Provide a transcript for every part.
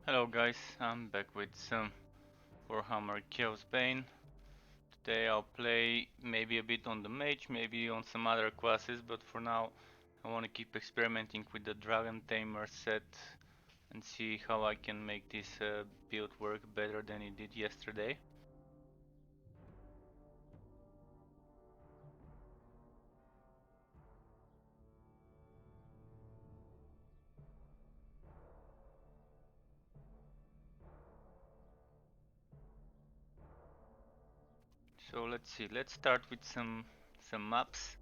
Hello guys, I'm back with some Warhammer Chaosbane. Today I'll play maybe a bit on the mage, maybe on some other classes, but for now I want to keep experimenting with the Dragon Tamer set and see how I can make this build work better than it did yesterday. So let's see, let's start with some maps.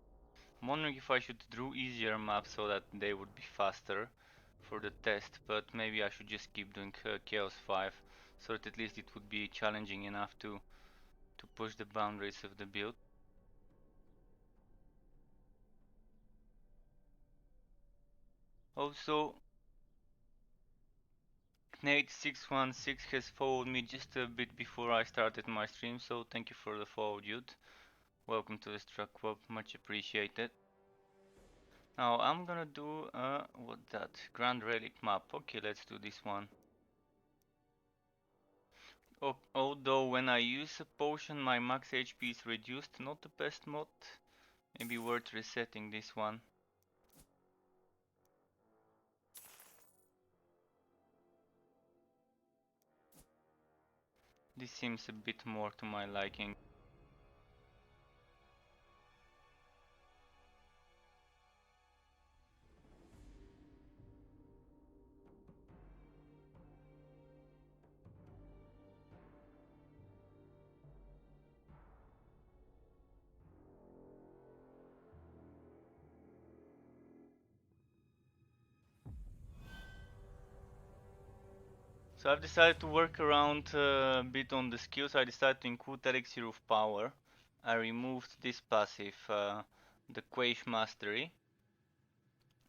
I'm wondering if I should draw easier maps so that they would be faster for the test, but maybe I should just keep doing Chaos 5 so that at least it would be challenging enough to push the boundaries of the build. Also, Nate616 has followed me just a bit before I started my stream, so thank you for the follow, dude. Welcome to the Struck Club, much appreciated. Now I'm gonna do what that Grand Relic map. Okay, let's do this one. Although when I use a potion my max HP is reduced, not the best mod. Maybe worth resetting this one. This seems a bit more to my liking. So I've decided to work around a bit on the skills. I decided to include Elixir of Power. I removed this passive, the Quaish Mastery.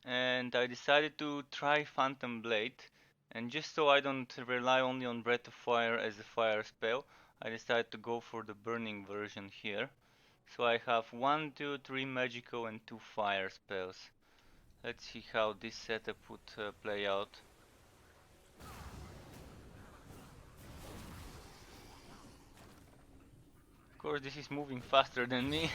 And I decided to try Phantom Blade. And just so I don't rely only on Breath of Fire as a fire spell, I decided to go for the Burning version here. So I have 1, 2, 3 magical and 2 fire spells. Let's see how this setup would play out. Of course, this is moving faster than me.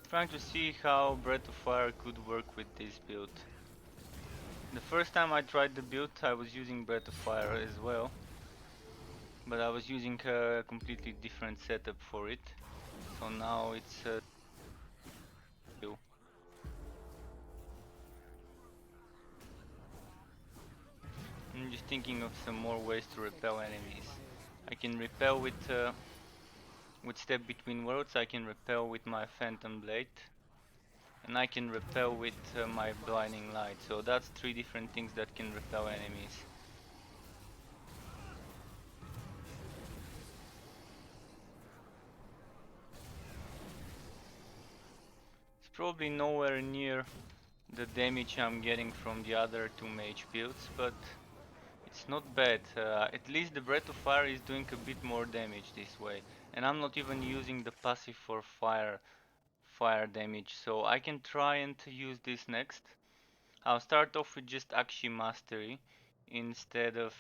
Trying to see how Breath of Fire could work with this build. The first time I tried the build I was using Breath of Fire as well, but I was using a completely different setup for it, so now it's I'm just thinking of some more ways to repel enemies. I can repel with Step Between Worlds, I can repel with my Phantom Blade, and I can repel with my Blinding Light. So that's 3 different things that can repel enemies. It's probably nowhere near the damage I'm getting from the other 2 mage builds, but it's not bad. At least the Breath of Fire is doing a bit more damage this way. And I'm not even using the passive for fire damage, so I can try and use this next. I'll start off with just Akshi Mastery instead of...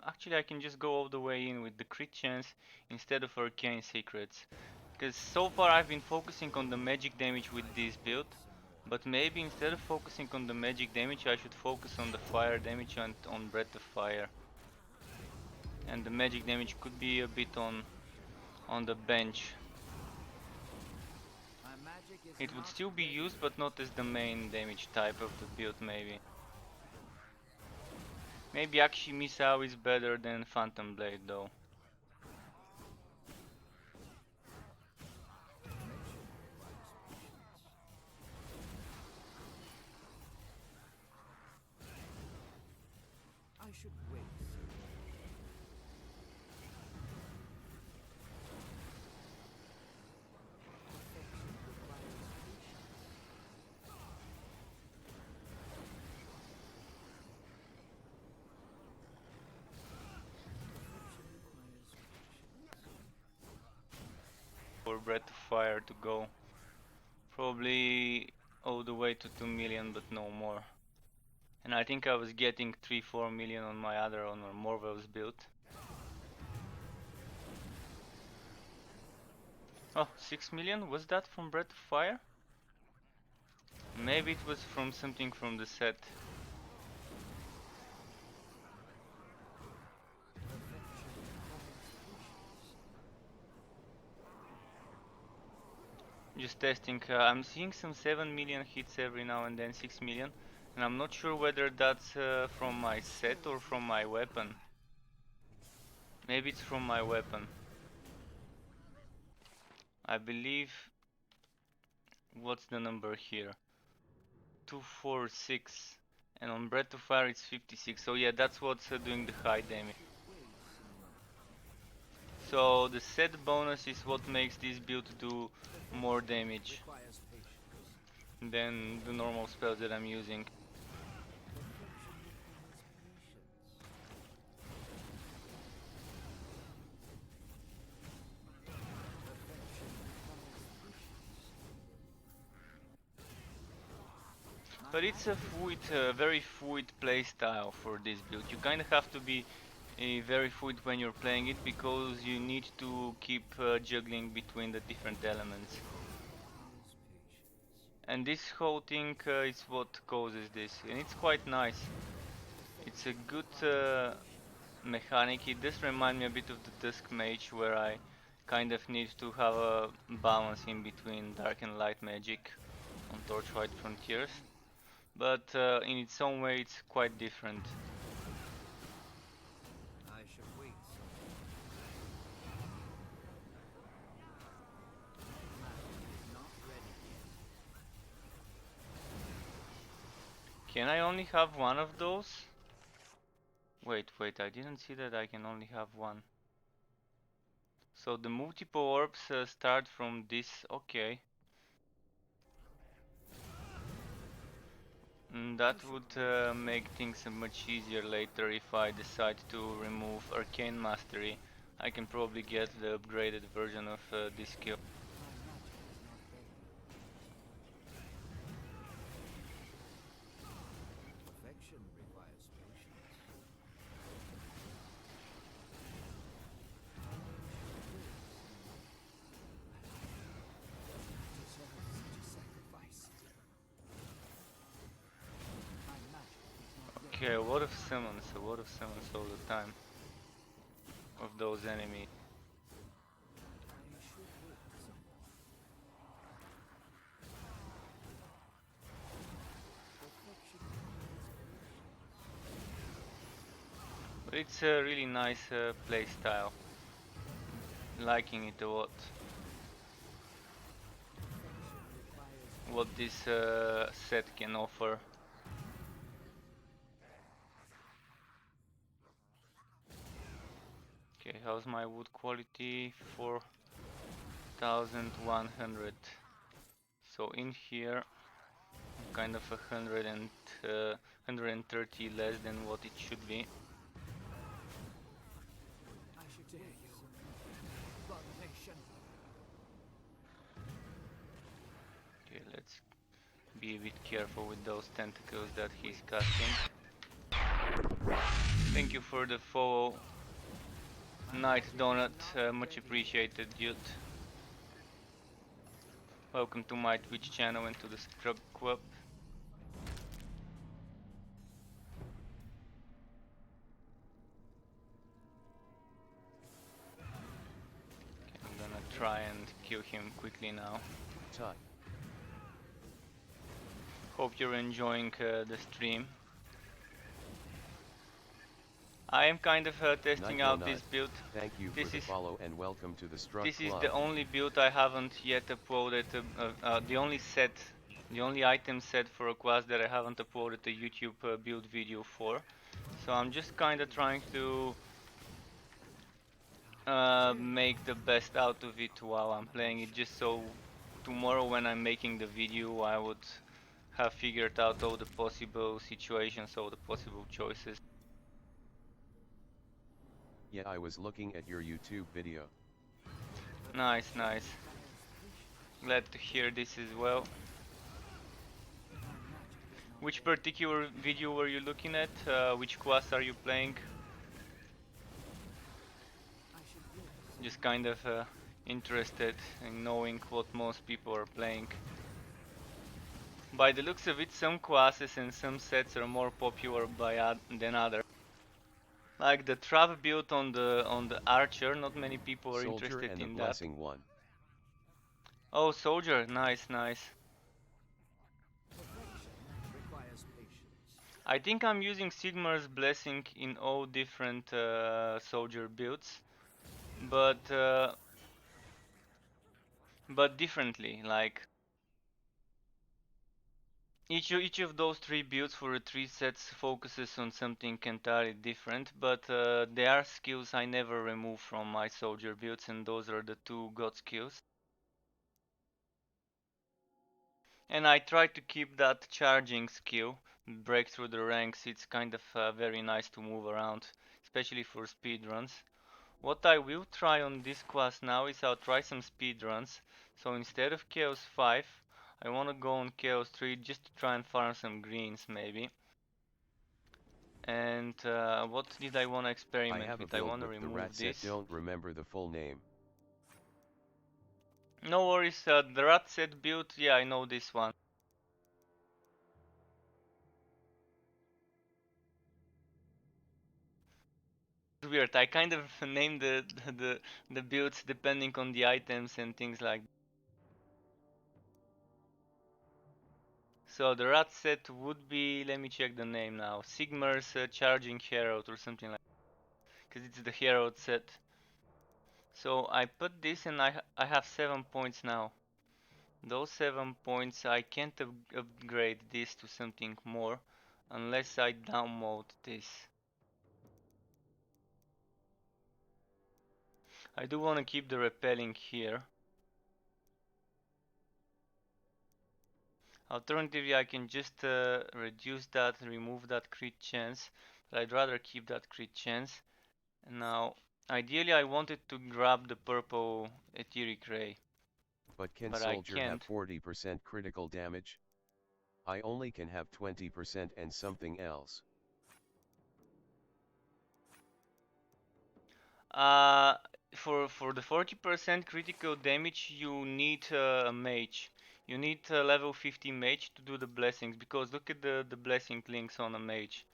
actually I can just go all the way in with the crit chance instead of Arcane Secrets. Because so far I've been focusing on the magic damage with this build, but maybe instead of focusing on the magic damage I should focus on the fire damage and on Breath of Fire. And the magic damage could be a bit on the bench. It would still be used, but not as the main damage type of the build maybe. Maybe Akshi Misao is better than Phantom Blade though. Breath of Fire to go. Probably all the way to 2 million, but no more. And I think I was getting 3-4 million on my other on Morvel's build. Oh, 6 million? Was that from Breath of Fire? Maybe it was from something from the set. Just testing. I'm seeing some 7 million hits every now and then, 6 million. And I'm not sure whether that's from my set or from my weapon. Maybe it's from my weapon. I believe... What's the number here? 246. And on Breath of Fire it's 56. So yeah, that's what's doing the high damage. So the set bonus is what makes this build do more damage than the normal spells that I'm using. But it's a fluid, very fluid playstyle for this build. You kind of have to be very fluid when you're playing it because you need to keep juggling between the different elements. And this whole thing is what causes this, and it's quite nice. It's a good mechanic. It does remind me a bit of the Dusk Mage, where I kind of need to have a balance in between dark and light magic on Torchlight Frontiers. But in its own way it's quite different. I should wait. Not ready yet. Can I only have one of those? Wait, I didn't see that I can only have one. So the multiple orbs start from this, okay. That would make things much easier later if I decide to remove Arcane Mastery. I can probably get the upgraded version of this skill. Perfection requires patience. Deserves such a sacrifice. My magic is not ready. Okay, a lot of summons all the time of those enemies. I should wait some more. Perfection requires patience. But it's a really nice playstyle. Liking it a lot. What this set can offer. Okay, how's my wood quality? 4100. So in here, I'm kind of 130 less than what it should be. I should dare you. Abomination. Okay, let's be a bit careful with those tentacles that he's casting. Thank you for the follow, Night Donut, much appreciated, dude. Welcome to my Twitch channel and to the Scrub Club. Okay, I'm gonna try and kill him quickly now. Tut. Hope you're enjoying the stream. I am kind of testing out this build. Thank you This for the is- follow and welcome to the Struck This is Club. the only build I haven't yet uploaded, the only item set for a class that I haven't uploaded a YouTube build video for. So I'm just kinda trying to make the best out of it while I'm playing it, just so tomorrow when I'm making the video I would have figured out all the possible situations, all the possible choices. Yeah, I was looking at your YouTube video. Nice, nice. Glad to hear this as well. Which particular video were you looking at? Which class are you playing? Just kind of interested in knowing what most people are playing. By the looks of it, some classes and some sets are more popular than others. Like the trap build on the archer, not many people are Soldier interested and the in that. blessing one. Oh, soldier, nice, nice. Requires patience. I think I'm using Sigmar's blessing in all different soldier builds, but differently. Like each of those three builds for the three sets focuses on something entirely different, but there are skills I never remove from my soldier builds, and those are the two god skills. And I try to keep that charging skill, break through the ranks. It's kind of very nice to move around, especially for speed runs. What I will try on this class now is I'll try some speed runs. So instead of Chaos 5, I want to go on Chaos 3 just to try and farm some greens maybe. And what did I want to I experiment have a with? I build want to with the rat remove set, this. don't remember the full name. No worries, the rat set build, yeah, I know this one. It's weird, I kind of named the builds depending on the items and things like that. So the rat set would be, let me check the name now, Sigmar's Charging Herald or something like that, because it's the Herald set. So I put this and I have 7 points now. Those 7 points, I can't upgrade this to something more unless I downmode this. I do want to keep the repelling here. Alternatively, I can just reduce that, remove that crit chance, but I'd rather keep that crit chance. And now, ideally I wanted to grab the purple etheric ray, But can but I soldier have can't. 40% critical damage? I only can have 20% and something else. Uh, for the 40% critical damage, you need a mage. You need a level 50 mage to do the blessings, because look at the blessing links on a mage.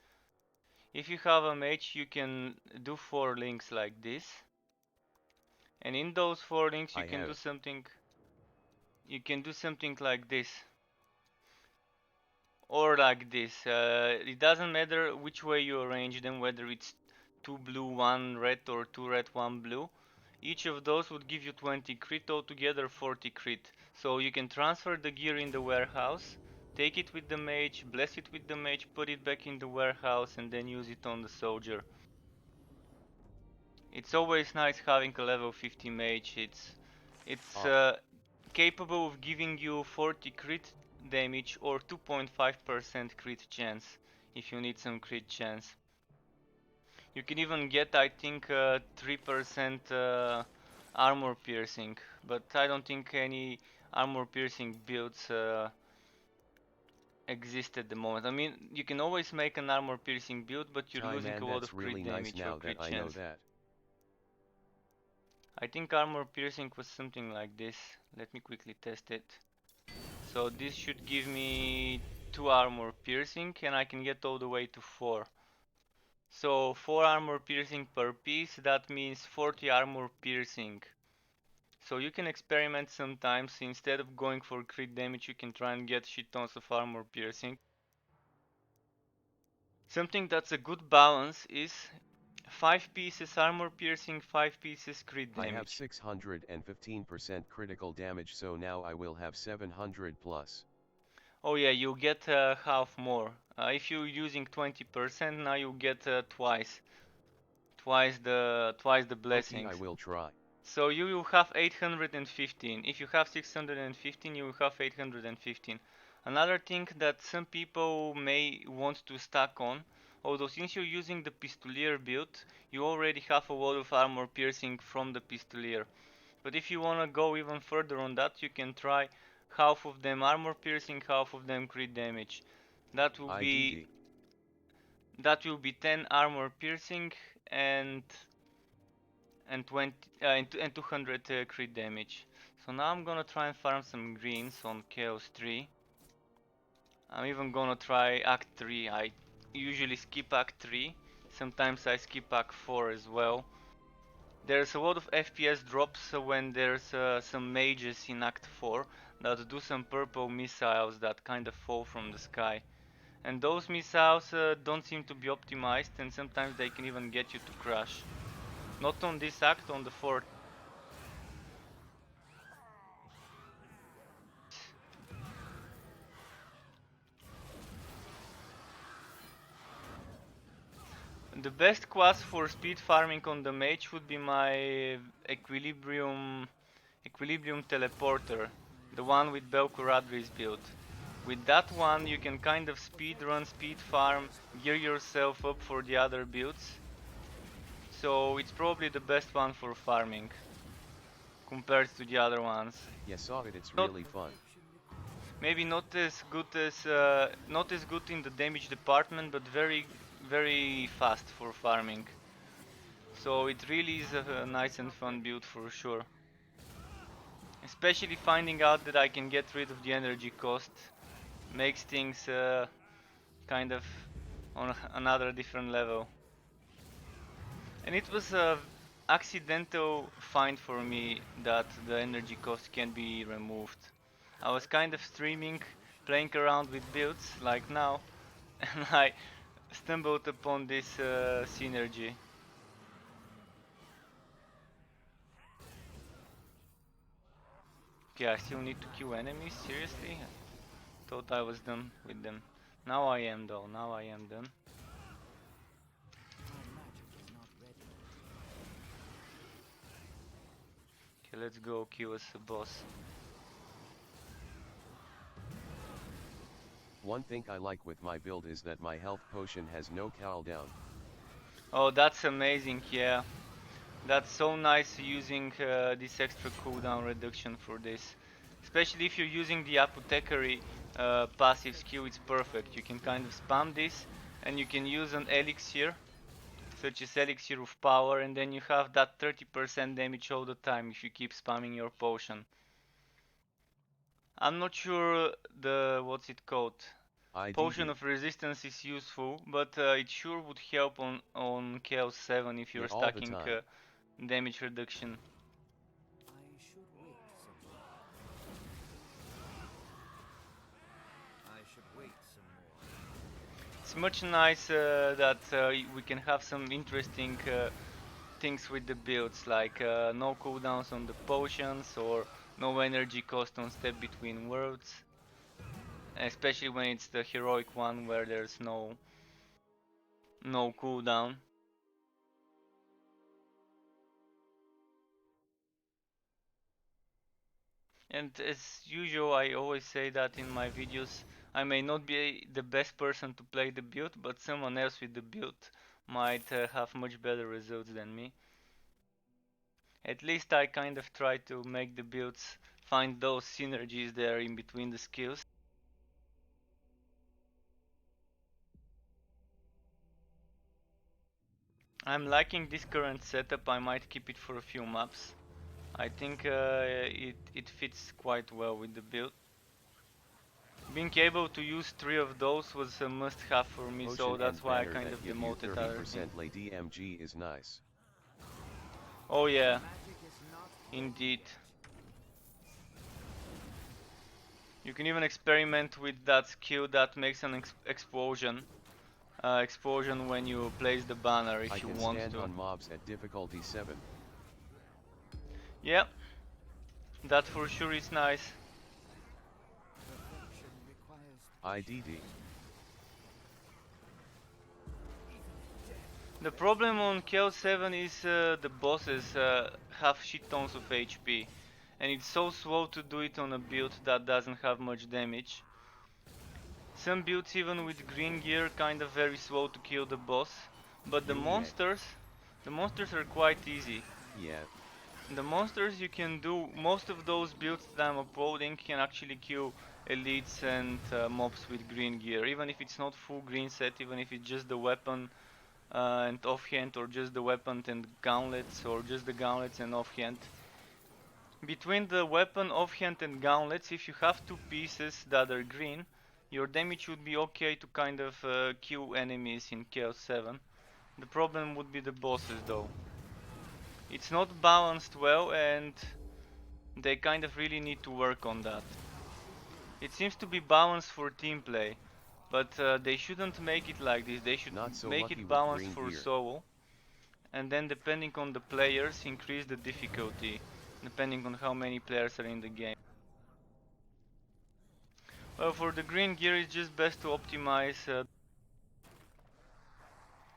If you have a mage, you can do 4 links like this, and in those 4 links you I can have do it. something. You can do something like this, or like this. It doesn't matter which way you arrange them, whether it's 2 blue, 1 red, or 2 red, 1 blue. Each of those would give you 20 crit, altogether 40 crit. So you can transfer the gear in the warehouse, take it with the mage, bless it with the mage, put it back in the warehouse, and then use it on the soldier. It's always nice having a level 50 mage. It's capable of giving you 40 crit damage or 2.5% crit chance if you need some crit chance. You can even get, I think, 3% armor piercing, but I don't think any armor piercing builds exist at the moment. I mean, you can always make an armor piercing build, but you're Chai losing man, a lot that's of crit really nice damage or now that crit I know chance. that. I think armor piercing was something like this. Let me quickly test it. So this should give me 2 armor piercing, and I can get all the way to 4. So 4 armor piercing per piece, that means 40 armor piercing. So you can experiment sometimes. Instead of going for crit damage, you can try and get shit tons of armor piercing. Something that's a good balance is 5 pieces armor piercing, 5 pieces crit I have damage. 615% critical damage, so now I will have 700 plus. Oh yeah, you get half more. If you're using 20%, now you get twice the Okay, I blessings. will try. So you will have 815. If you have 615, you will have 815. Another thing that some people may want to stack on, although since you're using the Pistolier build, you already have a lot of armor piercing from the Pistolier. But if you wanna go even further on that, you can try half of them armor piercing, half of them crit damage. That will be IDD. 10 armor piercing and 20 and 200 crit damage. So now I'm gonna try and farm some greens on Chaos 3. I'm even gonna try Act 3. I usually skip Act 3. Sometimes I skip Act 4 as well. There's a lot of FPS drops when there's some mages in Act 4 that do some purple missiles that kind of fall from the sky. And those missiles don't seem to be optimized, and sometimes they can even get you to crash. Not on this act, on the fourth. The best class for speed farming on the mage would be my Equilibrium Teleporter, the one with Belcoradri's build. With that one you can kind of speed run, speed farm, gear yourself up for the other builds. So it's probably the best one for farming compared to the other ones. Yeah, saw it, it's Not, really fun. maybe not as good in the damage department, but very fast for farming. So it really is a nice and fun build for sure. Especially finding out that I can get rid of the energy cost makes things kind of on another different level. And it was a accidental find for me that the energy cost can be removed. I was kind of streaming, playing around with builds like now, and I stumbled upon this synergy. Okay, I still need to kill enemies, seriously? Thought I was done with them. Now I am though, now I am done. Okay, let's go kill us a boss. One thing I like with my build is that my health potion has no cooldown. Oh, that's amazing, yeah. That's so nice using this extra cooldown reduction for this. Especially if you're using the apothecary passive skill, it's perfect. You can kind of spam this and you can use an elixir, such as elixir of power, and then you have that 30% damage all the time if you keep spamming your potion. I'm not sure the what's it called. Potion IDD. of resistance is useful, but it sure would help on Chaos 7 if you're Yeah, all the stacking time. damage reduction. I should wait some more. I should wait some more. It's much nicer that we can have some interesting things with the builds, like no cooldowns on the potions or no energy cost on step between worlds. Especially when it's the heroic one where there's no cooldown. And as usual, I always say that in my videos, I may not be the best person to play the build, but someone else with the build might have much better results than me. At least I kind of try to make the builds find those synergies there in between the skills. I'm liking this current setup, I might keep it for a few maps. I think it fits quite well with the build. Being able to use 3 of those was a must-have for me, so Potion that's and why I banner kind that of give you demoted other things. 30% lay DMG is nice. Oh yeah, Magic is not indeed. You can even experiment with that skill that makes an explosion. Explosion when you place the banner if I you can want stand to. on mobs at difficulty 7. Yeah, that for sure is nice. perfection requires IDD. The problem on Chaos 7 is the bosses have shit tons of HP. And it's so slow to do it on a build that doesn't have much damage. Some builds even with green gear kind of very slow to kill the boss. But the Yeah. monsters are quite easy. Yeah. The monsters you can do, most of those builds that I'm uploading can actually kill elites and mobs with green gear, even if it's not full green set, even if it's just the weapon and offhand, or just the weapon and gauntlets, or just the gauntlets and offhand. Between the weapon, offhand and gauntlets, if you have two pieces that are green, your damage would be okay to kind of kill enemies in Chaos 7. The problem would be the bosses though. It's not balanced well, and they kind of really need to work on that. It seems to be balanced for team play, but they shouldn't make it like this. They should Not so make lucky it with balanced green for gear. solo, and then depending on the players, increase the difficulty, depending on how many players are in the game. Well, for the green gear, it's just best to optimize,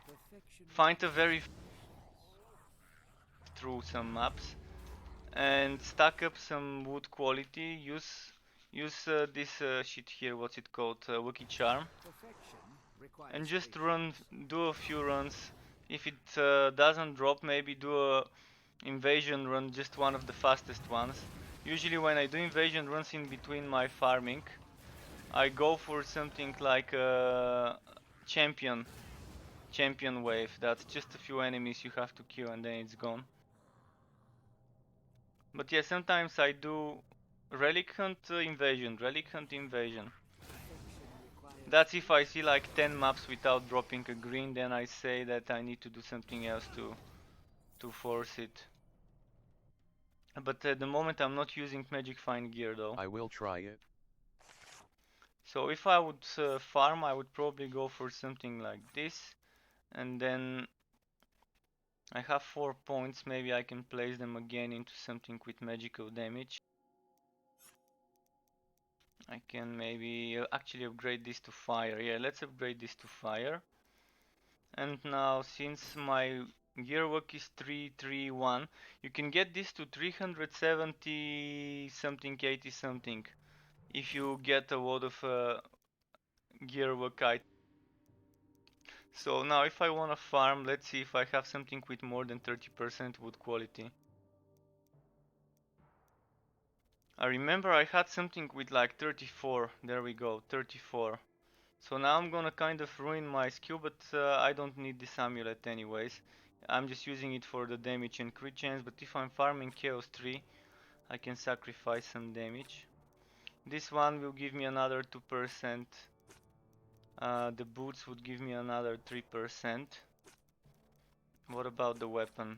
Perfection find a very through some maps, and stack up some wood quality. Use this shit here. What's it called? Wiki Charm. perfection requires And just patience. do a few runs. If it doesn't drop, maybe do a invasion run, just one of the fastest ones. Usually when I do invasion runs in between my farming, I go for something like a champion wave. That's just a few enemies you have to kill and then it's gone. But yeah, sometimes I do relic hunt invasion, relic hunt invasion. Perfection requires That's if I see like 10 maps without dropping a green, then I say that I need to do something else to force it. But at the moment I'm not using magic find gear though. I will try it. So if I would farm, I would probably go for something like this, and then I have 4 points, maybe I can place them again into something with magical damage. I can maybe actually upgrade this to fire. Yeah, let's upgrade this to fire. And now, since my gear work is 331, you can get this to 370 something, 80 something, if you get a lot of gear work items. So now if I wanna farm, let's see if I have something with more than 30% wood quality. I remember I had something with like 34, there we go, 34. So now I'm gonna kind of ruin my skill, but I don't need this amulet anyways. I'm just using it for the damage and crit chance, but if I'm farming Chaos 3, I can sacrifice some damage. This one will give me another 2%. The boots would give me another 3%. What about the weapon?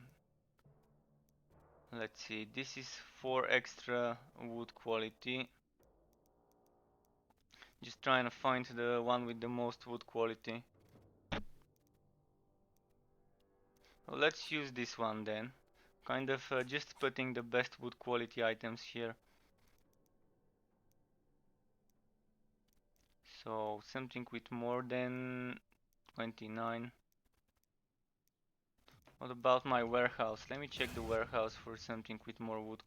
Let's see, this is 4 extra wood quality. Just trying to find the one with the most wood quality. Well, let's use this one then. Kind of just putting the best wood quality items here. So something with more than 29. What about my warehouse? Let me check the warehouse for something with more wood.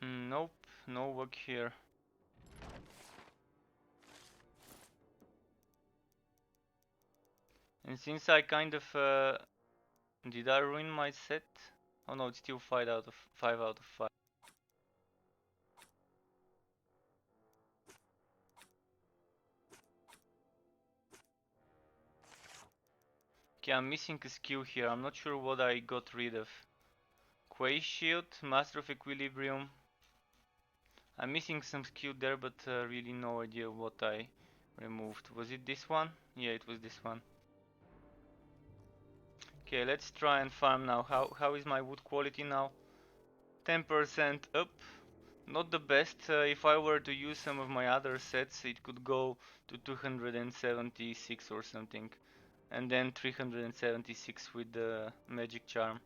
Nope, no work here. And since I kind of did I ruin my set? Oh no, it's still 5 out of 5. Okay, I'm missing a skill here. I'm not sure what I got rid of. Quay Shield, Master of Equilibrium. I'm missing some skill there, but really no idea what I removed. Was it this one? Yeah, it was this one. Okay, let's try and farm now. How is my wood quality now? 10% up. Not the best. If I were to use some of my other sets, it could go to 276 or something. And then 376 with the magic charm.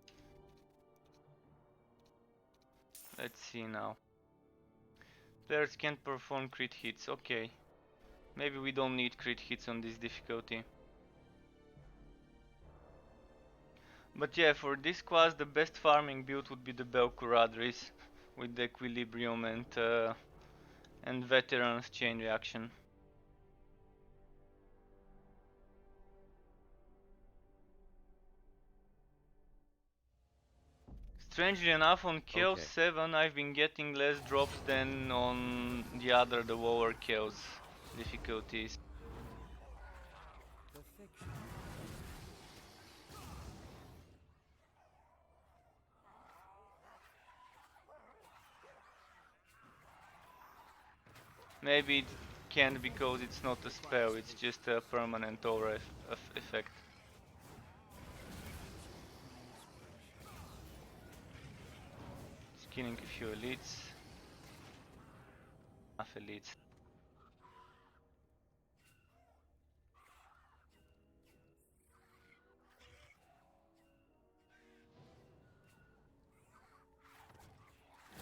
Let's see now. Players can't perform crit hits. Okay. Maybe we don't need crit hits on this difficulty. But yeah, for this class the best farming build would be the Belcuradris with the equilibrium and veterans chain reaction. Strangely enough, on Chaos Okay. 7 I've been getting less drops than on the lower Chaos difficulties. Perfection. Maybe it can't because it's not a spell, it's just a permanent aura effect. It's killing a few elites. Enough elites.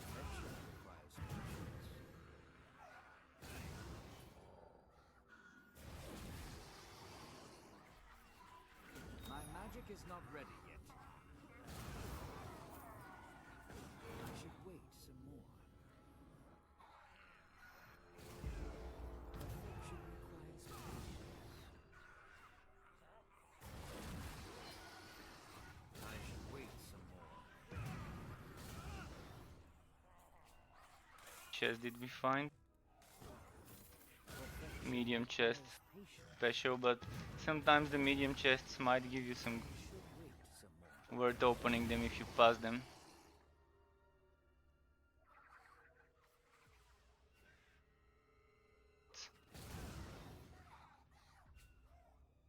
Perfection requires patience. My magic is not ready yet. I should wait some more. Perfection requires patience. I should wait some more. Chest did we find? Perfection Medium chest requires patience. special, but sometimes the medium chests might give you some I should wait some more. worth opening them if you pass them.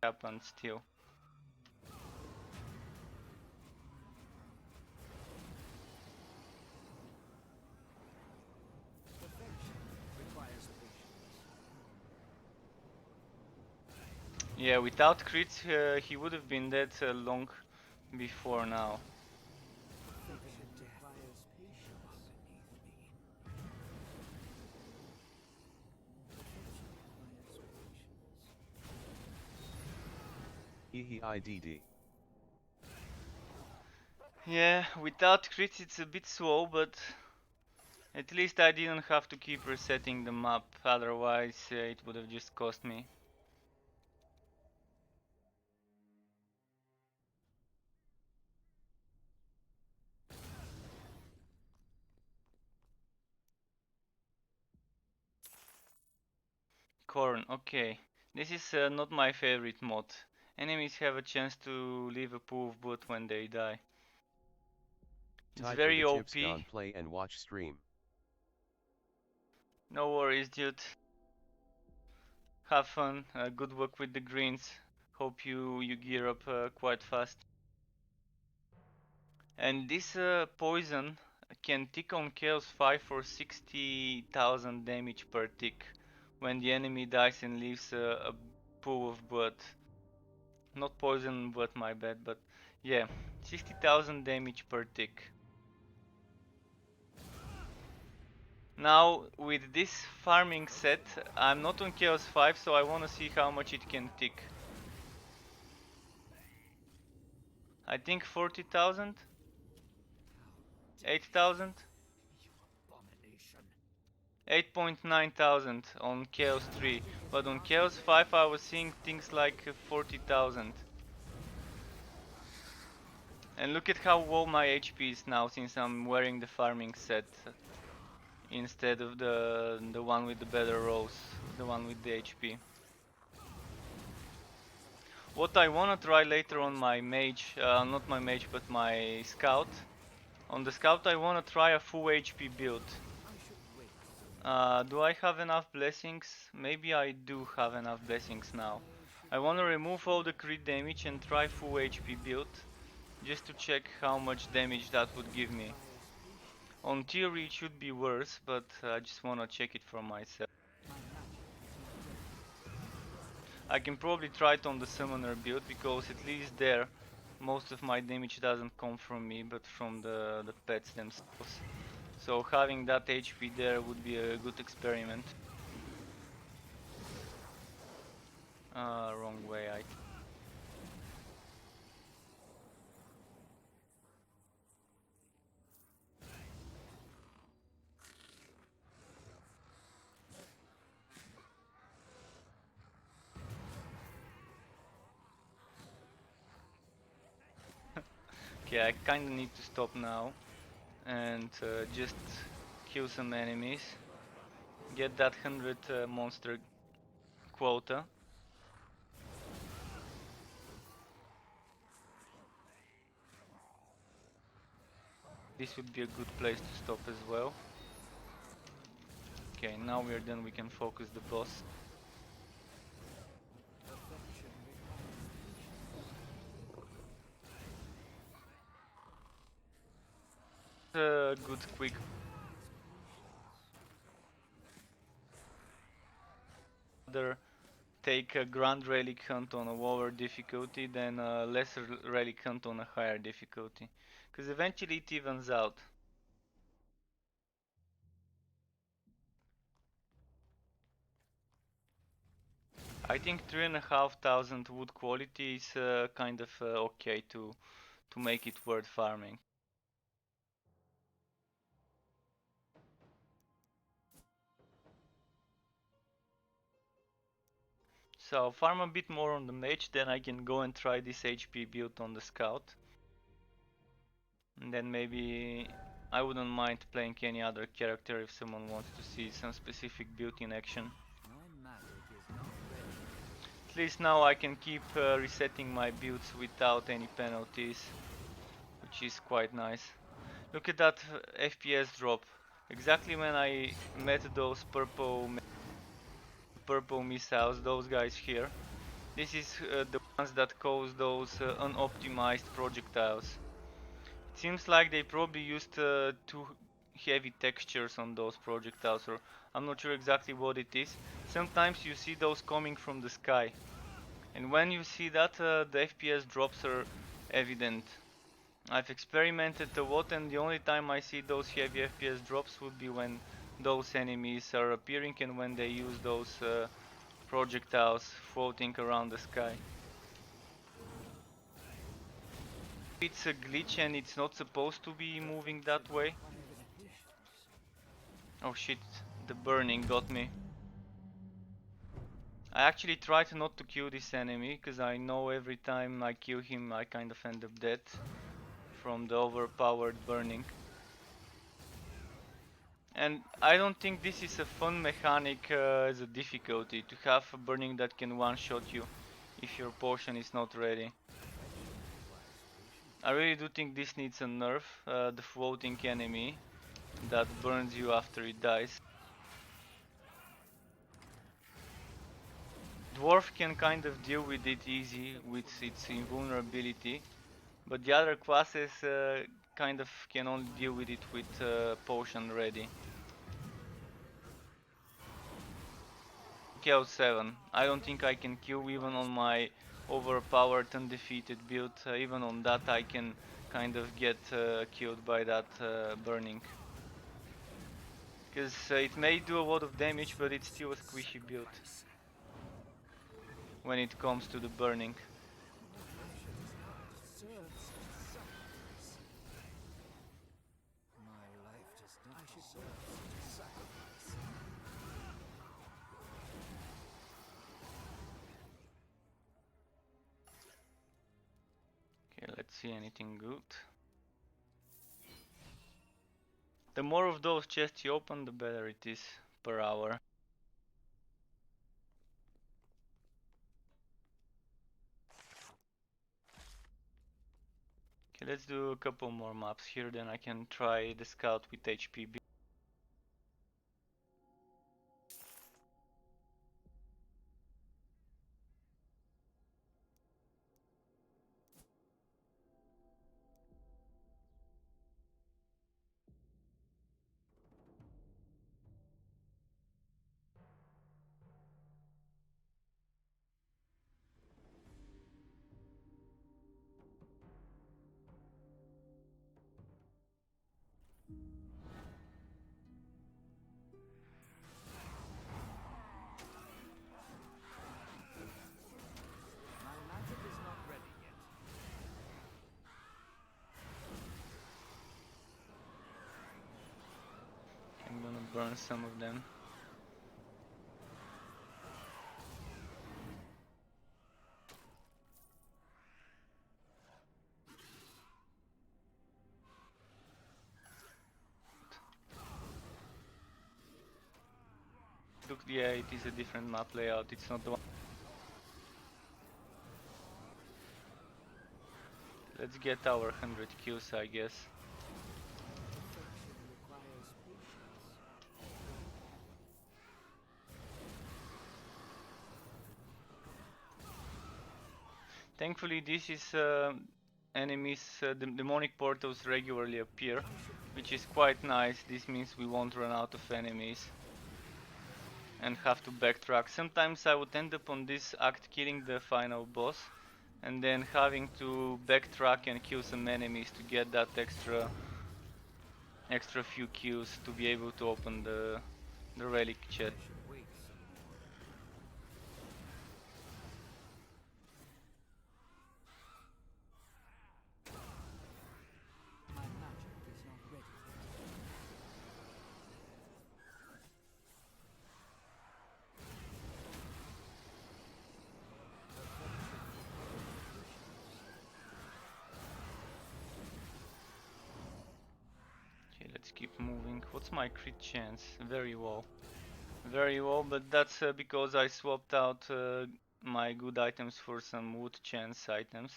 Kaplan still. Perfection requires patience. Yeah, without crits he would have been dead long before now. Perfection requires patience. Perfection requires patience. EEIDD. Yeah, without crits it's a bit slow, but at least I didn't have to keep resetting the map, otherwise it would have just cost me. Corn, okay. This is not my favorite mod. Enemies have a chance to leave a pool of blood when they die. It's Time for very the chips OP. gone play and watch stream. No worries, dude. Have fun. Good luck with the greens. Hope you gear up quite fast. And this poison can tick on Chaos 5 for 60,000 damage per tick when the enemy dies and leaves a pool of blood. Not poison blood, my bad, but yeah, 60,000 damage per tick. Now, with this farming set, I'm not on Chaos 5, so I wanna see how much it can tick. I think 40,000? 8,000? You abomination. 8.9 thousand on Chaos 3, but on Chaos 5 I was seeing things like 40,000. And look at how low my HP is now since I'm wearing the farming set instead of the one with the better rolls, the one with the HP. What I wanna try later on my mage, not my mage but my scout. On the scout I wanna try a full HP build. I should wait some Do I have enough blessings? Maybe I do have enough blessings now. I wanna remove all the crit damage and try full HP build, just to check how much damage that would give me. On theory it should be worse, but I just wanna check it for myself. I can probably try it on the summoner build, because at least there most of my damage doesn't come from me, but from the pets themselves. So having that HP there would be a good experiment. Wrong way, I... Okay, I kinda need to stop now. and just kill some enemies. Get that 100 monster quota. This would be a good place to stop as well. Okay, now we're done, we can focus the boss. Affection requires Good quick. Rather take a grand relic hunt on a lower difficulty than a lesser relic hunt on a higher difficulty, because eventually it evens out. I think 3,500 wood quality is kind of okay to make it worth farming. So farm a bit more on the mage, then I can go and try this HP build on the scout. And then maybe I wouldn't mind playing any other character if someone wants to see some specific build in action. my magic is not ready. At least now I can keep resetting my builds without any penalties, which is quite nice. Look at that FPS drop. Exactly when I met those purple missiles, those guys here. This is the ones that cause those unoptimized projectiles. It seems like they probably used too heavy textures on those projectiles, or I'm not sure exactly what it is. Sometimes you see those coming from the sky, and when you see that, the FPS drops are evident. I've experimented a lot, and the only time I see those heavy FPS drops would be when those enemies are appearing and when they use those projectiles floating around the sky. It's a glitch and it's not supposed to be moving that way. Oh shit, the burning got me. I actually tried not to kill this enemy, because I know every time I kill him I kind of end up dead from the overpowered burning. And I don't think this is a fun mechanic as a difficulty, to have a burning that can one-shot you if your potion is not ready. I really do think this needs a nerf, the floating enemy that burns you after it dies. Dwarf can kind of deal with it easy with its invulnerability, but the other classes kind of can only deal with it with potion ready. Chaos 7. I don't think I can kill even on my overpowered undefeated build. Even on that I can kind of get killed by that burning. Because it may do a lot of damage, but it's still a squishy build when it comes to the burning. Serves sacrifice. My life does not deserve such a sacrifice. Okay, let's see anything good. The more of those chests you open, the better it is per hour. Okay, let's do a couple more maps here, then I can try the scout with HP. My magic is not ready yet. I'm gonna burn some of them. looks, yeah, it is a different map layout, it's not the one. Let's get our 100 kills, I guess. Perfection requires patience. Thankfully, this is enemies, the demonic portals regularly appear, which is quite nice. This means we won't run out of enemies and have to backtrack. Sometimes I would end up on this act killing the final boss and then having to backtrack and kill some enemies to get that extra few kills to be able to open the relic chest. Passion waits some more. My magic is not ready yet. Okay, let's keep moving. What's my crit chance? Very low. Very low, but that's because I swapped out my good items for some wood chance items.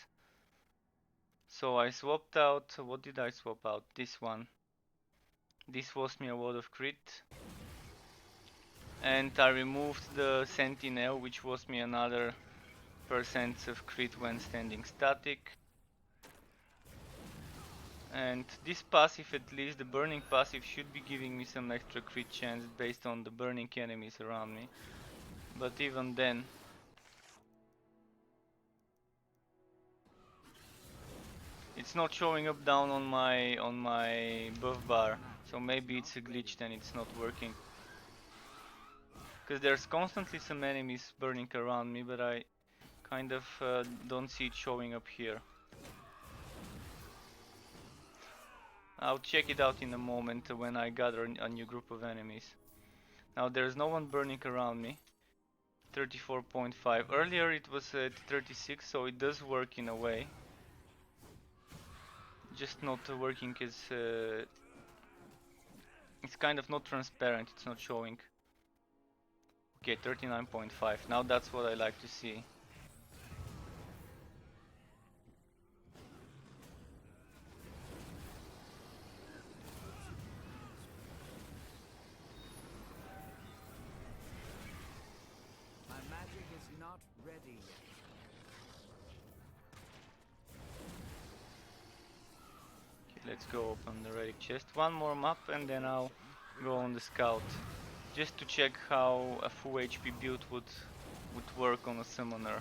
So I swapped out, what did I swap out? This one. This lost me a lot of crit. And I removed the sentinel, which lost me another % of crit when standing static. And this passive, at least the burning passive, should be giving me some extra crit chance based on the burning enemies around me. But even then, it's not showing up down on my buff bar, so maybe it's a glitch and it's not working. Because there's constantly some enemies burning around me, but I kind of don't see it showing up here. I'll check it out in a moment when I gather a new group of enemies. Now there's no one burning around me. 34.5. Earlier it was at 36, so it does work in a way. Just not working as... it's kind of not transparent, it's not showing. Okay, 39.5. Now that's what I like to see. My magic is not ready yet. Okay, let's go open the relic chest. One more map and then I'll go on the scout. Just to check how a full HP build would work on a summoner.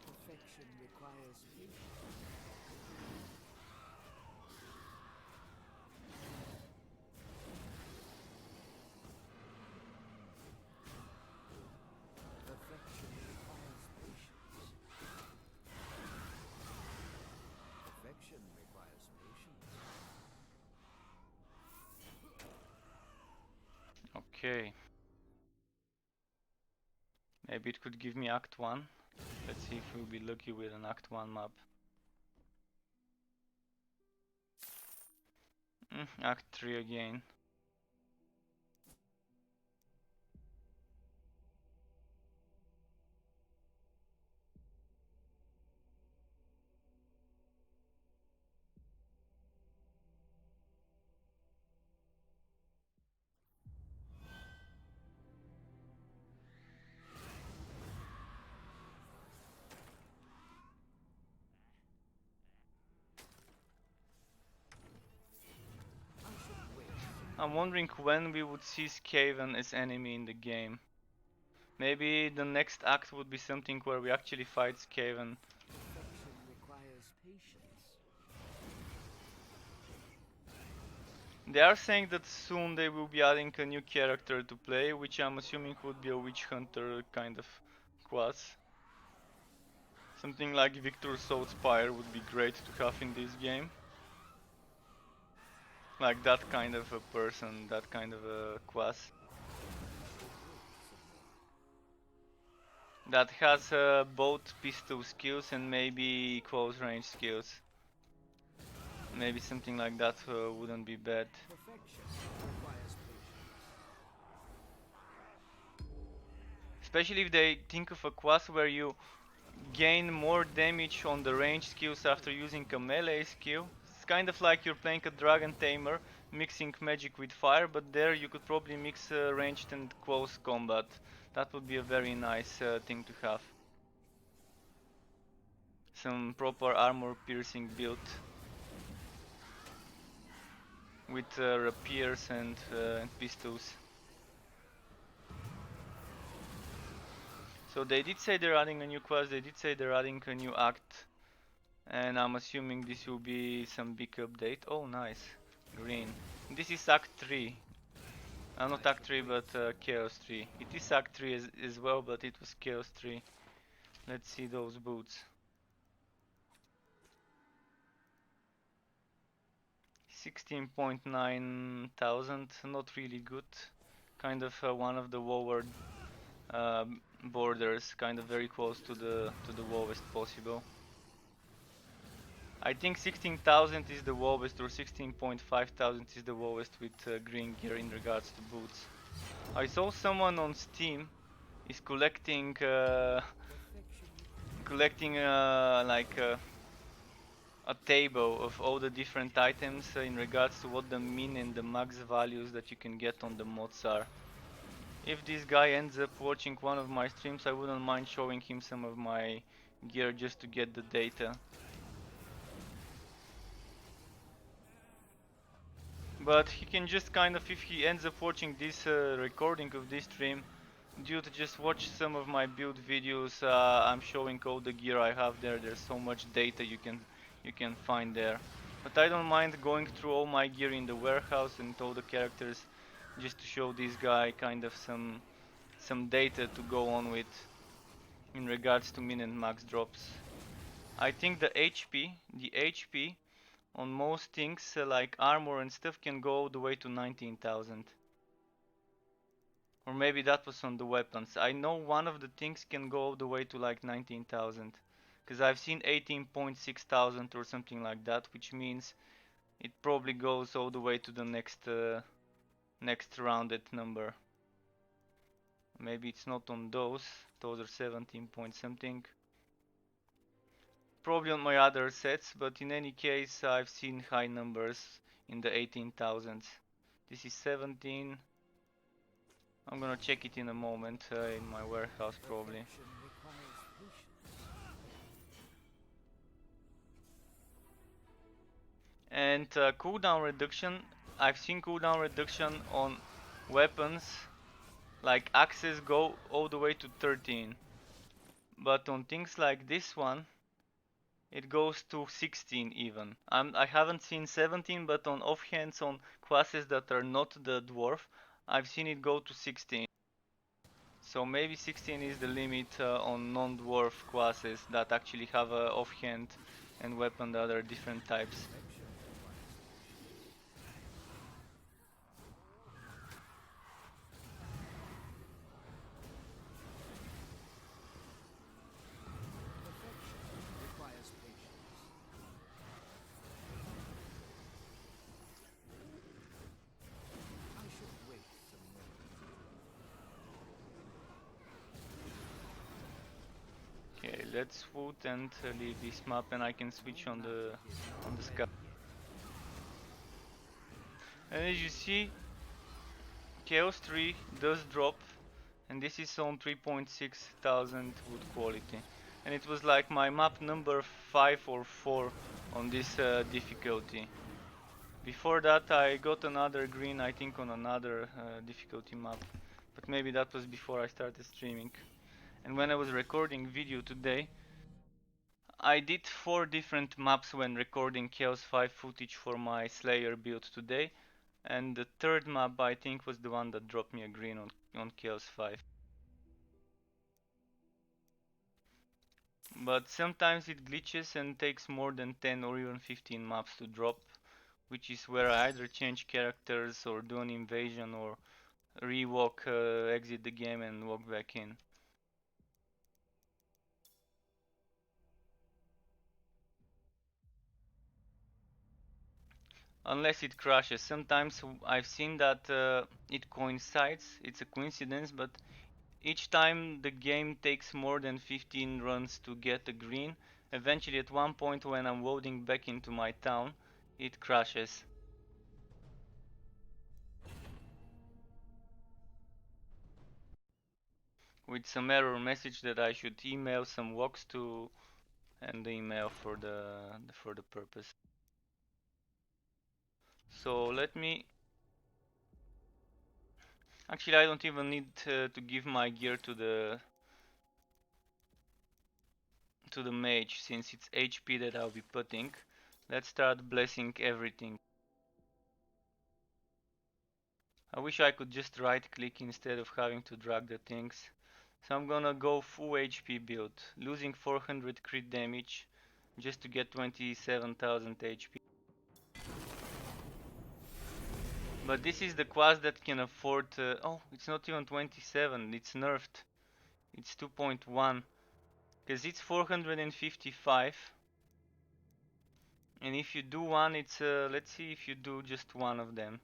Perfection requires patience. Perfection requires patience. Perfection requires patience. Okay. Maybe it could give me Act 1. Let's see if we'll be lucky with an Act 1 map. Act 3 again. I should wait. I'm wondering when we would see Skaven as enemy in the game. Maybe the next act would be something where we actually fight Skaven. Perfection requires patience. They are saying that soon they will be adding a new character to play, which I'm assuming would be a witch hunter kind of class. Something like Victor Soulspire would be great to have in this game. Like that kind of a person, that kind of a class. That has both pistol skills and maybe close range skills. Maybe something like that wouldn't be bad. Perfection requires patience. Especially if they think of a class where you gain more damage on the range skills after using a melee skill. It's kind of like you're playing a dragon tamer, mixing magic with fire, but there you could probably mix ranged and close combat. That would be a very nice thing to have. Some proper armor piercing build with rapiers and pistols. So they did say they're adding a new class, they did say they're adding a new act, and I'm assuming this will be some big update. Oh nice, green. This is Act 3. Not Act 3 but Chaos 3. It is Act 3 as well, but it was Chaos 3. Let's see those boots. 16.9 thousand, not really good. Kind of one of the lower borders, kind of very close to the lowest possible. I think 16,000 is the lowest, or 16.5 thousand is the lowest with green gear in regards to boots. I saw someone on Steam is collecting like a table of all the different items in regards to what the min and the max values that you can get on the mods are. If this guy ends up watching one of my streams, I wouldn't mind showing him some of my gear just to get the data. But he can just kind of, if he ends up watching this recording of this stream, dude, just watch some of my build videos. I'm showing all the gear I have there. There's so much data you can find there. But I don't mind going through all my gear in the warehouse and all the characters, just to show this guy kind of some data to go on with in regards to min and max drops. I think the HP on most things like armor and stuff can go all the way to 19,000. Or maybe that was on the weapons. I know one of the things can go all the way to like 19,000. Because I've seen 18.6 thousand or something like that, which means it probably goes all the way to the next rounded number. Maybe it's not on those are 17 point something. Probably on my other sets, but in any case I've seen high numbers in the 18,000s. This is 17. I'm gonna check it in a moment in my warehouse probably. And cooldown reduction, I've seen cooldown reduction on weapons like axes go all the way to 13. But on things like this one, it goes to 16 even. I haven't seen 17, but on offhands on classes that are not the dwarf, I've seen it go to 16. So maybe 16 is the limit on non-dwarf classes that actually have a offhand and weapon that are different types. Okay, let's swoot and leave this map, and I can switch on the sky. And as you see, Chaos 3 does drop, and this is on 3.6 thousand wood quality. And it was like my map number 5 or 4 on this difficulty. Before that I got another green, I think on another difficulty map, but maybe that was before I started streaming. And when I was recording video today, I did 4 different maps when recording Chaos 5 footage for my Slayer build today, and the third map I think was the one that dropped me a green on Chaos 5. But sometimes it glitches and takes more than 10 or even 15 maps to drop, which is where I either change characters or do an invasion or re-walk, exit the game and walk back in. Unless it crashes. Sometimes I've seen that it coincides, it's a coincidence, but each time the game takes more than 15 runs to get a green. Eventually at one point when I'm loading back into my town, it crashes. With some error message that I should email some logs to and the email for the purpose. So let me. Actually, I don't even need to give my gear to the mage since it's HP that I'll be putting. Let's start blessing everything. I wish I could just right click instead of having to drag the things. So I'm gonna go full HP build, losing 400 crit damage just to get 27,000 HP. But this is the class that can afford. Oh, it's not even 27, it's nerfed. It's 2.1. Because it's 455. And if you do one, it's. Let's see if you do just one of them.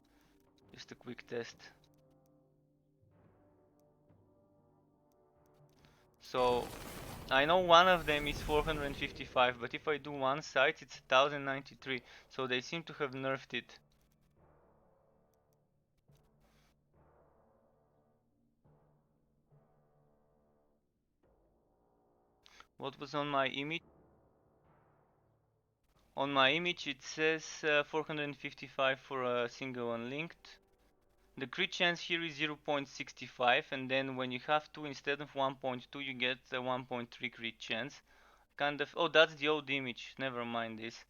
Just a quick test. So, I know one of them is 455, but if I do one site, it's 1093. So they seem to have nerfed it. What was on my image? On my image it says 455 for a single unlinked. The crit chance here is 0.65, and then when you have 2 instead of 1.2 you get a 1.3 crit chance. Kind of. Oh, that's the old image, never mind this.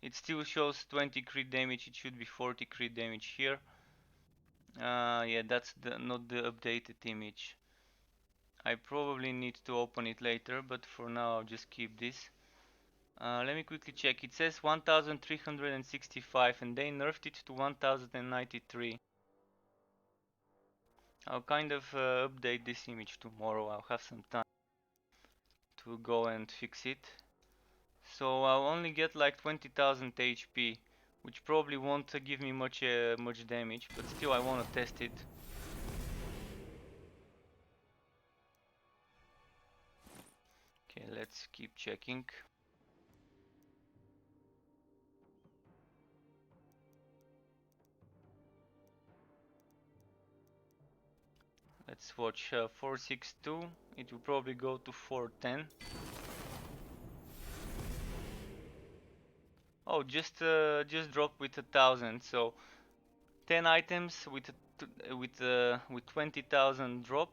It still shows 20 crit damage, it should be 40 crit damage here. Yeah, that's not the updated image. I probably need to open it later, but for now I'll just keep this. Let me quickly check. It says 1365 and they nerfed it to 1093. I'll kind of update this image tomorrow. I'll have some time to go and fix it. So I'll only get like 20,000 HP, which probably won't give me much damage, but still I want to test it. Okay, let's keep checking. Let's watch 462. It will probably go to 410. Oh, just drop with 1,000. So 10 items with 20,000 drop.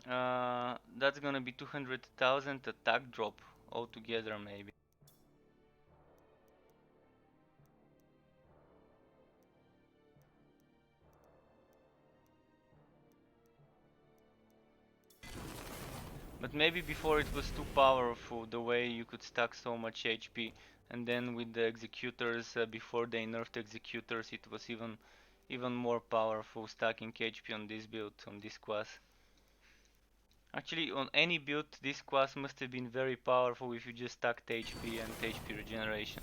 That's gonna be 200,000 attack drop altogether, maybe. But maybe before it was too powerful, the way you could stack so much HP, and then with the executors, before they nerfed executors, it was even more powerful stacking HP on this build, on this class. Actually, on any build, this class must have been very powerful if you just stacked HP and HP regeneration.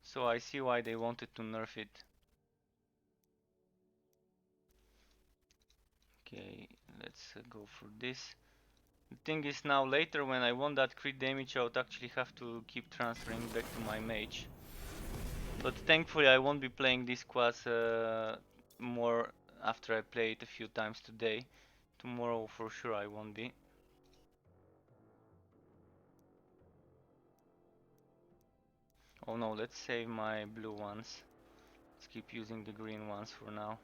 So I see why they wanted to nerf it. Okay, let's go for this. The thing is now later when I want that crit damage I would actually have to keep transferring back to my mage. But thankfully I won't be playing this class more after I play it a few times today. Tomorrow for sure I won't be. Oh no, let's save my blue ones. Let's keep using the green ones for now.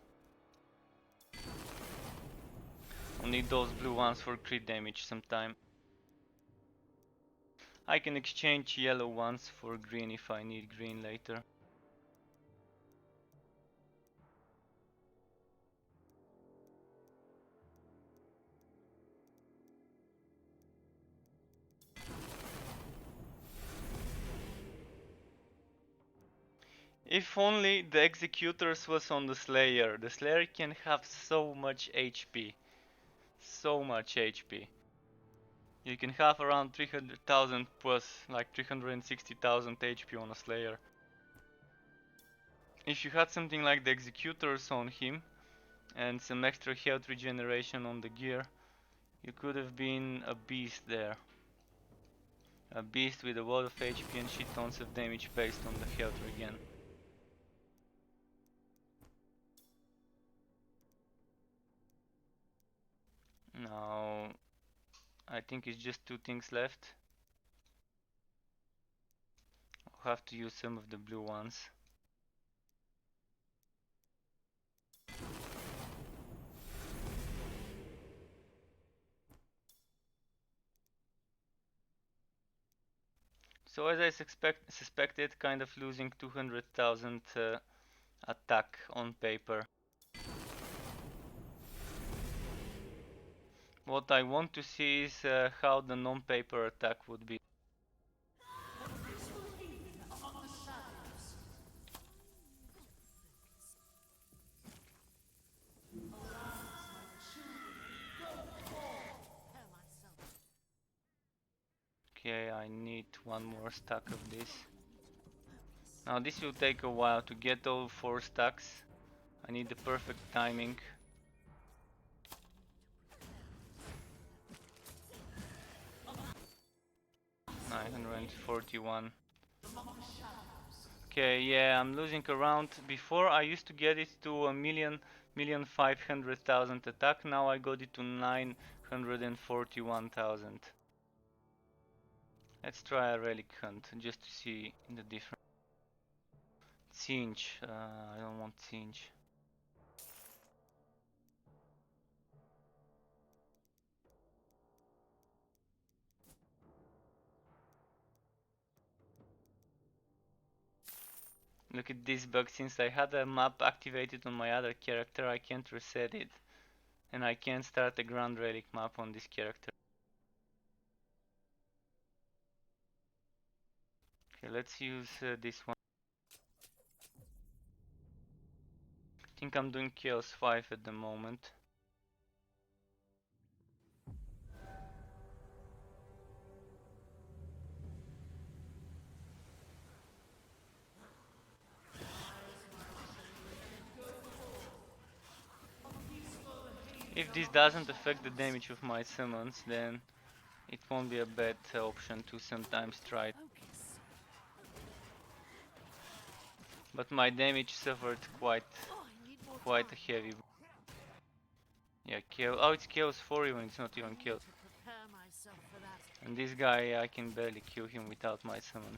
I'll need those blue ones for crit damage sometime. I can exchange yellow ones for green if I need green later. If only the executors was on the Slayer. The Slayer can have so much HP. So much HP. You can have around 300,000 plus, like 360,000 HP on a Slayer. If you had something like the executors on him, and some extra health regeneration on the gear, you could have been a beast there. A beast with a lot of HP and shit tons of damage based on the health regen. Now, I think it's just 2 things left. I'll have to use some of the blue ones. So as I suspected, kind of losing 200,000 attack on paper. What I want to see is how the non-paper attack would be. Okay, I need 1 more stack of this. Now this will take a while to get all 4 stacks. I need the perfect timing. $941. Okay, yeah, I'm losing around. Before I used to get it to a million 500,000 attack. Now I got it to 941,000. Let's try a relic hunt just to see the difference. Cinch. I don't want cinch. Look at this bug. Since I had a map activated on my other character, I can't reset it. And I can't start a Grand Relic map on this character. Okay, let's use this one. I think I'm doing Chaos 5 at the moment. If this doesn't affect the damage of my summons, then it won't be a bad option to sometimes try. But my damage suffered quite a heavy. Yeah, kill. Oh, it's Chaos 4 even, it's not even kill. And this guy, I can barely kill him without my summon.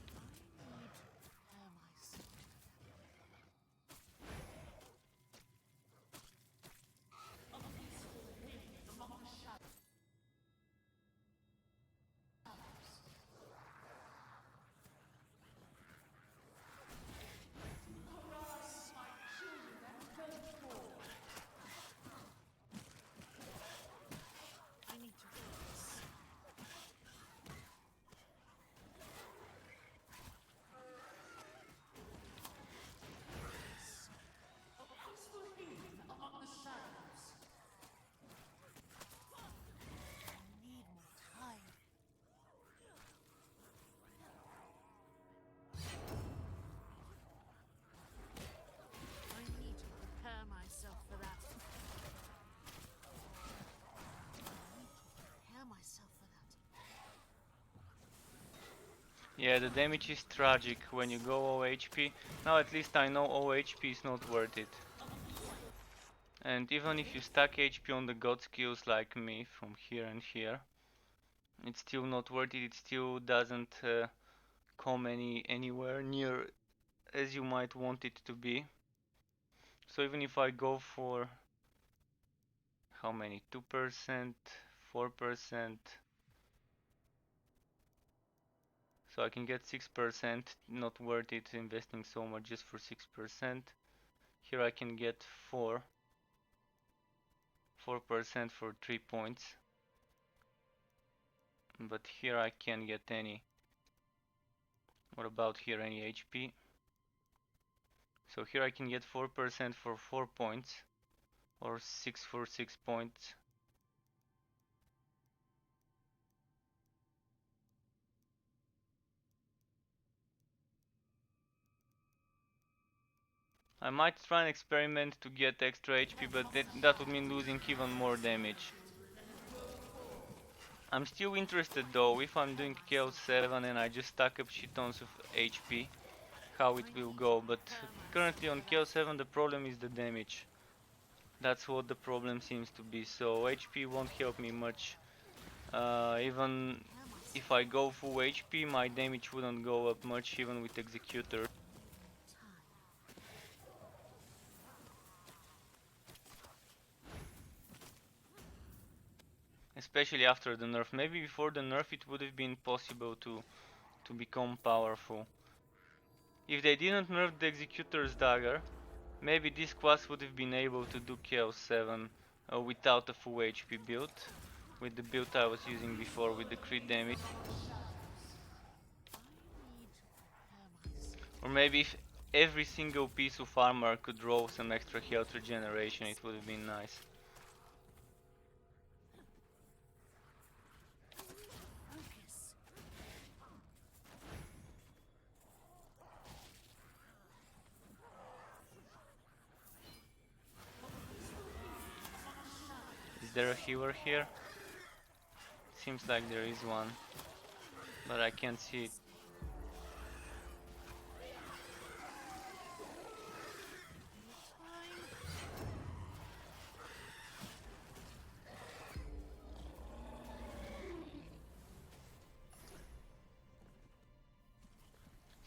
Yeah, the damage is tragic when you go OHP. Now at least I know OHP is not worth it. And even if you stack HP on the god skills like me from here and here, it's still not worth it. It still doesn't come anywhere near as you might want it to be. So even if I go for how many? 2%, 4%. So I can get 6%, not worth it investing so much just for 6%. Here I can get 4% for 3 points. But here I can't get any. What about here, any HP? So here I can get 4% for 4 points, or 6 for 6 points. I might try and experiment to get extra HP, but that would mean losing even more damage. I'm still interested though, if I'm doing Chaos 7 and I just stack up shit tons of HP, how it will go, but currently on Chaos 7 the problem is the damage. That's what the problem seems to be, so HP won't help me much. Even if I go full HP, my damage wouldn't go up much even with Executor. Especially after the nerf. Maybe before the nerf it would have been possible to become powerful. If they didn't nerf the Executor's Dagger, maybe this class would have been able to do Chaos 7 without a full HP build. With the build I was using before with the crit damage. Or maybe if every single piece of armor could roll some extra health regeneration, it would have been nice. Is there a healer here? Seems like there is one, but I can't see it.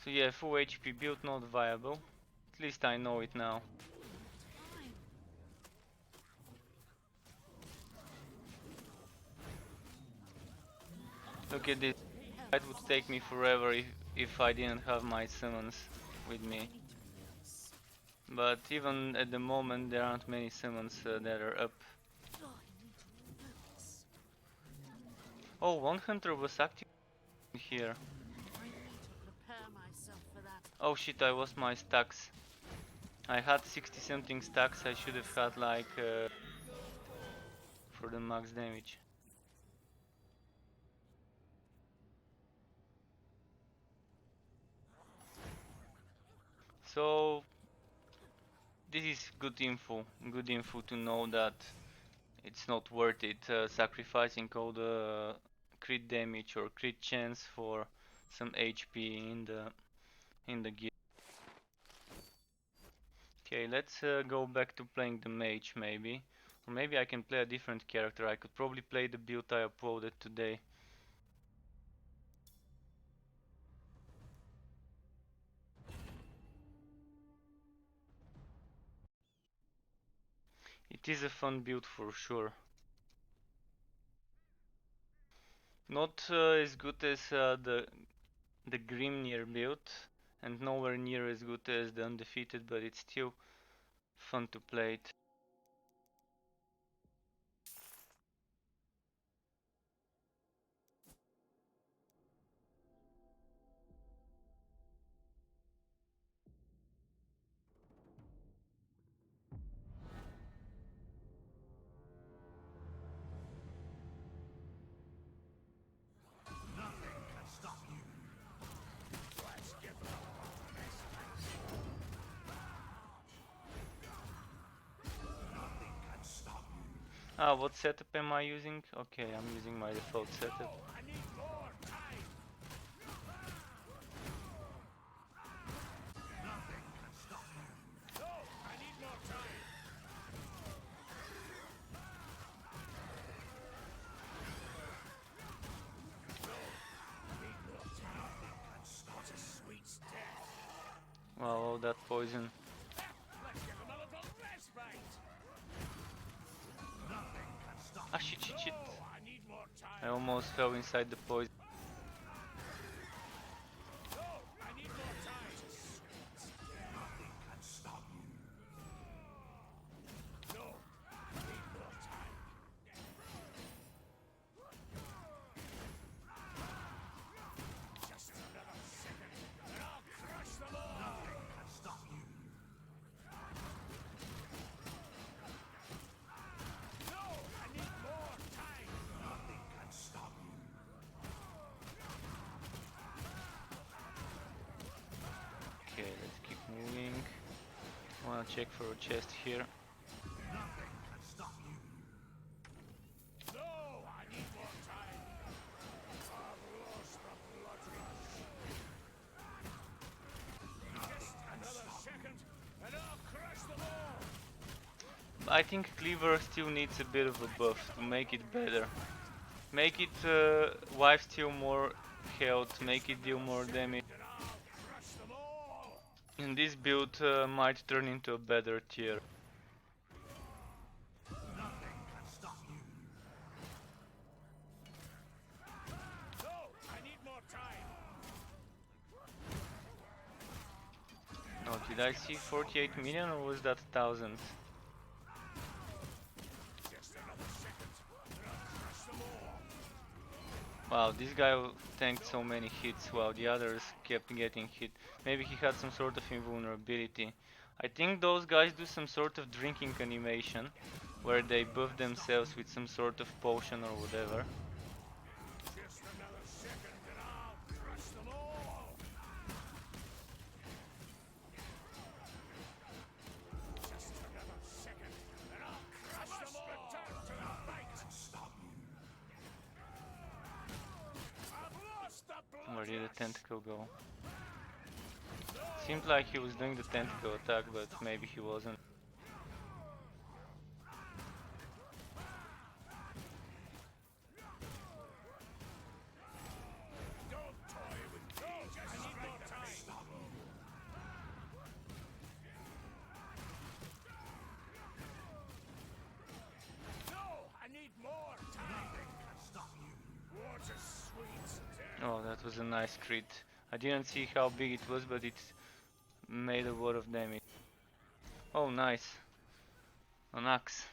So yeah, full HP build not viable. At least I know it now. Look at this. It would take me forever if I didn't have my summons with me. But even at the moment there aren't many summons that are up. Oh, one hunter was active here. Oh shit, I lost my stacks. I had 60 something stacks, I should have had like for the max damage. So this is good info to know that it's not worth it sacrificing all the crit damage or crit chance for some HP in the gear. Okay, let's go back to playing the mage maybe. Or maybe I can play a different character. I could probably play the build I uploaded today. It is a fun build for sure. Not as good as the Grimnir build, and nowhere near as good as the Undefeated, but it's still fun to play it. Ah, what setup am I using? Okay, I'm using my default setup. Wow, all that poison. Ah, shit. I almost fell inside the poison. gonna check for a chest here. I think Cleaver still needs a bit of a buff to make it better. Make it wipe steal more health, make it deal more damage. And this build might turn into a better tier. Oh, did I see 48 million or was that 1000? Wow, this guy tanked so many hits while the others kept getting hit. Maybe he had some sort of invulnerability. I think those guys do some sort of drinking animation where they buff themselves with some sort of potion or whatever. Where did the tentacle go? Seemed like he was doing the tentacle attack, but maybe he wasn't. Oh, that was a nice crit. I didn't see how big it was, but it made a lot of damage. Oh, nice. An axe.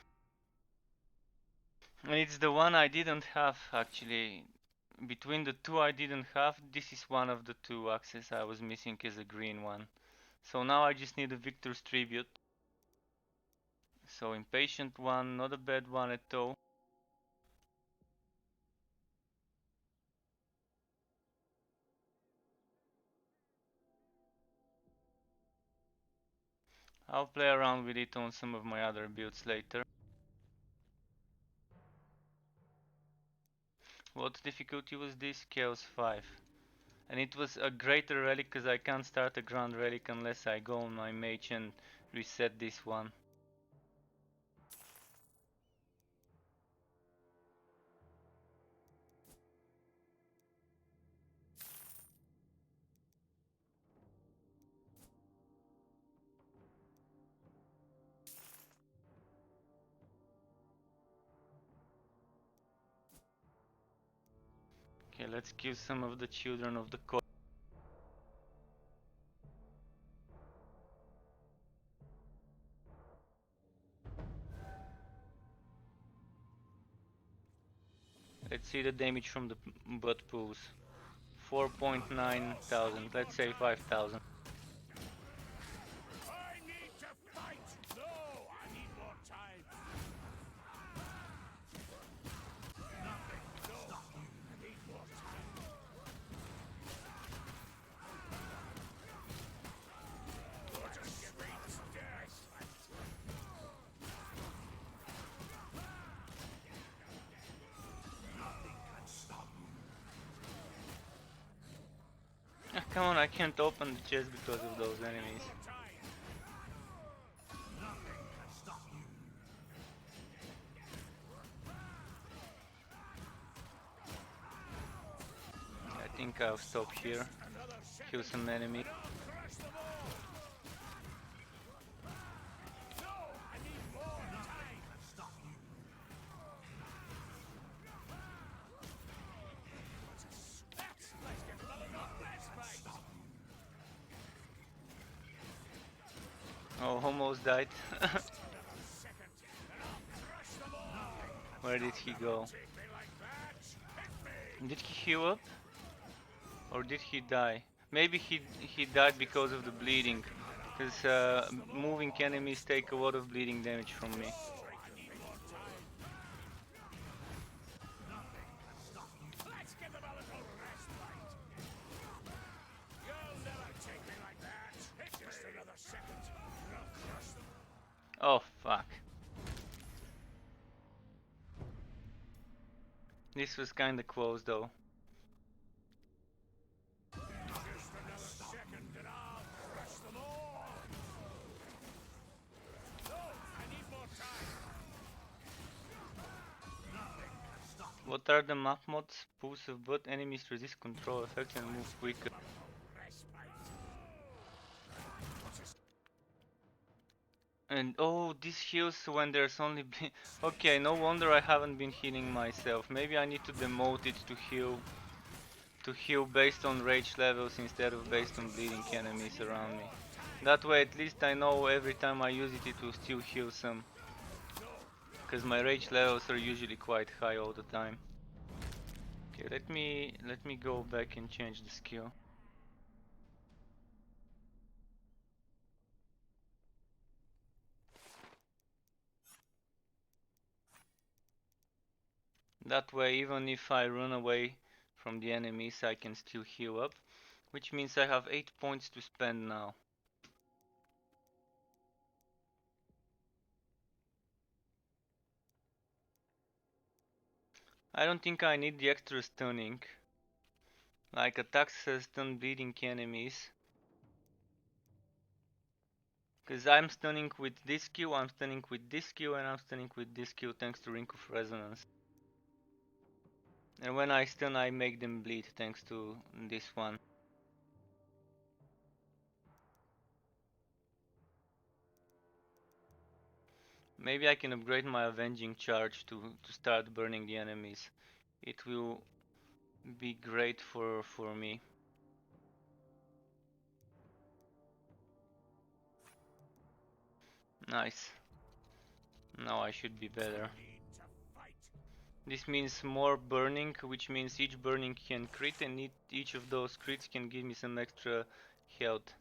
And it's the one I didn't have, actually. Between the two I didn't have, this is one of the two axes I was missing as a green one. So now I just need a Victor's Tribute. So Impatient one, not a bad one at all. I'll play around with it on some of my other builds later. What difficulty was this? Chaos 5. And it was a greater relic because I can't start a grand relic unless I go on my mage and reset this one. Okay, let's kill some of the children of the court. Let's see the damage from the butt pools. 4.9 thousand, let's say 5,000. Come on, I can't open the chest because of those enemies. I think I'll stop here, kill some enemy. Oh, almost died. Where did he go? Did he heal up? Or did he die? Maybe he died because of the bleeding. Because moving enemies take a lot of bleeding damage from me. This was kinda close though. What are the map mods? Boosts of both enemies resist control effects and move quicker. And oh, this heals when there's only okay, no wonder I haven't been healing myself. Maybe I need to demote it to heal based on rage levels instead of based on bleeding enemies around me. That way at least I know every time I use it, it will still heal some. Because my rage levels are usually quite high all the time. Okay, let me go back and change the skill. That way, even if I run away from the enemies, I can still heal up, which means I have 8 points to spend now. I don't think I need the extra stunning. Like attacks stun bleeding enemies. Because I'm stunning with this skill, I'm stunning with this skill, and I'm stunning with this skill thanks to Ring of Resonance. And when I stun, I make them bleed thanks to this one. Maybe I can upgrade my Avenging Charge to start burning the enemies. It will be great for me. Nice. Now I should be better. This means more burning, which means each burning can crit, and each of those crits can give me some extra health.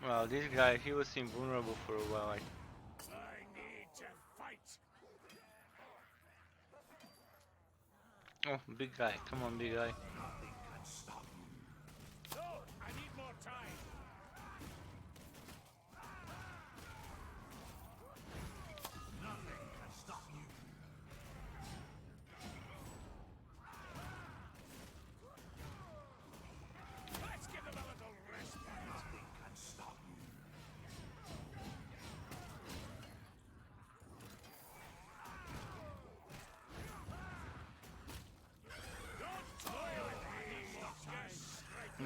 Well, this guy, he was invulnerable for a while. I need to fight. Oh, big guy, come on, big guy. Nothing can stop you. No, I need more time. Nothing can stop you. Let's give them a little respite. Nothing can stop you.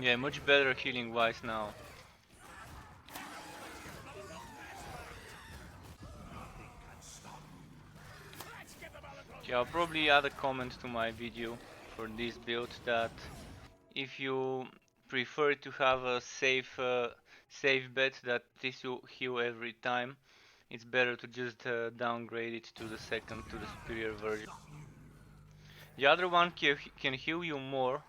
Yeah, much better healing wise now. Okay, I'll probably add a comment to my video for this build that if you prefer to have a safe bet that this will heal every time, it's better to just downgrade it to the superior version. The other one can heal you more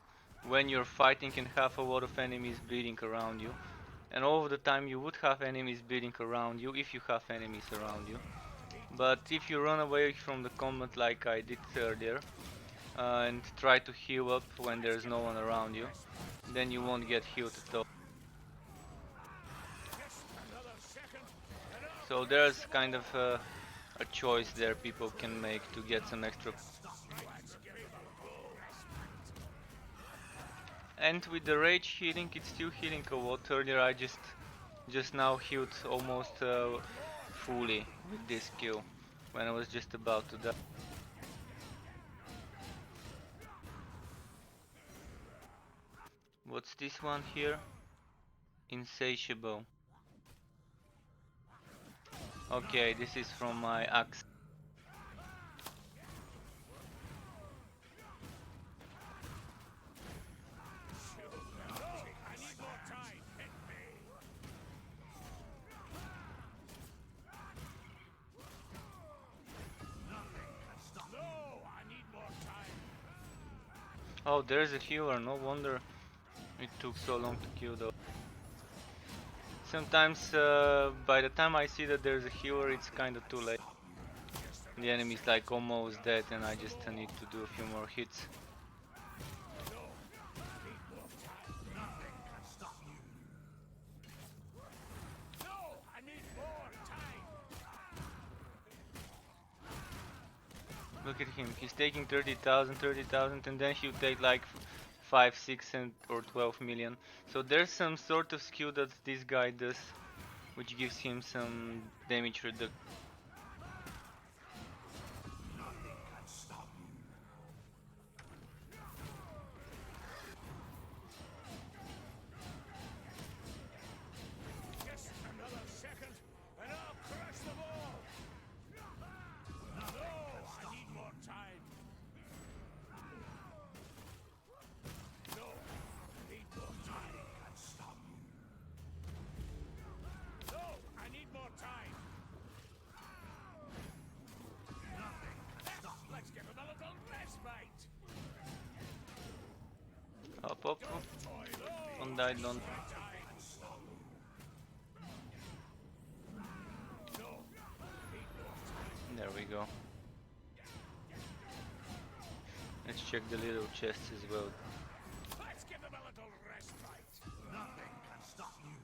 when you're fighting and have a lot of enemies bleeding around you. And all of the time you would have enemies bleeding around you if you have enemies around you. But if you run away from the combat like I did earlier and try to heal up when there's no one around you, then you won't get healed at all. So there's kind of a choice there people can make to get some extra. And with the rage healing, it's still healing a lot. Earlier I just now healed almost fully with this skill when I was just about to die. What's this one here? Insatiable. Okay, this is from my axe. Oh, there's a healer, no wonder it took so long to kill though. Sometimes by the time I see that there's a healer, it's kinda too late. The enemy's like almost dead and I just need to do a few more hits. Look at him, he's taking 30,000, and then he'll take like 5, 6 and or 12 million. So there's some sort of skill that this guy does, which gives him some damage reduction. Up, up, up. Don't die, don't. There we go. Let's check the little chests as well. Let's give them a little respite. Nothing can stop you.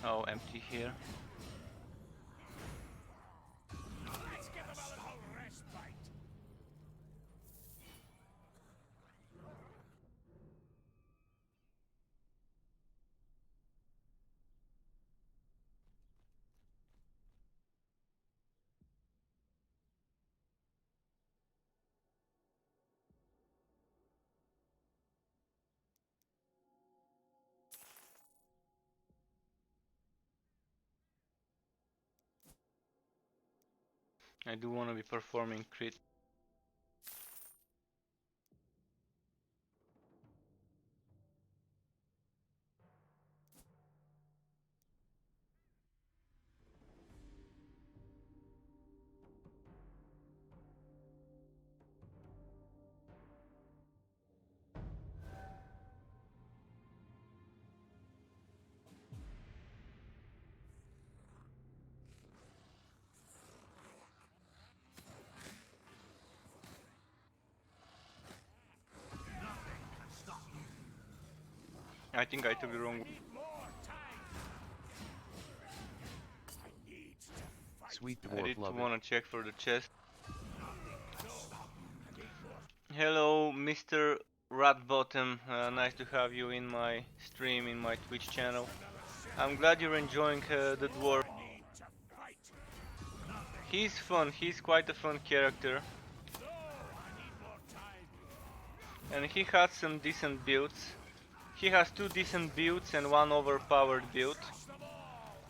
Oh, empty here. Let's give them a little respite. I do want to be performing crit. I think I took the wrong. Sweet I dwarf did love it. want to check for the chest. Hello, Mr. Ratbottom. Nice to have you in my stream, in my Twitch channel. I'm glad you're enjoying the dwarf. He's fun. He's quite a fun character. And he has some decent builds. He has 2 decent builds and 1 overpowered build.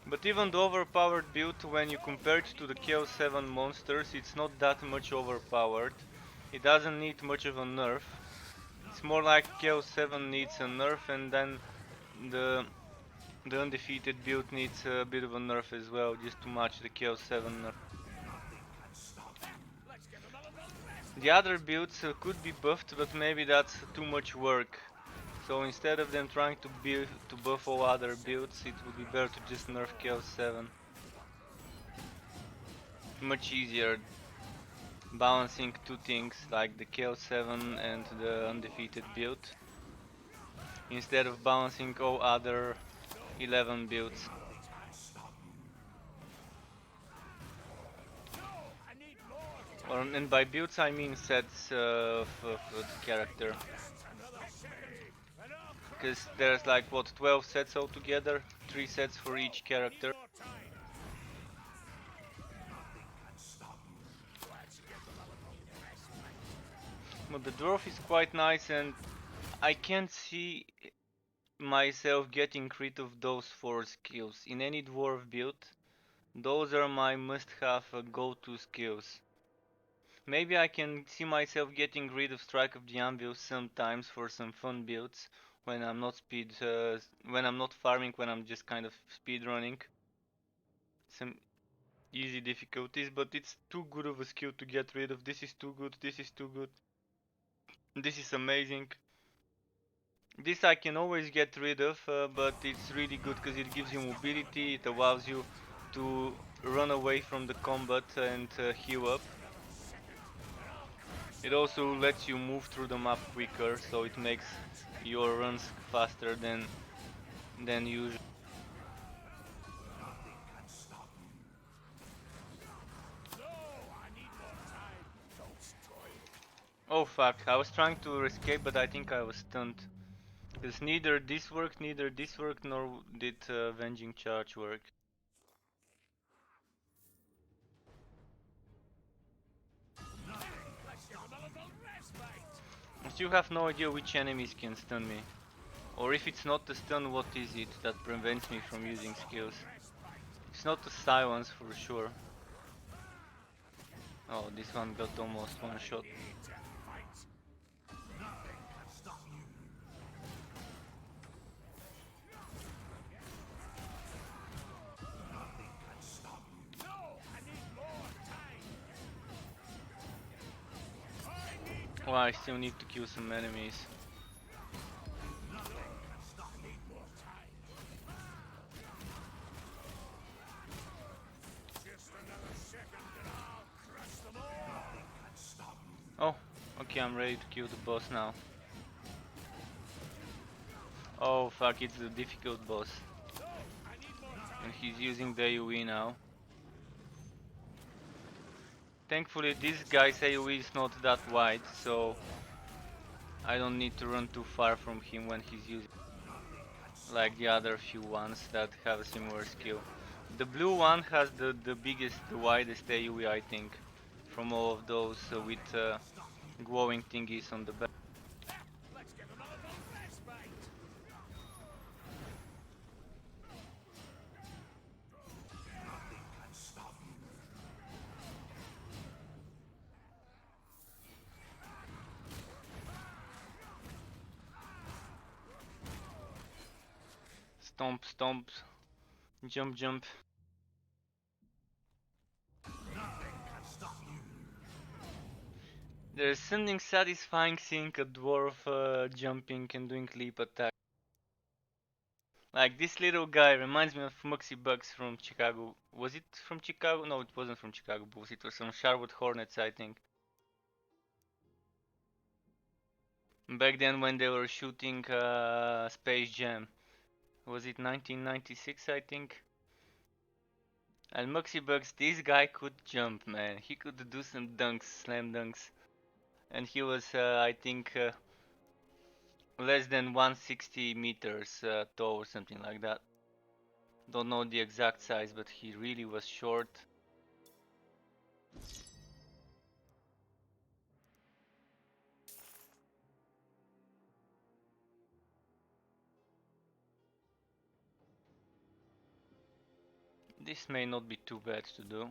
But even the overpowered build, when you compare it to the Chaos 7 monsters, it's not that much overpowered. It doesn't need much of a nerf. It's more like Chaos 7 needs a nerf, and then the undefeated build needs a bit of a nerf as well, just to match the Chaos 7 nerf. The other builds could be buffed, but maybe that's too much work. So instead of them trying to buff all other builds, it would be better to just nerf Chaos 7. Much easier balancing 2 things like the Chaos 7 and the undefeated build, instead of balancing all other 11 builds. And by builds I mean sets of the character. Because there's like what, 12 sets altogether, 3 sets for each character. But the dwarf is quite nice, and I can't see myself getting rid of those 4 skills. In any dwarf build, those are my must-have go-to skills. Maybe I can see myself getting rid of Strike of the Anvil sometimes for some fun builds when I'm not when I'm not farming, when I'm just kind of speed running. easy difficulties, but it's too good of a skill to get rid of. This is too good, this is too good. This is amazing. This I can always get rid of, but it's really good because it gives you mobility, it allows you to run away from the combat and heal up. It also lets you move through the map quicker, so it makes your runs faster than usual. Oh fuck, I was trying to escape, but I think I was stunned. Because neither this worked, nor did Avenging Charge work. I still have no idea which enemies can stun me. Or if it's not the stun, what is it that prevents me from using skills? It's not the silence for sure. Oh, this one got almost one shot. Well, I still need to kill some enemies. Oh, okay, I'm ready to kill the boss now. Oh fuck, it's the difficult boss. And he's using the AoE now. Thankfully this guy's AoE is not that wide, so I don't need to run too far from him when he's using like the other few ones that have a similar skill. The blue one has the biggest, the widest AoE I think, from all of those with glowing thingies on the back. Stomp, stomp, jump, jump. There's something satisfying seeing a dwarf jumping and doing leap attack. Like this little guy reminds me of Muxy Bugs from Chicago. Was it from Chicago? No, it wasn't from Chicago Bulls. It was from Charlotte Hornets, I think. Back then when they were shooting Space Jam. Was it 1996, I think? And Muxy Bugs, this guy could jump, man. He could do some dunks, slam dunks. And he was, I think, less than 160 meters tall or something like that. Don't know the exact size, but he really was short. This may not be too bad to do.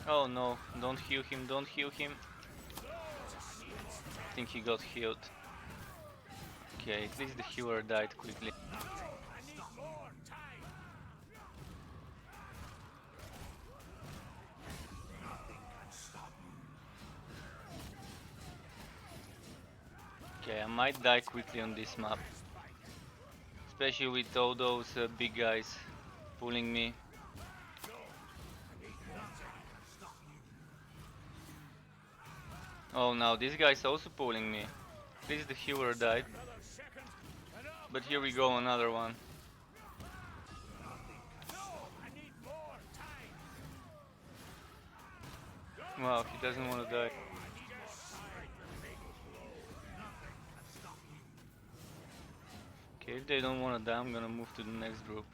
Oh no, don't heal him, don't heal him. I think he got healed. Okay, at least the healer died quickly. Okay, I might die quickly on this map. Especially with all those big guys pulling me. Oh, now this guy's also pulling me. At least the healer died. But here we go, another one. Wow, he doesn't want to die. Okay, if they don't want to die, I'm gonna move to the next group.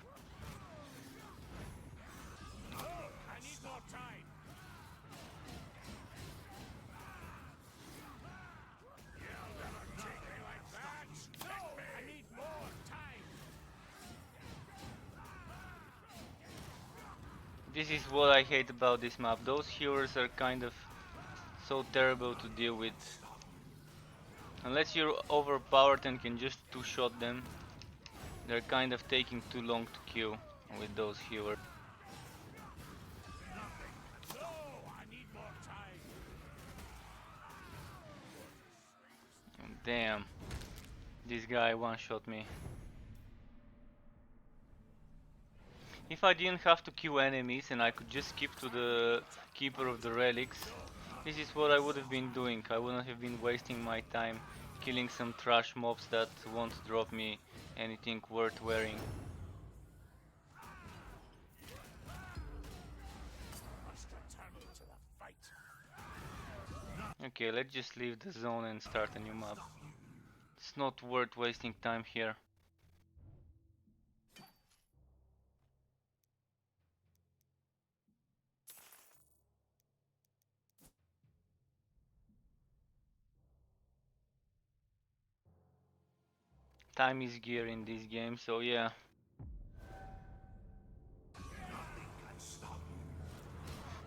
This is what I hate about this map. Those healers are kind of so terrible to deal with. Unless you're overpowered and can just two-shot them, they're kind of taking too long to kill with those healers. No, I need more time. Damn, this guy one-shot me. If I didn't have to kill enemies and I could just skip to the Keeper of the Relics, this is what I would have been doing. I wouldn't have been wasting my time killing some trash mobs that won't drop me anything worth wearing. Must return to the fight. Okay, let's just leave the zone and start a new map. It's not worth wasting time here. Time is gear in this game, so yeah.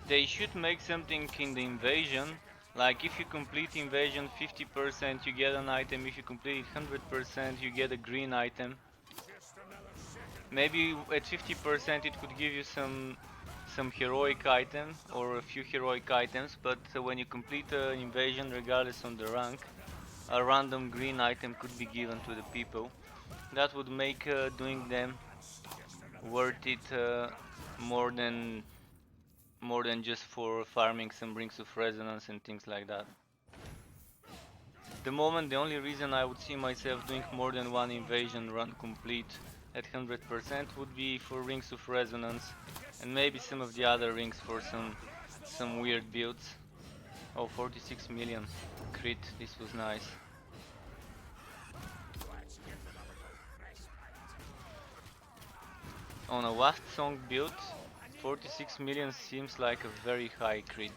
They should make something in the invasion, like if you complete invasion 50% you get an item, if you complete it 100% you get a green item. Maybe at 50% it could give you some heroic item or a few heroic items, but when you complete an invasion, regardless on the rank, a random green item could be given to the people. That would make doing them worth it more than just for farming some rings of resonance and things like that. At the moment, the only reason I would see myself doing more than one invasion run complete at 100% would be for rings of resonance and maybe some of the other rings for some weird builds. Oh, 46 million crit, this was nice. On a Waft Song build, 46 million seems like a very high crit.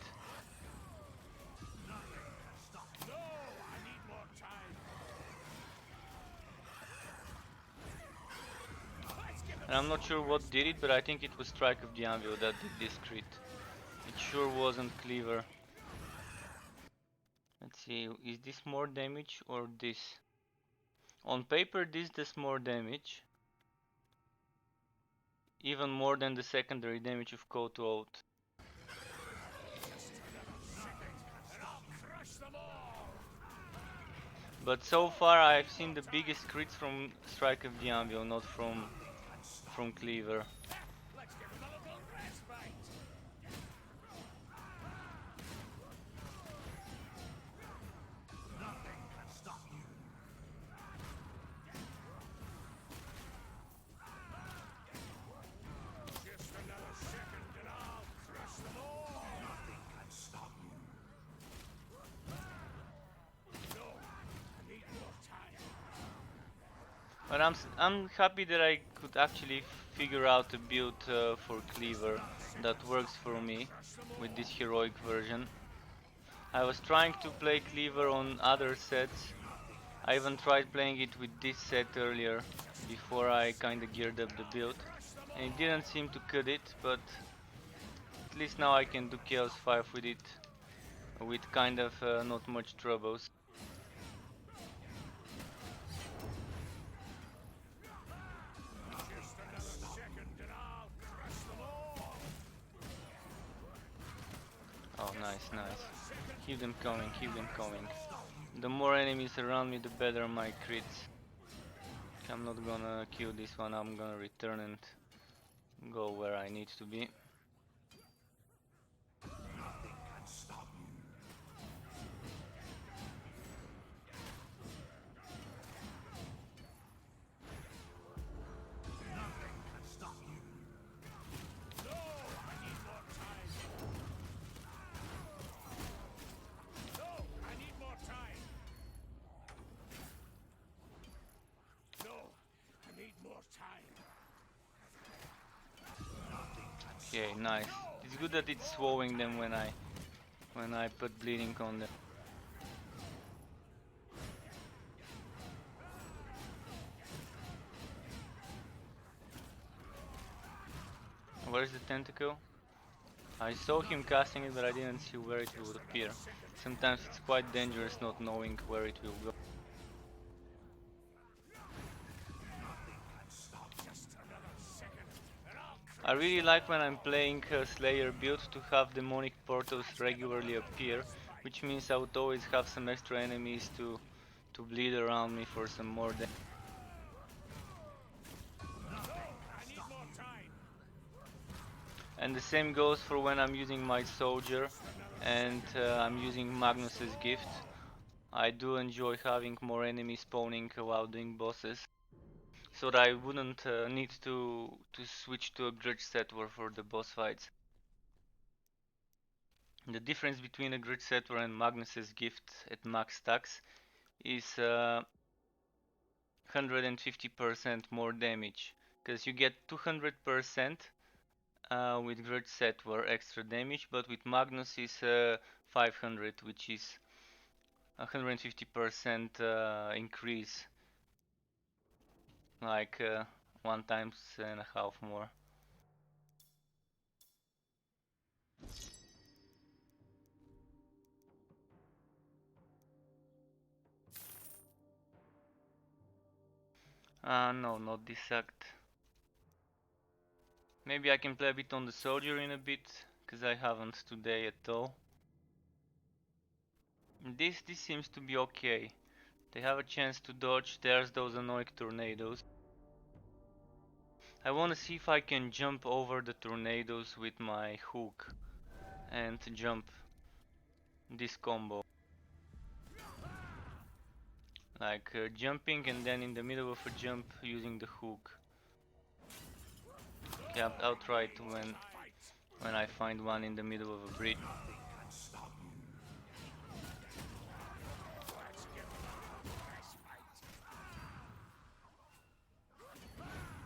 And I'm not sure what did it, but I think it was Strike of the Anvil that did this crit. It sure wasn't Cleaver. Let's see, is this more damage or this? On paper this does more damage. Even more than the secondary damage of Code to Oath. But so far I've seen the biggest crits from Strike of the Anvil, not from Cleaver. But I'm happy that I could actually figure out a build for Cleaver that works for me with this heroic version. I was trying to play Cleaver on other sets. I even tried playing it with this set earlier before I kinda geared up the build, and it didn't seem to cut it, but at least now I can do Chaos 5 with it with kind of not much troubles. Oh, nice, nice. Keep them coming, keep them coming. The more enemies around me, the better my crits. I'm not gonna kill this one, I'm gonna return and go where I need to be. Okay, nice. It's good that it's swallowing them when I put bleeding on them. Where's the tentacle? I saw him casting it, but I didn't see where it would appear. Sometimes it's quite dangerous not knowing where it will go. I really like when I'm playing Slayer build to have demonic portals regularly appear, which means I would always have some extra enemies to bleed around me for some more damage. And the same goes for when I'm using my soldier and I'm using Magnus's gift. I do enjoy having more enemies spawning while doing bosses, so that I wouldn't need to switch to a grudge settler for the boss fights. The difference between a grudge settler and Magnus's gift at max stacks is 150% more damage, because you get 200% with grudge settler extra damage, but with Magnus is 500, which is 150% increase, like 1.5 times more. No, not this act. Maybe I can play a bit on the soldier in a bit, because I haven't today at all. This seems to be okay. They have a chance to dodge. There's those annoying tornadoes. I want to see if I can jump over the tornadoes with my hook and jump this combo. Like jumping and then in the middle of a jump using the hook. Okay, I'll try it when I find one in the middle of a bridge.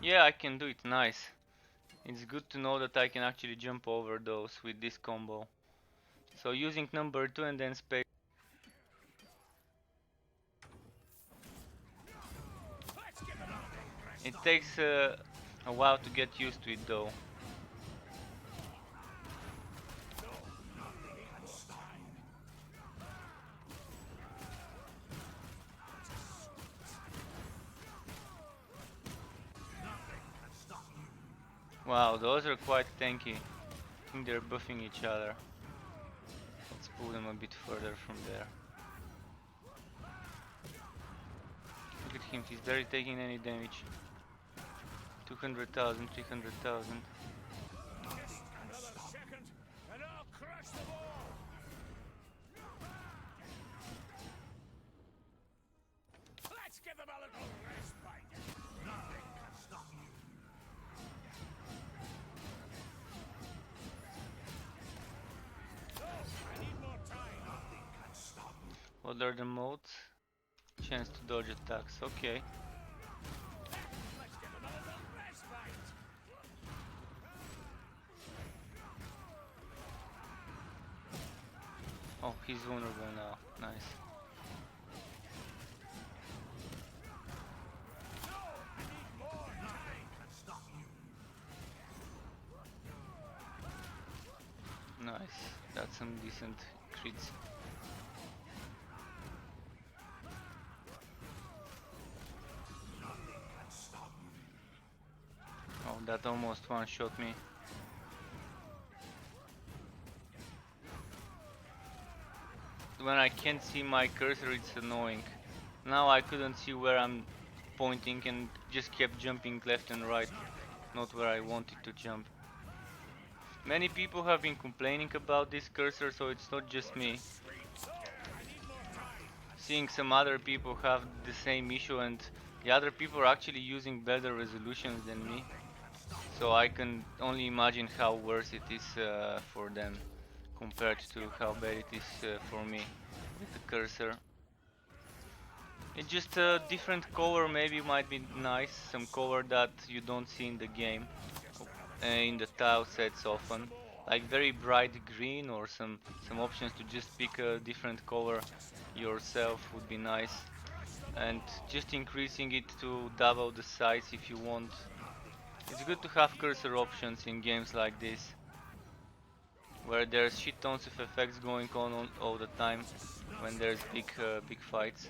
Yeah, I can do it, nice. It's good to know that I can actually jump over those with this combo. So using number 2 and then space. It takes a while to get used to it though. Wow, those are quite tanky. I think they're buffing each other. Let's pull them a bit further from there. Look at him, he's barely taking any damage. 200,000, 300,000. Let's give them a little respite. Nothing can stop you. I need more time. Nothing can stop you. What are the modes? Chance to dodge attacks, okay. Let's give them a little respite. Oh, he's vulnerable now, nice. Nice, that's some decent crits. Oh, that almost one-shot me. When I can't see my cursor, it's annoying. Now I couldn't see where I'm pointing and just kept jumping left and right, not where I wanted to jump. Many people have been complaining about this cursor, so it's not just me. Seeing some other people have the same issue, and the other people are actually using better resolutions than me. So I can only imagine how worse it is for them compared to how bad it is for me with the cursor. It's just a different color maybe might be nice, some color that you don't see in the game, in the tile sets often. Like very bright green or some options to just pick a different color yourself would be nice. And just increasing it to double the size if you want. It's good to have cursor options in games like this. where there's shit tons of effects going on all the time when there's big fights.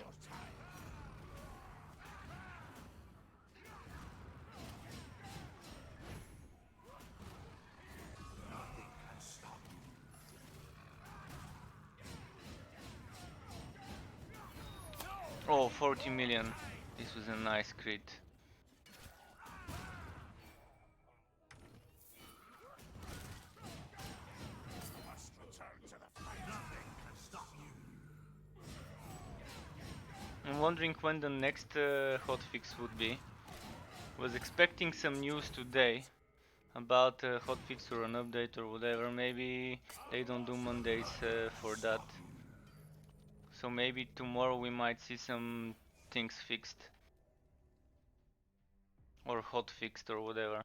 Oh, 40 million. This was a nice crit. Must return to the fight. Nothing can stop you. I'm wondering when the next hotfix would be. Was expecting some news today about a hotfix or an update or whatever. Maybe they don't do Mondays for that. So maybe tomorrow we might see some things fixed. Or hotfixed or whatever.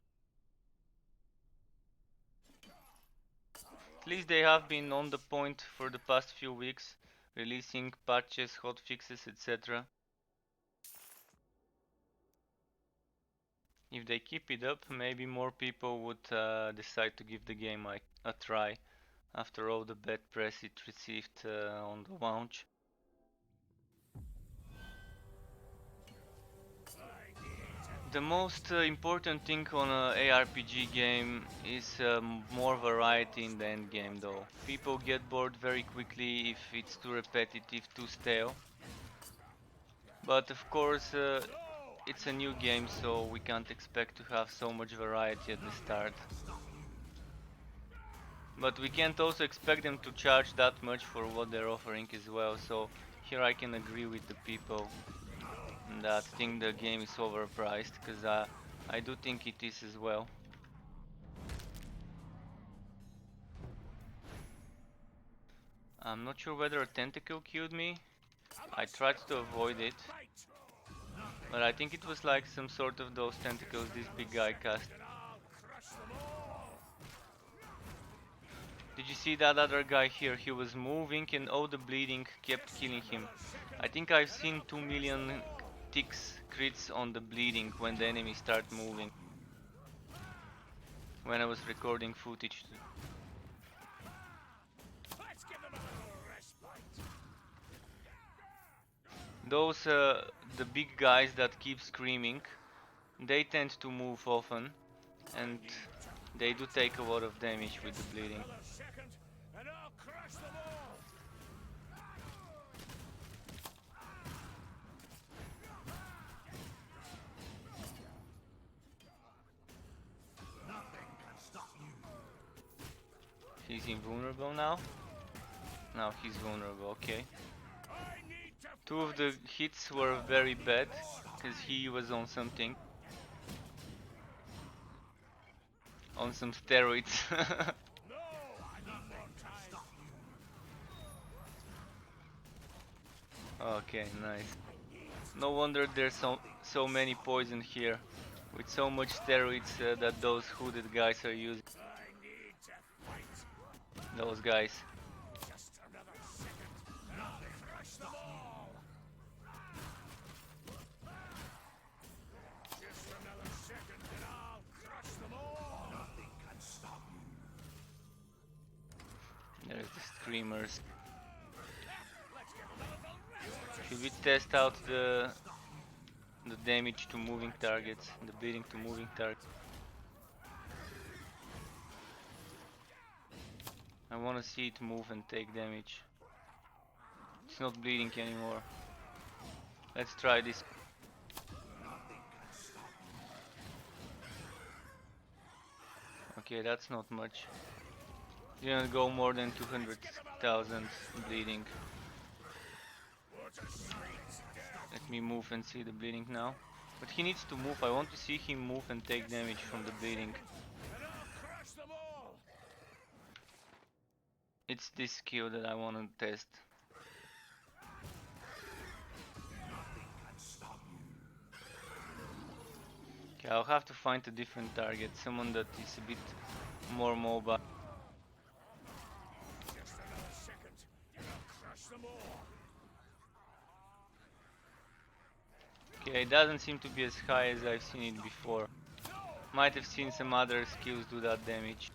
At least they have been on the point for the past few weeks, releasing patches, hotfixes, etc. If they keep it up, maybe more people would decide to give the game a try after all the bad press it received on the launch. The most important thing on a ARPG game is more variety in the end game though. People get bored very quickly if it's too repetitive, too stale. But of course it's a new game, so we can't expect to have so much variety at the start. But we can't also expect them to charge that much for what they're offering as well, so here I can agree with the people that think the game is overpriced, because I do think it is as well. I'm not sure whether a tentacle killed me. I tried to avoid it, but I think it was like some sort of those tentacles this big guy cast. Did you see that other guy here? He was moving and all the bleeding kept killing him. I think I've seen 2 million ticks crits on the bleeding when the enemy start moving. When I was recording footage. Let's give them a little respite. Those the big guys that keep screaming, they tend to move often and they do take a lot of damage with the bleeding. Another second, and I'll crush them all. Nothing can stop you. He's invulnerable now? Now he's vulnerable, okay. I need to Two of the hits were very bad, because he was on something. On some steroids. No, I need more time. Okay, nice. No wonder there's so many poison here. With so much steroids that those hooded guys are using. I need to fight. Those guys. Just another second, and I'll crush them all. Just another second, and I'll crush them all. Nothing can stop you. There's the screamers. Let's give them a little rest. Should we test out the damage to moving targets, the bleeding to moving targets? I want to see it move and take damage. It's not bleeding anymore. Let's try this. Okay, that's not much. Didn't go more than 200,000 bleeding. Let me move and see the bleeding now. But he needs to move. I want to see him move and take damage from the bleeding. And I'll crush them all. It's this skill that I want to test. Okay, I'll have to find a different target, someone that is a bit more mobile. Just another second, and I'll crush them all. Okay, it doesn't seem to be as high as I've seen it before. Might have seen some other skills do that damage.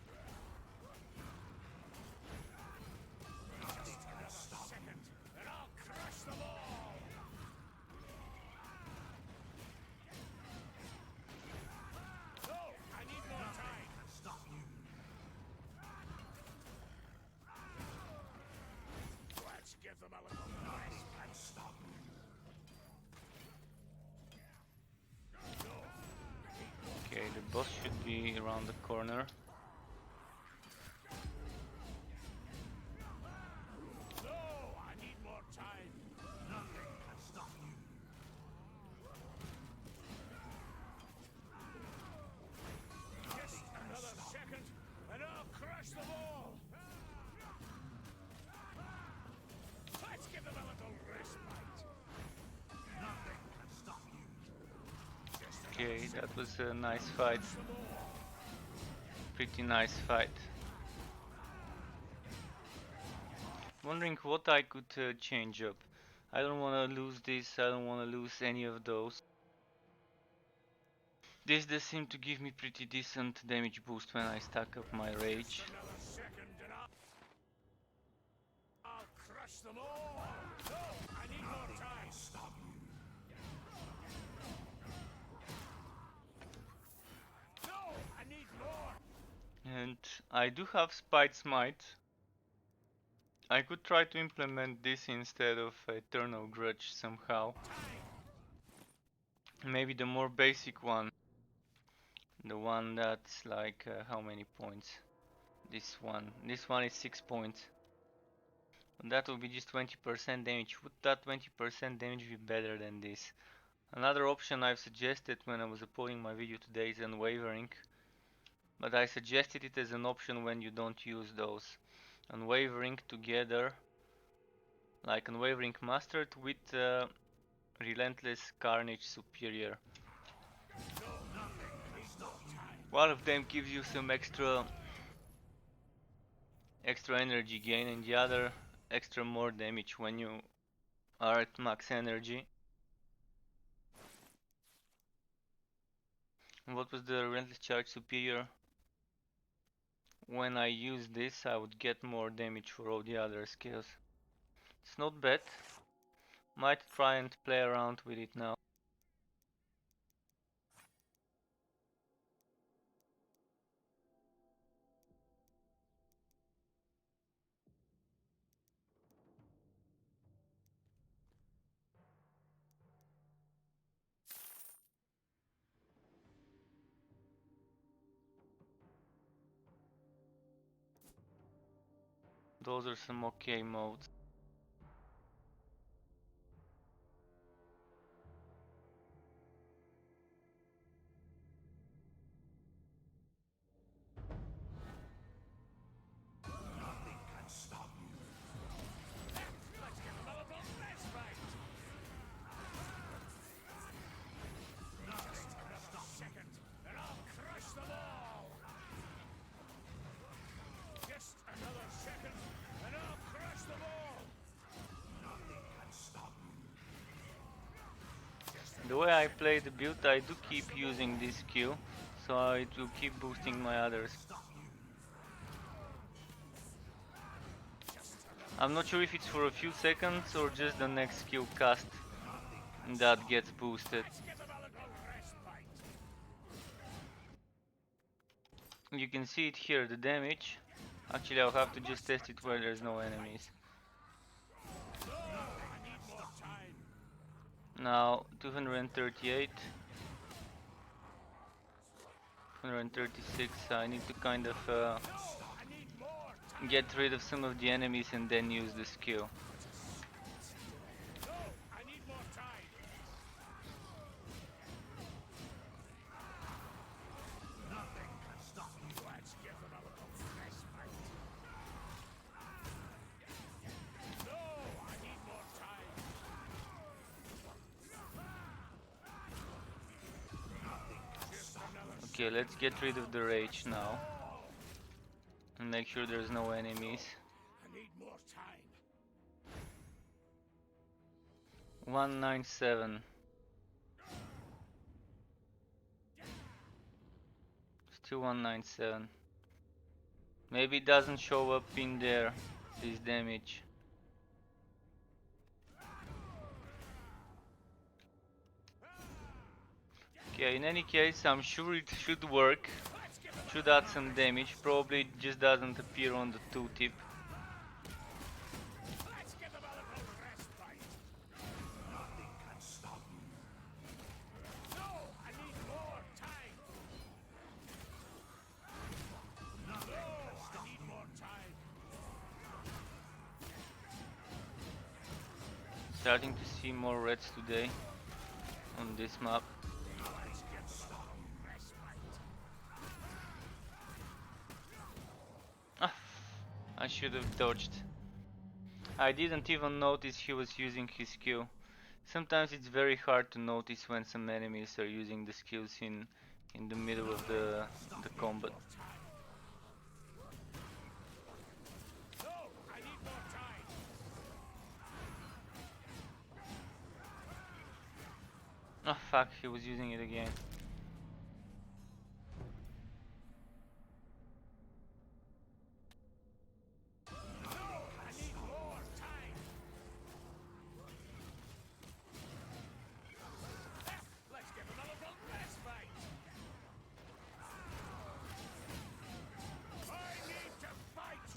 be around the corner. No, I need more time. Nothing can stop you. Just another second, and I'll crush them all. Let's give them a little respite. Nothing can stop you. Okay, that was a nice fight. Pretty nice fight. Wondering what I could change up. I don't want to lose this, I don't want to lose any of those. This does seem to give me pretty decent damage boost when I stack up my rage. Another second, and I'll crush them all. No, I need more time. Stop you. No, I need more. And I do have Spite Smite. I could try to implement this instead of Eternal Grudge somehow. Maybe the more basic one. The one that's like how many points? This one. This one is 6 points. And that will be just 20% damage. Would that 20% damage be better than this? Another option I've suggested when I was uploading my video today is Unwavering. But I suggested it as an option when you don't use those. Unwavering together, like Unwavering Mastered with Relentless Carnage Superior. One of them gives you some extra energy gain, and the other extra more damage when you are at max energy. And what was the Relentless Charge Superior? When I use this, I would get more damage for all the other skills. It's not bad. Might try and play around with it now. Those are some okay modes. Nothing can stop you. Let's give them a little respite. Nothing can stop second, and I'll crush them all. Just another second, and I'll crush them all. Nothing can stop you. The way I play the build, I do keep using this Q, so it will keep boosting my others. I'm not sure if it's for a few seconds or just the next skill cast that gets boosted. You can see it here, the damage. Actually, I'll have to just test it where there's no enemies. Now 238, 236. I need to kind of get rid of some of the enemies and then use the skill. Okay, let's get rid of the rage now and make sure there's no enemies. I need more time. 197. Still 197. Maybe it doesn't show up in there, this damage. Okay, in any case, I'm sure it should work. Should add some damage. Probably it just doesn't appear on the tooltip. Let's give them a little respite. Nothing can stop you. No, I need more time. Starting to see more reds today on this map. Ah, I should have dodged. I didn't even notice he was using his skill. Sometimes it's very hard to notice when some enemies are using the skills in the middle of the combat. Oh fuck, he was using it again.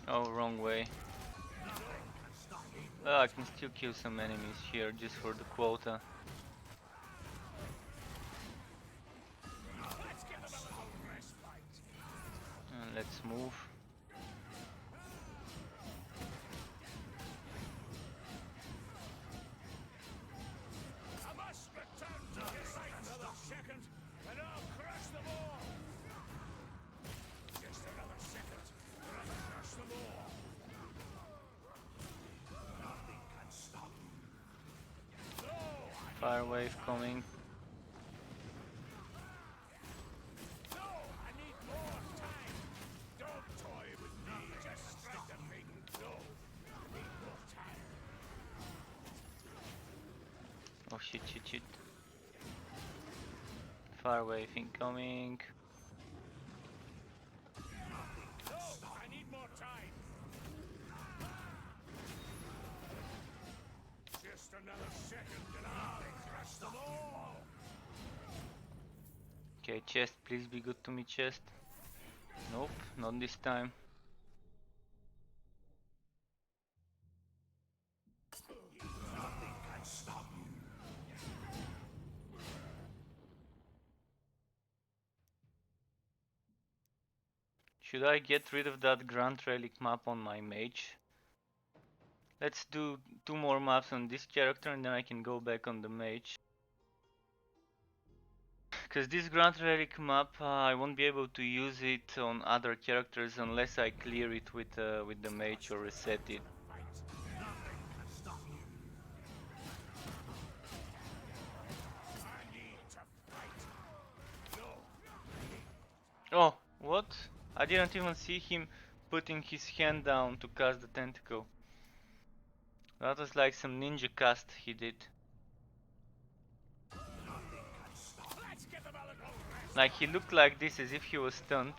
Oh, wrong way. Well, I can still kill some enemies here just for the quota. And let's move. Fire wave coming. Oh shit, shit, shit. Fire wave incoming. Okay, chest, please be good to me, chest. Nope, not this time. Should I get rid of that Grand Relic map on my mage? Let's do 2 more maps on this character and then I can go back on the mage. Because this Grand Relic map, I won't be able to use it on other characters unless I clear it with the mage or reset it. Oh, what? I didn't even see him putting his hand down to cast the tentacle. That was like some ninja cast he did. Like he looked like this as if he was stunned.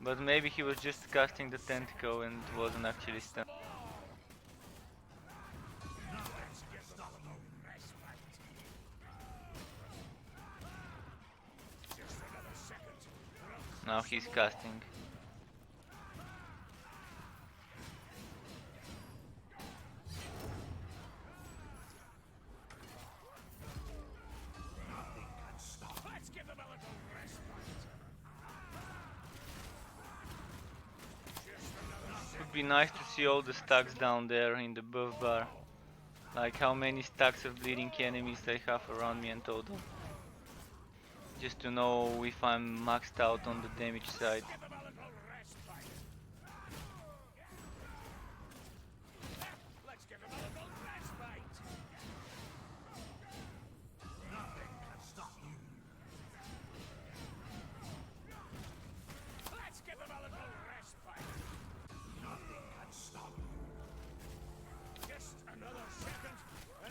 But maybe he was just casting the tentacle and wasn't actually stunned. Now he's casting. Would be nice to see all the stacks down there in the buff bar. Like how many stacks of bleeding enemies I have around me in total. Just to know if I'm maxed out on the damage side.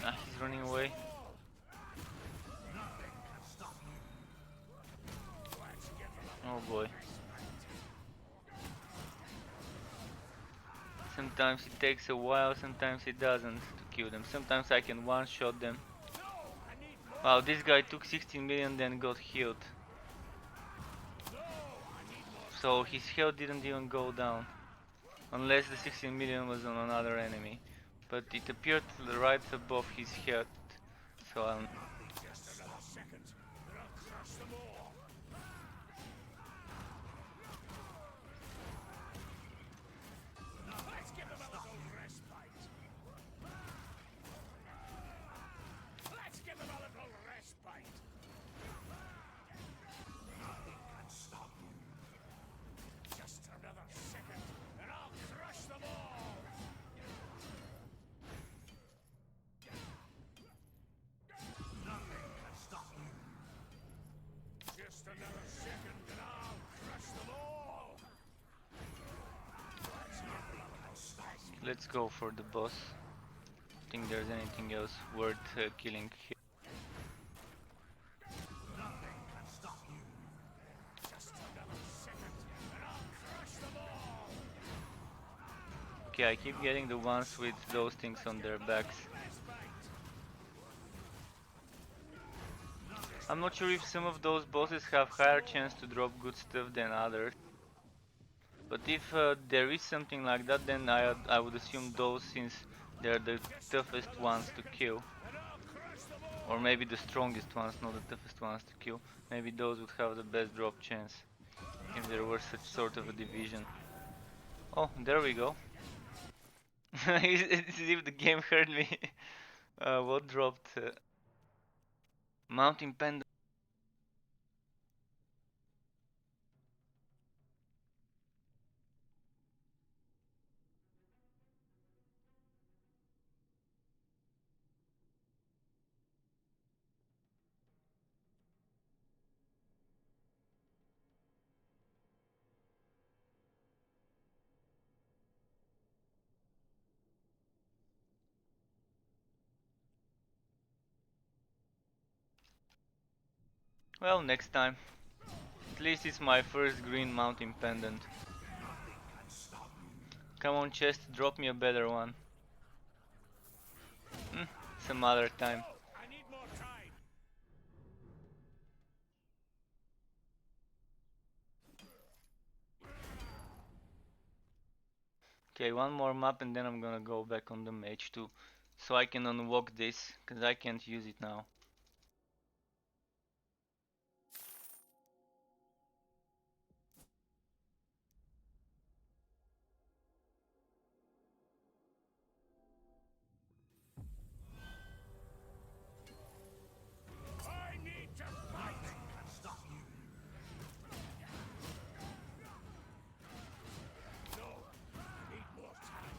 Ah, he's running away. Oh boy. Sometimes it takes a while, sometimes it doesn't to kill them. Sometimes I can one-shot them. Wow, this guy took 16 million then got healed. So his health didn't even go down. Unless the 16 million was on another enemy. But it appeared right above his head. So another second and I'll crush them all! Let's go for the boss. Think there's anything else worth killing here. Nothing can stop you! Just another second and I'll crush them all! Okay, I keep getting the ones with those things on their backs. I'm not sure if some of those bosses have higher chance to drop good stuff than others. But if there is something like that, then I would assume those, since they're the toughest ones to kill. Or maybe the strongest ones, not the toughest ones to kill. Maybe those would have the best drop chance, if there were such sort of a division. Oh, there we go. It's as if the game heard me. What dropped? Mountain Pendant. Well, next time. At least it's my first green Mountain Pendant. Come on, chest, drop me a better one. Some other time. I need more time! Okay, one more map and then I'm gonna go back on the mage too. So I can unlock this, cause I can't use it now. I need to fight! Nothing can stop you! No, I need more time!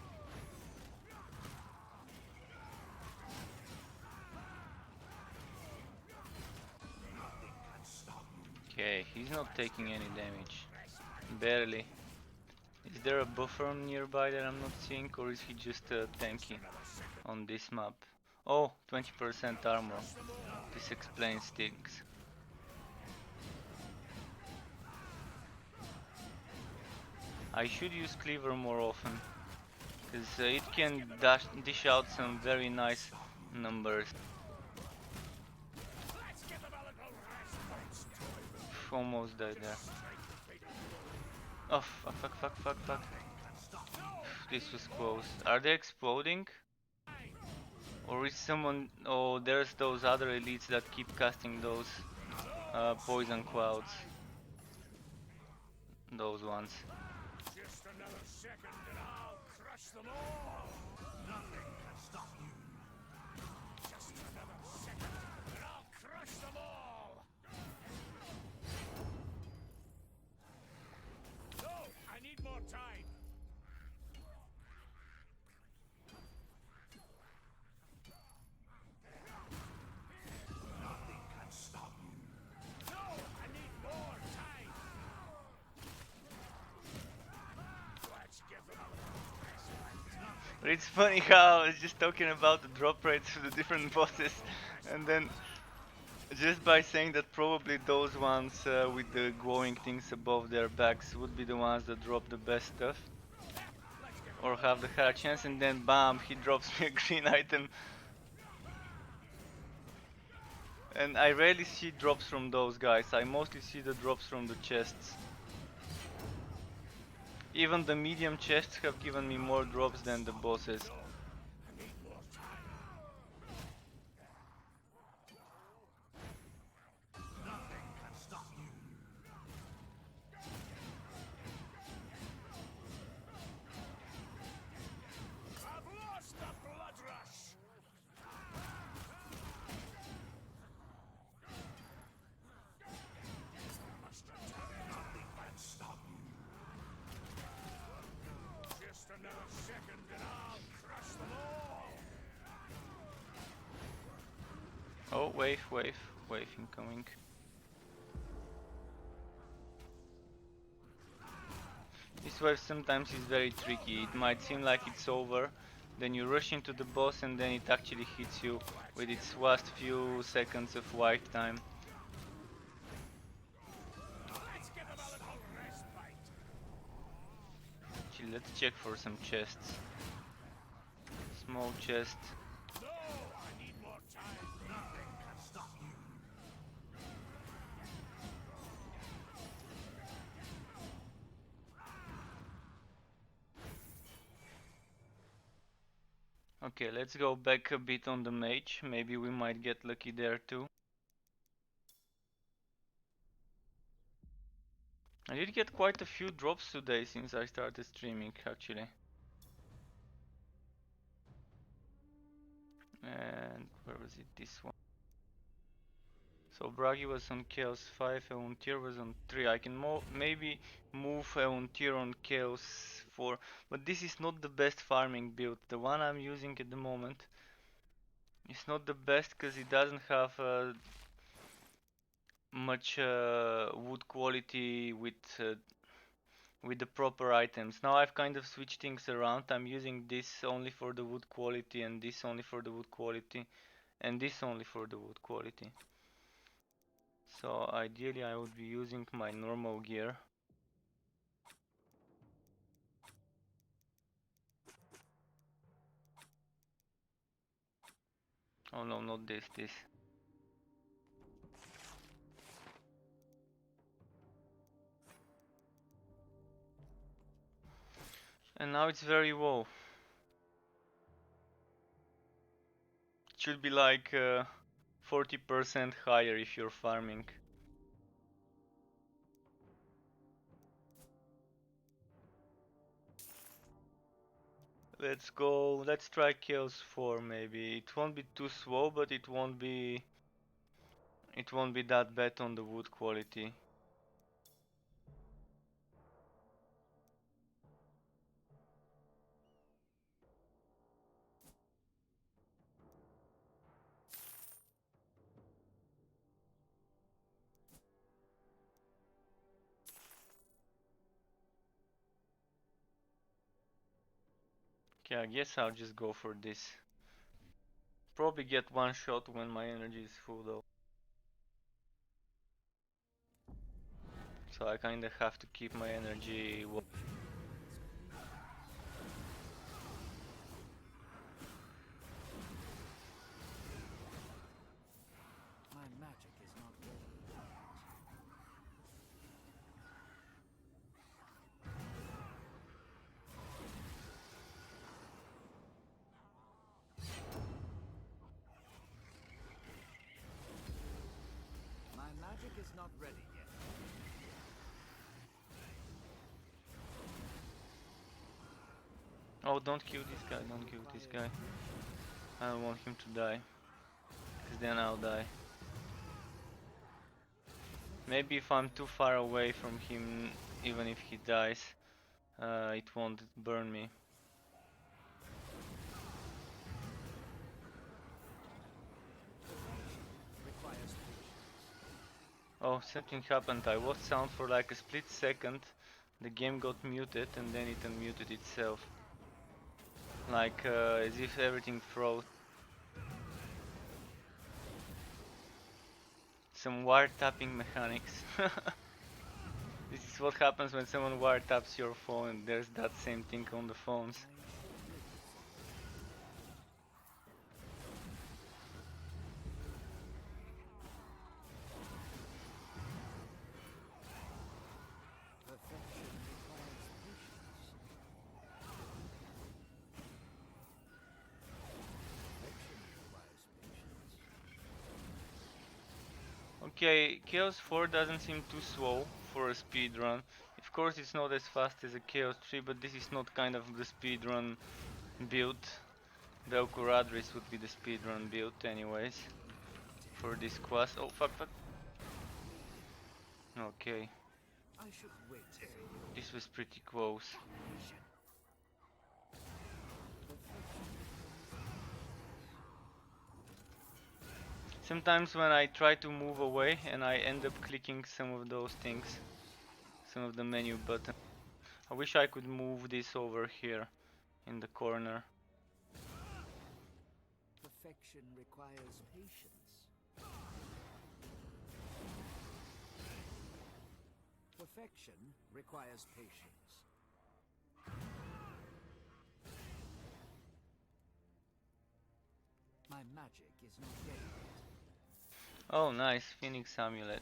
Nothing can stop you! Okay, he's not taking any damage. Barely. Is there a buffer nearby that I'm not seeing, or is he just tanky on this map? Oh, 20% armor. This explains things. I should use cleaver more often, because it can dish out some very nice numbers. Almost died there. Oh, fuck. This was close. Are they exploding? Or is someone... Oh, there's those other elites that keep casting those poison clouds. Those ones. Just another second and I'll crush them all! Nothing can stop you! Just another second and I'll crush them all! No, I need more time! Nothing can stop you! No, I need more time! Let's give them a But it's funny how I was just talking about the drop rates of the different bosses, and then just by saying that probably those ones with the glowing things above their backs would be the ones that drop the best stuff, or have the higher chance, and then bam, he drops me a green item. And I rarely see drops from those guys, I mostly see the drops from the chests. Even the medium chests have given me more drops than the bosses. Nothing can stop you! I've lost the blood rush! Must return. Nothing can stop you! Just another second and I'll crush them all! Oh, wave incoming. wave sometimes is very tricky. It might seem like it's over, then you rush into the boss and then it actually hits you with its last few seconds of wipe time. Let's give them a little respite. Actually, let's check for some chests. Small chest. No, I need more time. Nothing can stop you. Okay, let's go back a bit on the mage. Maybe we might get lucky there too. I did get quite a few drops today since I started streaming, actually. And where was it? This one. So Bragi was on Chaos 5, Euntir was on 3. I can maybe move Euntir on Chaos 4, but this is not the best farming build. The one I'm using at the moment is not the best because it doesn't have much wood quality with the proper items. Now I've kind of switched things around. I'm using this only for the wood quality and this only for the wood quality and this only for the wood quality. So ideally I would be using my normal gear. Oh no, not this. And now it's very low. It should be like 40% higher if you're farming. Let's go, let's try Chaos 4 maybe. It won't be too slow, but it won't be that bad on the wood quality. Okay, I guess I'll just go for this. Probably get one shot when my energy is full though. So I kinda have to keep my energy low. My magic is not ready. My magic is not ready yet. Oh, don't kill this guy, don't kill this guy. I don't want him to die. Because then I'll die. Maybe if I'm too far away from him, even if he dies, it won't burn me. Requires patience. Oh, something happened. I lost sound for like a split second. The game got muted and then it unmuted itself. Like as if everything froze. Some wiretapping mechanics. This is what happens when someone wiretaps your phone and there's that same thing on the phones. Perfection requires patience. Perfection requires patience. Okay, Chaos 4 doesn't seem too slow for a speedrun. Of course it's not as fast as a Chaos 3, but this is not kind of the speedrun build. The Okuradris would be the speedrun build anyways. For this quest. Oh fuck. Okay, I should wait till you this was pretty close. Sometimes when I try to move away and I end up clicking some of those things. Some of the menu buttons. I wish I could move this over here in the corner. Perfection requires patience. Perfection requires patience. My magic is not dead yet. Oh, nice, Phoenix Amulet.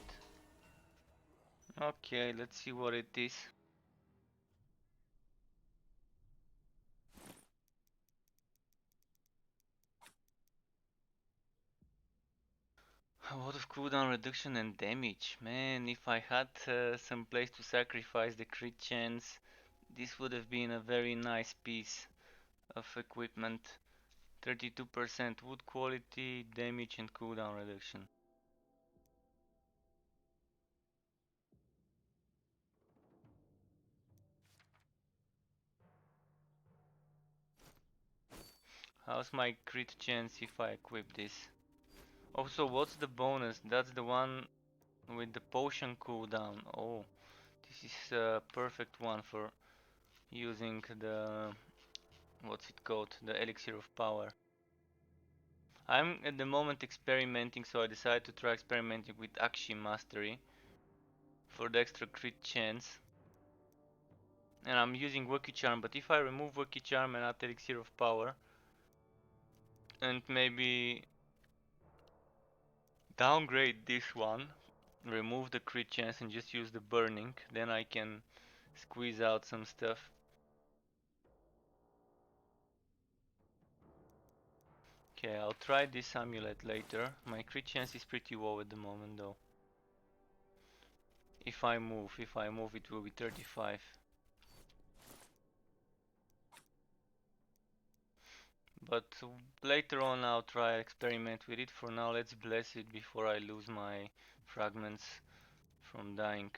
Okay, let's see what it is. A lot of cooldown reduction and damage. Man, if I had some place to sacrifice the crit chance, this would have been a very nice piece of equipment. 32% wood quality, damage and cooldown reduction. How's my crit chance if I equip this? Also, what's the bonus? That's the one with the potion cooldown. Oh, this is a perfect one for using the, what's it called? The elixir of power. I'm at the moment experimenting, so I decided to try experimenting with Akshi Mastery for the extra crit chance. And I'm using Lucky Charm, but if I remove Lucky Charm and add Elixir of Power, and maybe downgrade this one, remove the crit chance and just use the burning, then I can squeeze out some stuff. Okay, I'll try this amulet later. My crit chance is pretty low at the moment though. If I move it will be 35. But later on I'll try experiment with it. For now let's bless it before I lose my fragments from dying.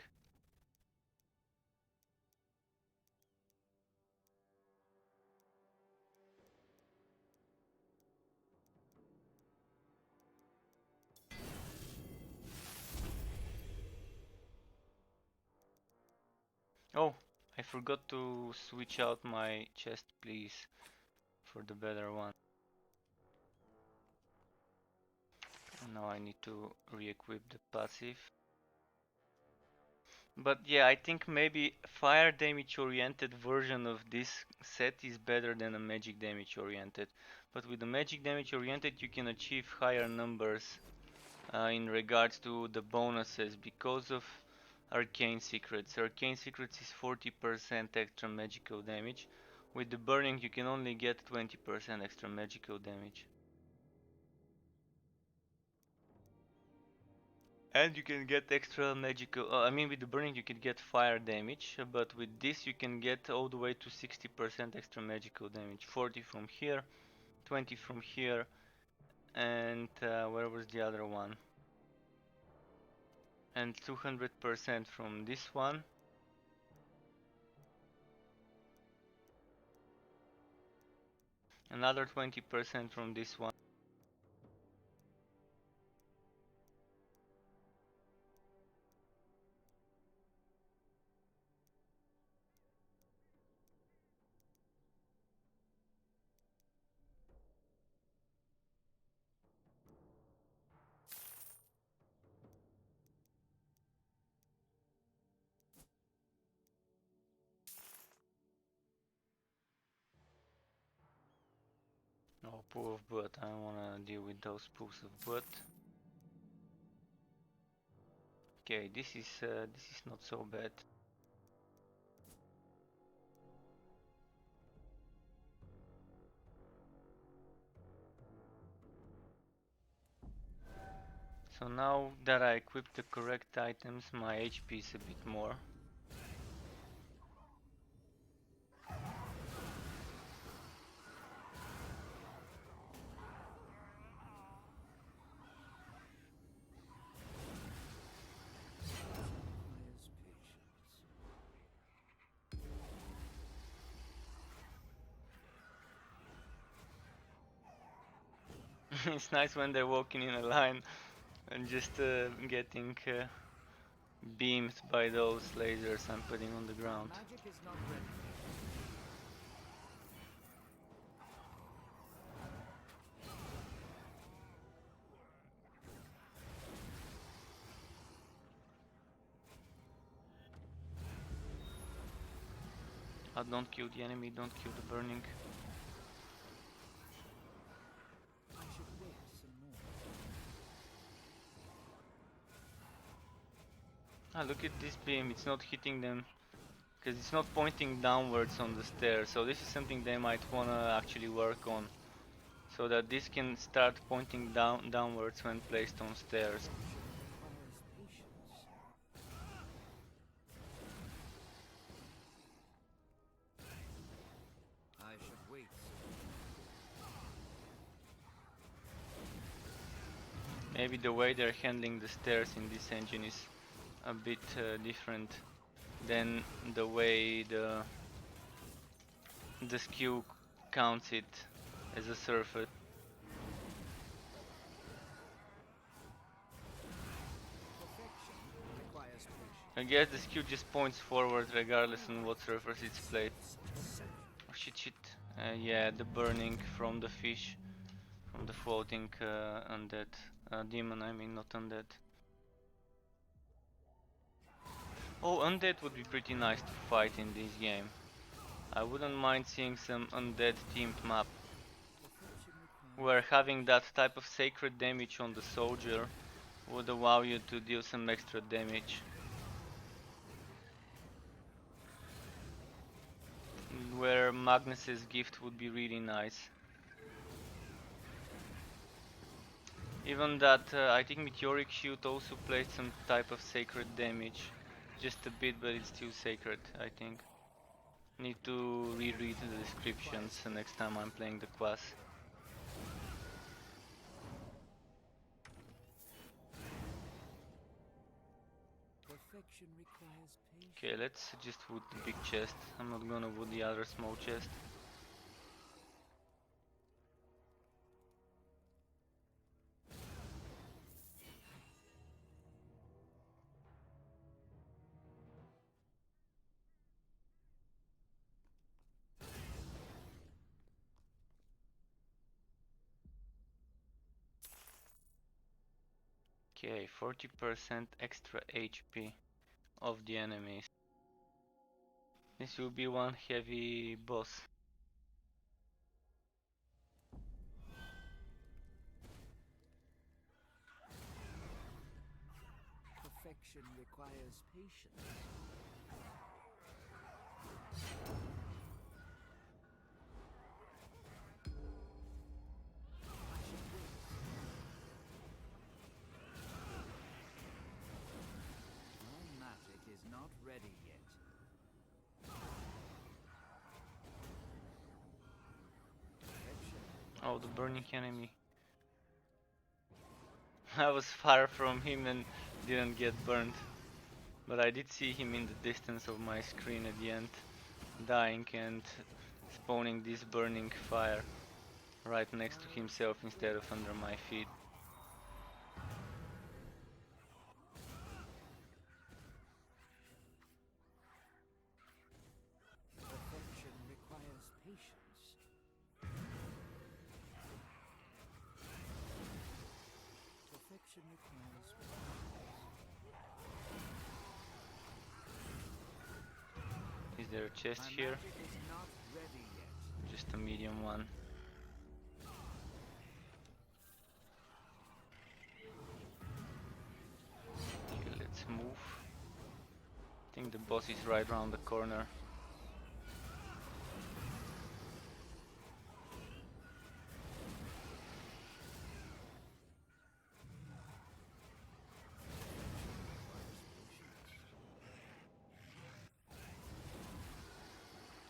Oh, I forgot to switch out my chest, please, for the better one. Now I need to re-equip the passive. But yeah, I think maybe fire damage oriented version of this set is better than a magic damage oriented. But with the magic damage oriented you can achieve higher numbers in regards to the bonuses because of Arcane Secrets. Arcane Secrets is 40% extra magical damage. With the burning you can only get 20% extra magical damage. And you can get extra magical, I mean with the burning you can get fire damage, but with this you can get all the way to 60% extra magical damage. 40 from here, 20 from here, and where was the other one? And 200% from this one. Another 20% from this one. Oh, pool of blood. I don't wanna deal with those pools of blood. Okay, this is not so bad. So now that I equipped the correct items, my HP is a bit more. Requires patience. It's nice when they're walking in a line and just getting beamed by those lasers I'm putting on the ground. Magic is not ready. Don't kill the enemy, don't kill the burning. I should wait some more. Look at this beam, it's not hitting them because it's not pointing downwards on the stairs, so this is something they might wanna actually work on, so that this can start pointing downwards when placed on stairs. I should wait. Maybe the way they're handling the stairs in this engine is a bit different than the way the SKU counts it as a surface. Perfection requires patience. I guess the SKU just points forward regardless on what surface it's placed. Oh shit. Yeah, the burning from the fish, from the floating undead. Demon, I mean, not undead. Oh, undead would be pretty nice to fight in this game. I wouldn't mind seeing some undead themed map, where having that type of sacred damage on the soldier would allow you to deal some extra damage. Where Magnus's gift would be really nice. Even that, I think Meteoric Shoot also plays some type of sacred damage. Just a bit, but it's still sacred, I think. Need to reread the descriptions next time I'm playing the class. Perfection requires patience. Okay, let's just wood the big chest. I'm not gonna wood the other small chest. Okay, 40% extra HP of the enemies. This will be one heavy boss. Perfection requires patience. I should wait. My magic is not ready yet. Perfection. Oh, the burning enemy. I was far from him and didn't get burned. But I did see him in the distance of my screen at the end, dying and spawning this burning fire right next to himself instead of under my feet. Perfection requires patience. Perfection requires Is there a chest My here? magic is not ready yet. Just a medium one. Okay, let's move. I think the boss is right around the corner.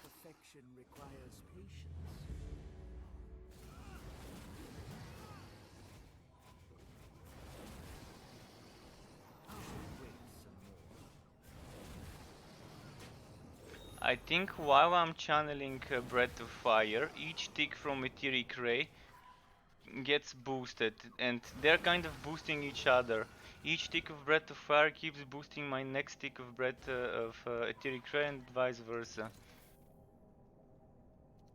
Perfection requires patience. I should wait some more. I think while I'm channeling Breath of Fire, each tick from Etheric Ray gets boosted, and they're kind of boosting each other. Each tick of Breath of Fire keeps boosting my next tick of Breath of Etheric Ray and vice versa.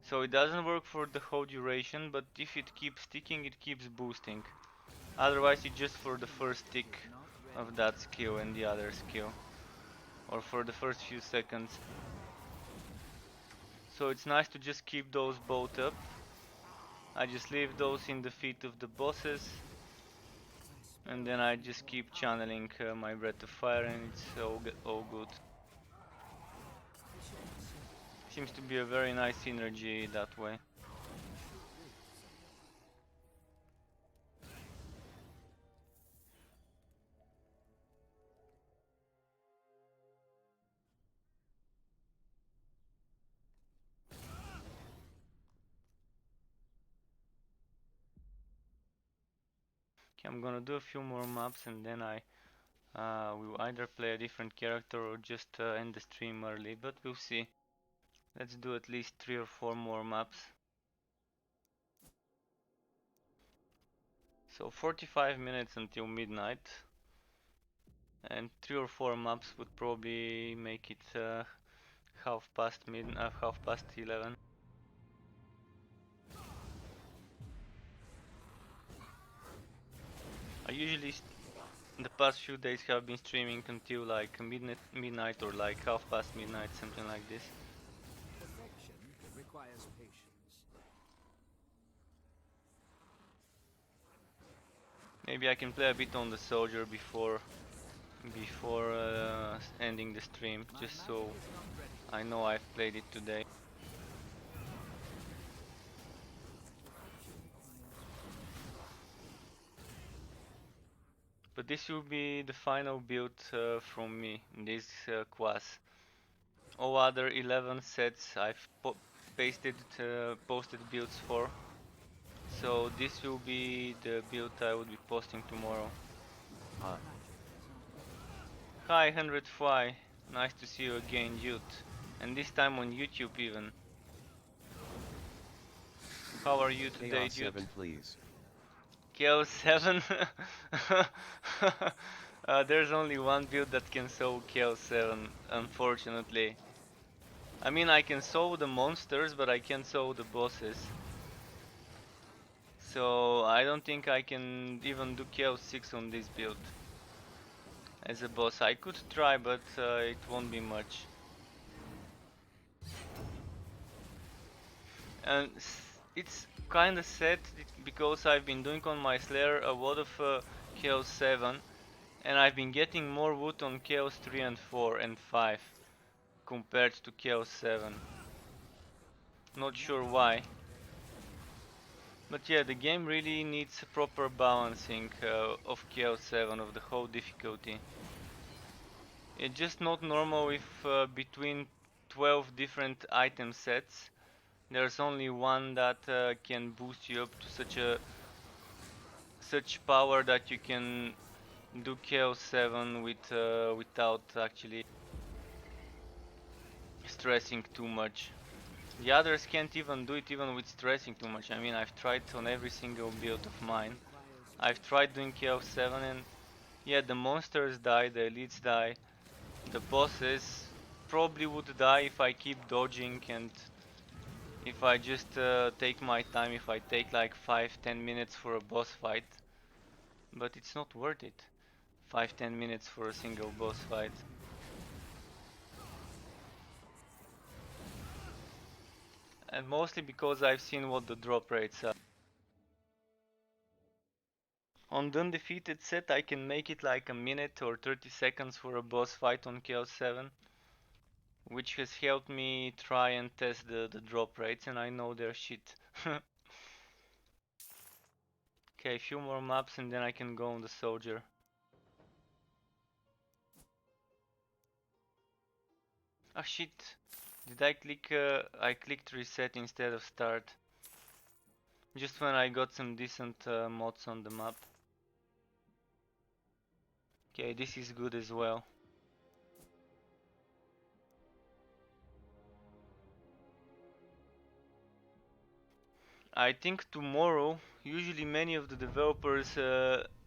So it doesn't work for the whole duration, but if it keeps ticking, it keeps boosting. Otherwise it's just for the first tick of that skill and the other skill. Or for the first few seconds. So it's nice to just keep those both up. I just leave those in the feet of the bosses. And then I just keep channeling my Breath of Fire and it's all good. Seems to be a very nice synergy that way. Okay, I'm gonna do a few more maps and then I will either play a different character or just end the stream early, but we'll see. Let's do at least 3 or 4 more maps. So 45 minutes until midnight, and 3 or 4 maps would probably make it half past 11. I usually the past few days have been streaming until like midnight or like half past midnight, something like this. Perfection requires patience. Maybe I can play a bit on the soldier before ending the stream, just so I know I've played it today. But this will be the final build from me in this class. All other 11 sets I've posted builds for. So this will be the build I will be posting tomorrow. Hi 100fly, nice to see you again, dude. And this time on YouTube even. How are you today, Chaos dude? 7 please. Chaos 7? There's only one build that can solve Chaos 7, unfortunately. I mean, I can solve the monsters, but I can't solve the bosses. So I don't think I can even do Chaos 6 on this build. As a boss, I could try, but it won't be much. And it's kinda sad because I've been doing on my Slayer a lot of Chaos 7, and I've been getting more wood on Chaos 3 and 4 and 5 compared to Chaos 7. Not sure why. But yeah, the game really needs a proper balancing of Chaos 7, of the whole difficulty. It's just not normal if between 12 different item sets there's only one that can boost you up to such power that you can do Chaos 7 without actually stressing too much. The others can't even do it even with stressing too much. I mean, I've tried on every single build of mine. I've tried doing Chaos 7 and yeah, the monsters die, the elites die. The bosses probably would die if I keep dodging and if I just take my time, if I take like 5-10 minutes for a boss fight. But it's not worth it. 5-10 minutes for a single boss fight. And mostly because I've seen what the drop rates are. On the undefeated set I can make it like a minute or 30 seconds for a boss fight on Chaos 7. Which has helped me try and test the drop rates, and I know they're shit. Okay, a few more maps and then I can go on the soldier. Ah shit! Did I click? I clicked reset instead of start. Just when I got some decent mods on the map. Okay, this is good as well. I think tomorrow, usually many of the developers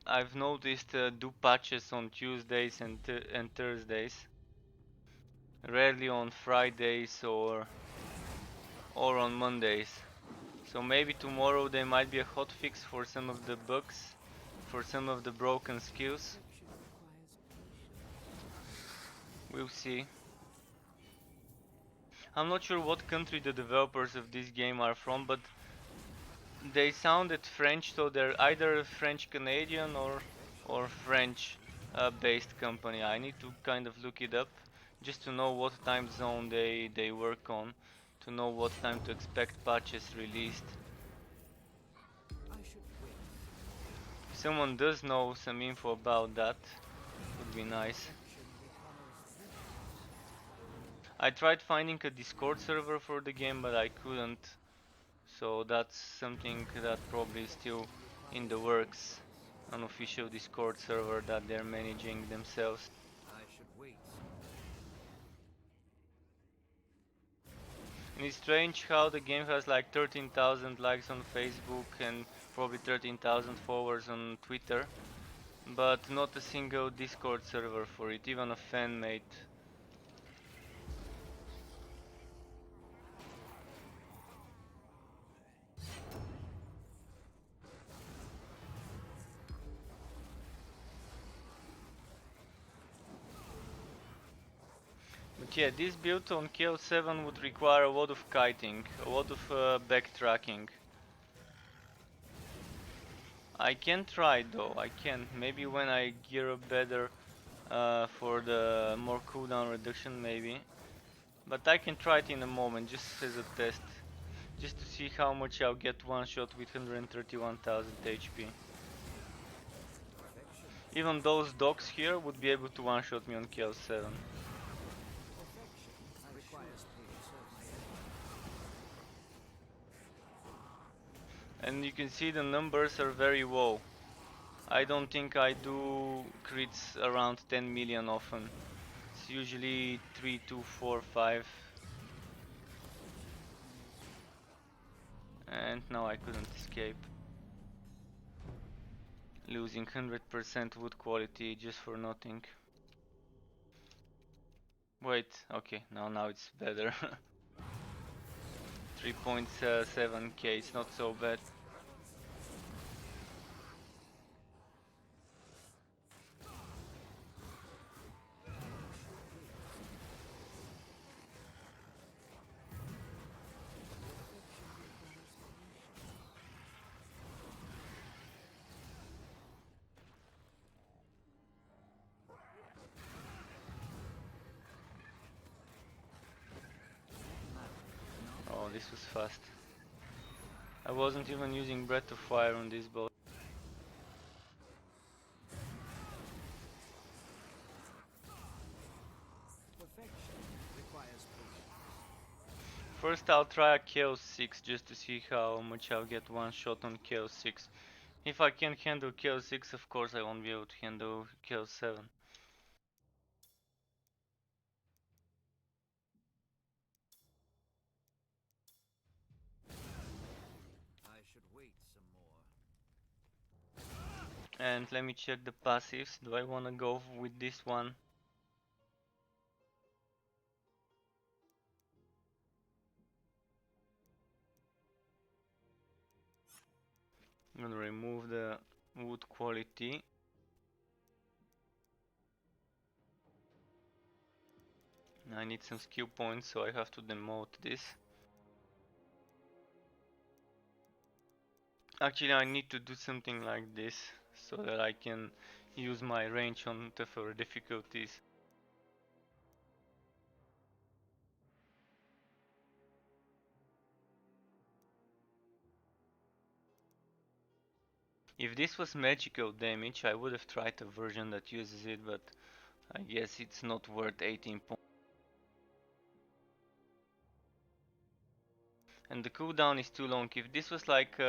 I've noticed do patches on Tuesdays and Thursdays, rarely on Fridays or on Mondays. So maybe tomorrow there might be a hotfix for some of the bugs, for some of the broken skills. We'll see. I'm not sure what country the developers of this game are from, but they sounded French, so they're either a French Canadian or French based company. I need to kind of look it up just to know what time zone they work on, to know what time to expect patches released. If someone does know some info about that, would be nice. I tried finding a Discord server for the game, but I couldn't. So that's something that probably is still in the works. An official Discord server that they're managing themselves. And it's strange how the game has like 13,000 likes on Facebook and probably 13,000 followers on Twitter, but not a single Discord server for it, even a fan made. But yeah, this build on KL7 would require a lot of kiting, a lot of backtracking. I can try though, I can. Maybe when I gear up better for the more cooldown reduction maybe. But I can try it in a moment just as a test. Just to see how much I'll get one shot with 131,000 HP. Even those dogs here would be able to one shot me on KL7. And you can see the numbers are very low. I don't think I do crits around 10 million often. It's usually 3, 2, 4, 5. And now I couldn't escape. Losing 100% wood quality just for nothing. Wait, okay, now it's better. 3.7k, it's not so bad. Oh, this was fast. I wasn't even using Breath of Fire on this boss. First I'll try a Chaos 6 just to see how much I'll get one shot on Chaos 6. If I can't handle Chaos 6, of course I won't be able to handle Chaos 7. And let me check the passives. Do I wanna go with this one? I'm gonna remove the wood quality. I need some skill points, so I have to demote this. Actually, I need to do something like this so that I can use my range on tougher difficulties. If this was magical damage, I would have tried a version that uses it, but I guess it's not worth 18 points. And the cooldown is too long. If this was like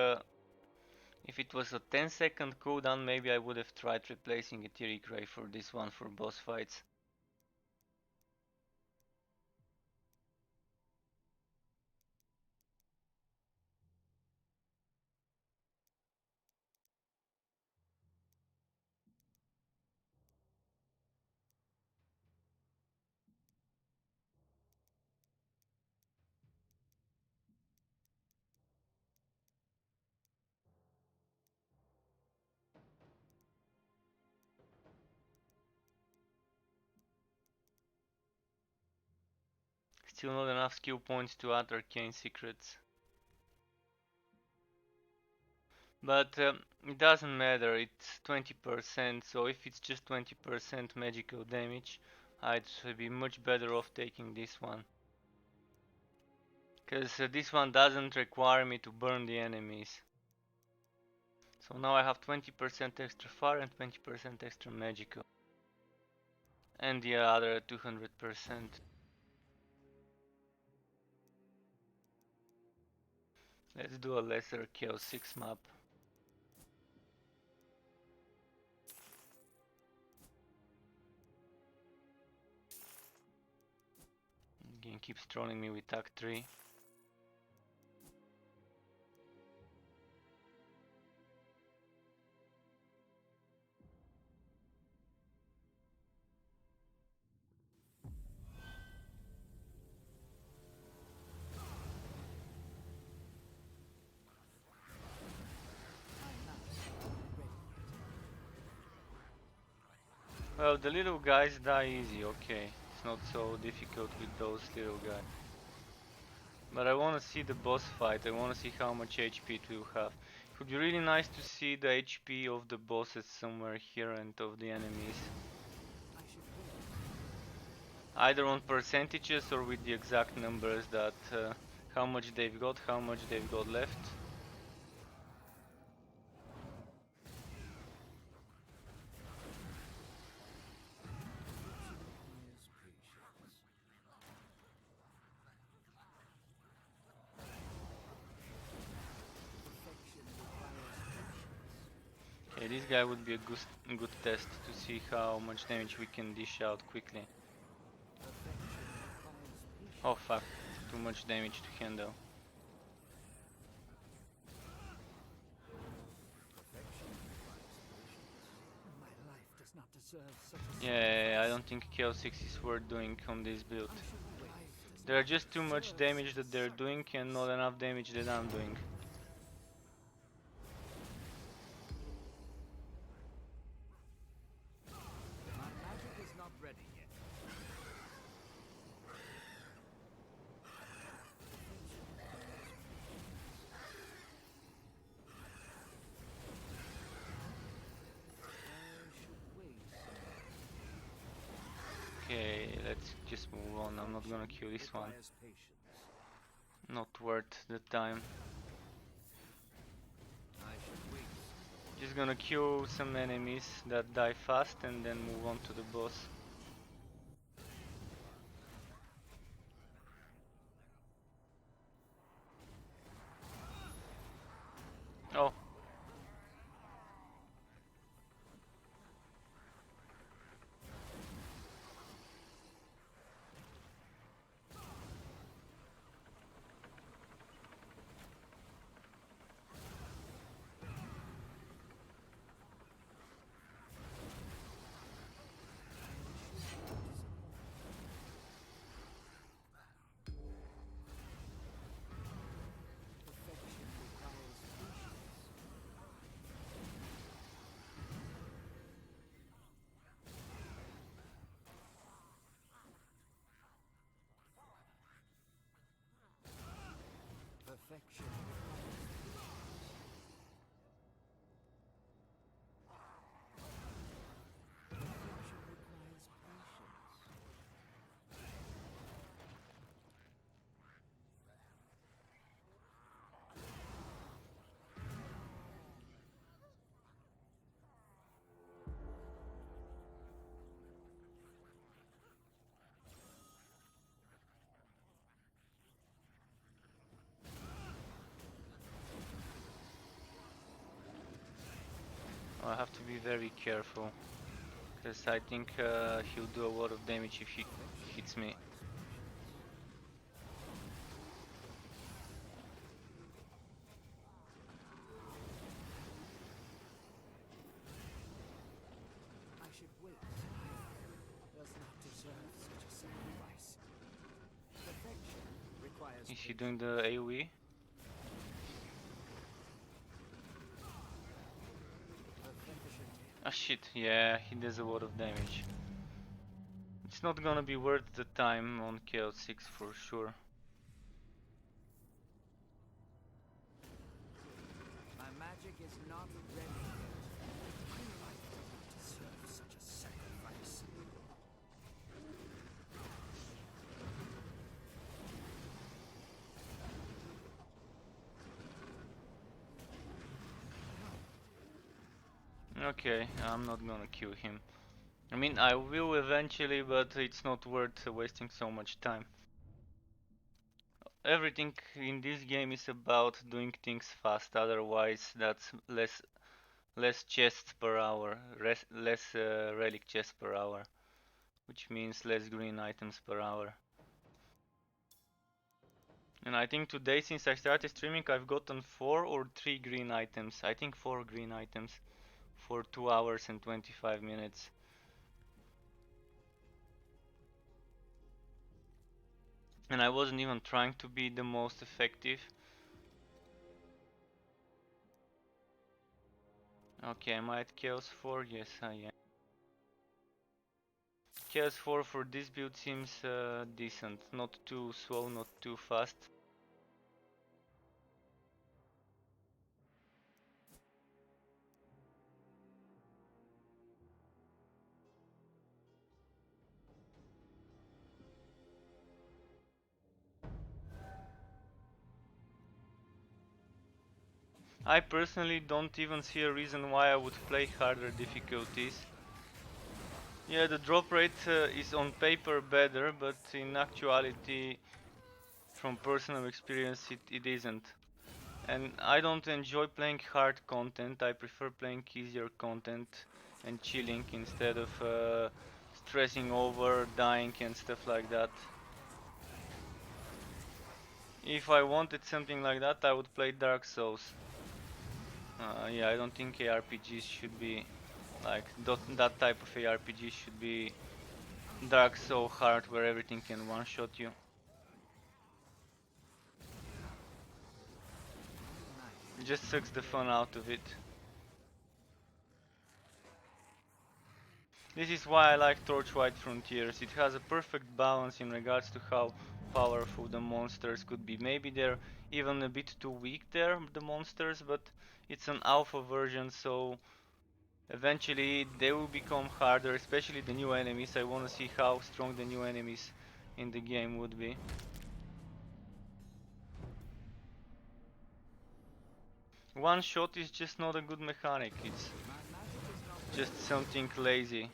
if it was a 10-second cooldown, maybe I would have tried replacing Etheric Ray for this one for boss fights. Still not enough skill points to add arcane secrets. But it doesn't matter, it's 20%, so if it's just 20% magical damage, I'd be much better off taking this one. Because this one doesn't require me to burn the enemies. So now I have 20% extra fire and 20% extra magical. And the other 200%. Let's do a lesser Chaos 6 map. Game keeps trolling me with Act 3. Well, the little guys die easy, okay. It's not so difficult with those little guys. But I wanna see the boss fight, I wanna see how much HP it will have. It would be really nice to see the HP of the bosses somewhere here and of the enemies. Either on percentages or with the exact numbers that how much they've got left. Okay, this guy would be a good test to see how much damage we can dish out quickly. Oh fuck, too much damage to handle. Yeah, I don't think Chaos 6 is worth doing on this build. There are just too much damage that they're doing and not enough damage that I'm doing. Okay, let's just move on. I'm not gonna kill this one. Not worth the time. Just gonna kill some enemies that die fast and then move on to the boss. Oh. Perfection. I have to be very careful, because I think he'll do a lot of damage if he hits me. I should wait. Does not deserve such a sacrifice. Perfection requires. Is he doing the AoE? Ah shit, yeah, he does a lot of damage. It's it's not gonna be worth the time on Chaos 6 for sure. My magic is not ready yet. My life does not deserve such a sacrifice. Okay, I'm not gonna kill him. I mean, I will eventually, but it's not worth wasting so much time. Everything in this game is about doing things fast, otherwise that's less chests per hour, less relic chests per hour, which means less green items per hour. And I think today, since I started streaming, I've gotten 4 or 3 green items. I think 4 green items for 2 hours and 25 minutes. And I wasn't even trying to be the most effective. Okay, am I at Chaos 4? Yes, I am. Chaos 4 for this build seems decent. Not too slow, not too fast. I personally don't even see a reason why I would play harder difficulties. Yeah, the drop rate is on paper better, but in actuality, from personal experience, it isn't. And I don't enjoy playing hard content, I prefer playing easier content and chilling instead of stressing over, dying and stuff like that. If I wanted something like that, I would play Dark Souls. Yeah, I don't think ARPGs should be like that type of ARPG should be dark so hard where everything can one-shot you. It just sucks the fun out of it. This is why I like Torchlight Frontiers. It has a perfect balance in regards to how powerful the monsters could be. Maybe they're even a bit too weak there, the monsters, but it's an alpha version, so eventually they will become harder, especially the new enemies. I want to see how strong the new enemies in the game would be. One shot is just not a good mechanic, it's just something lazy.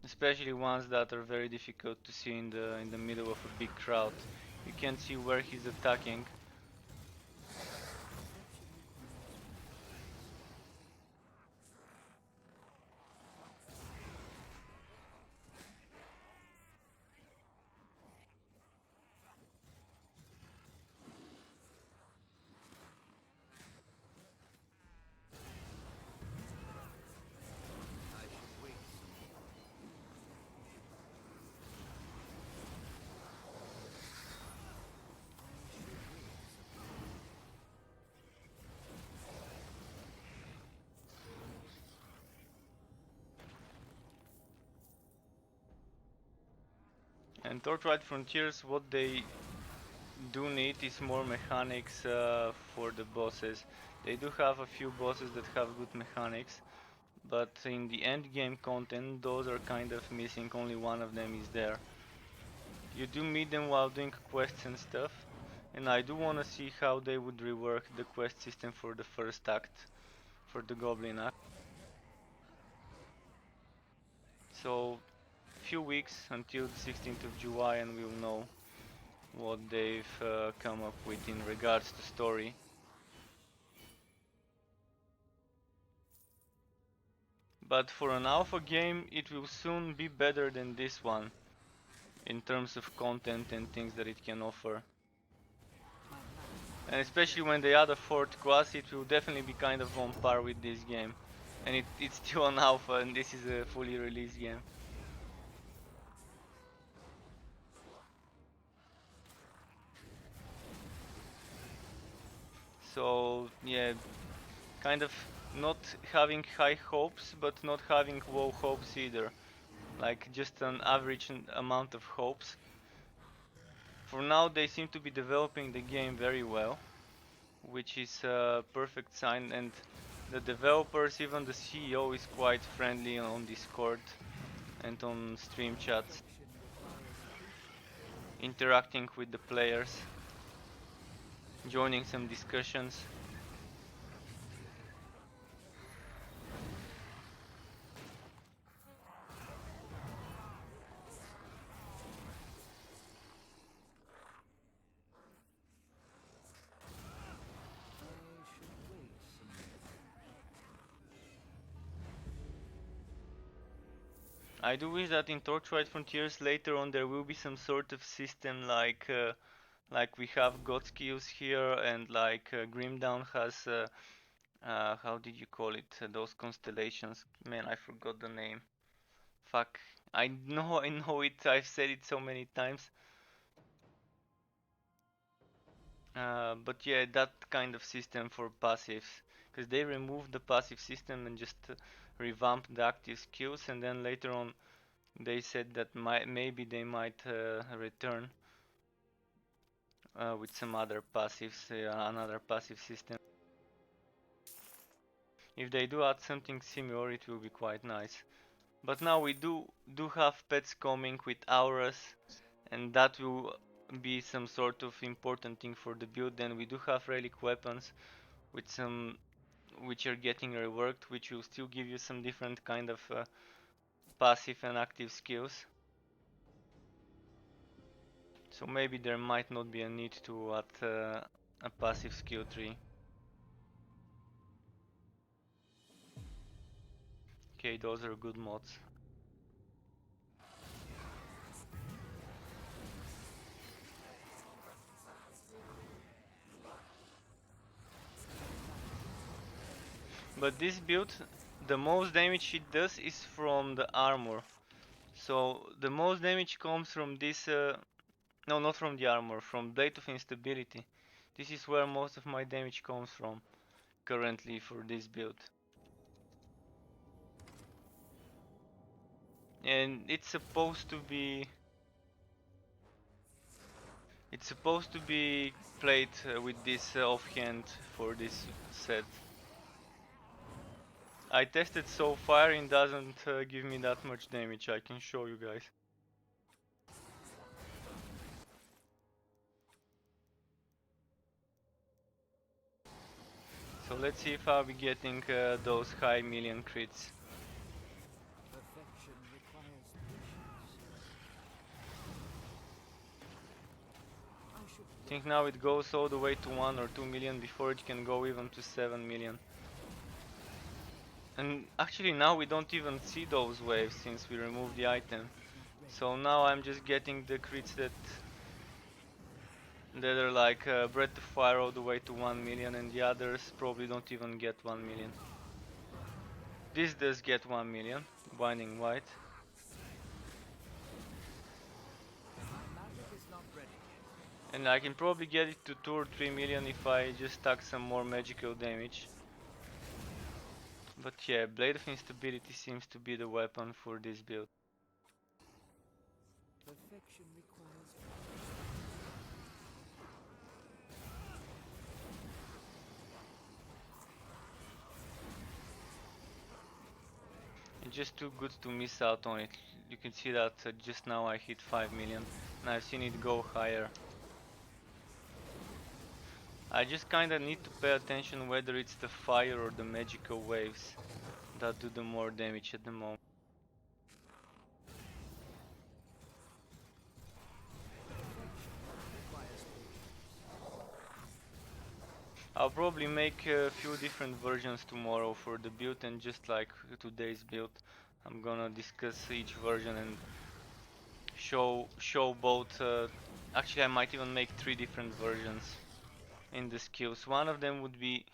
Especially ones that are very difficult to see in the middle of a big crowd. You can't see where he's attacking. And Torchlight Frontiers, what they do need is more mechanics for the bosses. They do have a few bosses that have good mechanics, but in the end game content those are kind of missing, only one of them is there. You do meet them while doing quests and stuff, and I do want to see how they would rework the quest system for the first act, for the Goblin Act. So, few weeks until the 16th of July and we'll know what they've come up with in regards to story. But for an alpha game, it will soon be better than this one in terms of content and things that it can offer. And especially when they add a fourth class, it will definitely be kind of on par with this game. And it's still an alpha and this is a fully released game. So yeah, kind of not having high hopes, but not having low hopes either. Like just an average amount of hopes. For now, they seem to be developing the game very well, which is a perfect sign. And the developers, even the CEO, is quite friendly on Discord and on stream chats, interacting with the players, joining some discussions. I do wish that in Torchlight Frontiers later on there will be some sort of system like we have God skills here, and like Grimdown has how did you call it? Those constellations. Man, I forgot the name. Fuck. I know it. I've said it so many times. But yeah, that kind of system for passives, because they removed the passive system and just revamped the active skills, and then later on they said that maybe they might return with some other passives, another passive system. If they do add something similar, it will be quite nice. But now we do have pets coming with auras, and that will be some sort of important thing for the build. Then we do have relic weapons with some which are getting reworked, which will still give you some different kind of passive and active skills. So maybe there might not be a need to add a passive skill tree. Okay, those are good mods. But this build, the most damage it does is from the armor. So the most damage comes from this, no, not from the armor, from Blade of Instability. This is where most of my damage comes from currently for this build. And it's supposed to be played with this offhand for this set. I tested so far and doesn't give me that much damage. I can show you guys. So let's see if I'll be getting those high million crits. I think now it goes all the way to 1 or 2 million before it can go even to 7 million. And actually now we don't even see those waves since we removed the item. So now I'm just getting the crits that are like Breath of Fire all the way to 1 million, and the others probably don't even get 1 million. This does get 1 million, Binding White. And I can probably get it to 2 or 3 million if I just stack some more magical damage. But yeah, Blade of Instability seems to be the weapon for this build. It's just too good to miss out on it. You can see that just now I hit 5 million and I've seen it go higher. I just kinda need to pay attention whether it's the fire or the magical waves that do the more damage at the moment. I'll probably make a few different versions tomorrow for the build, and just like today's build, I'm gonna discuss each version and show both. Actually, I might even make 3 different versions in the skills. One of them would be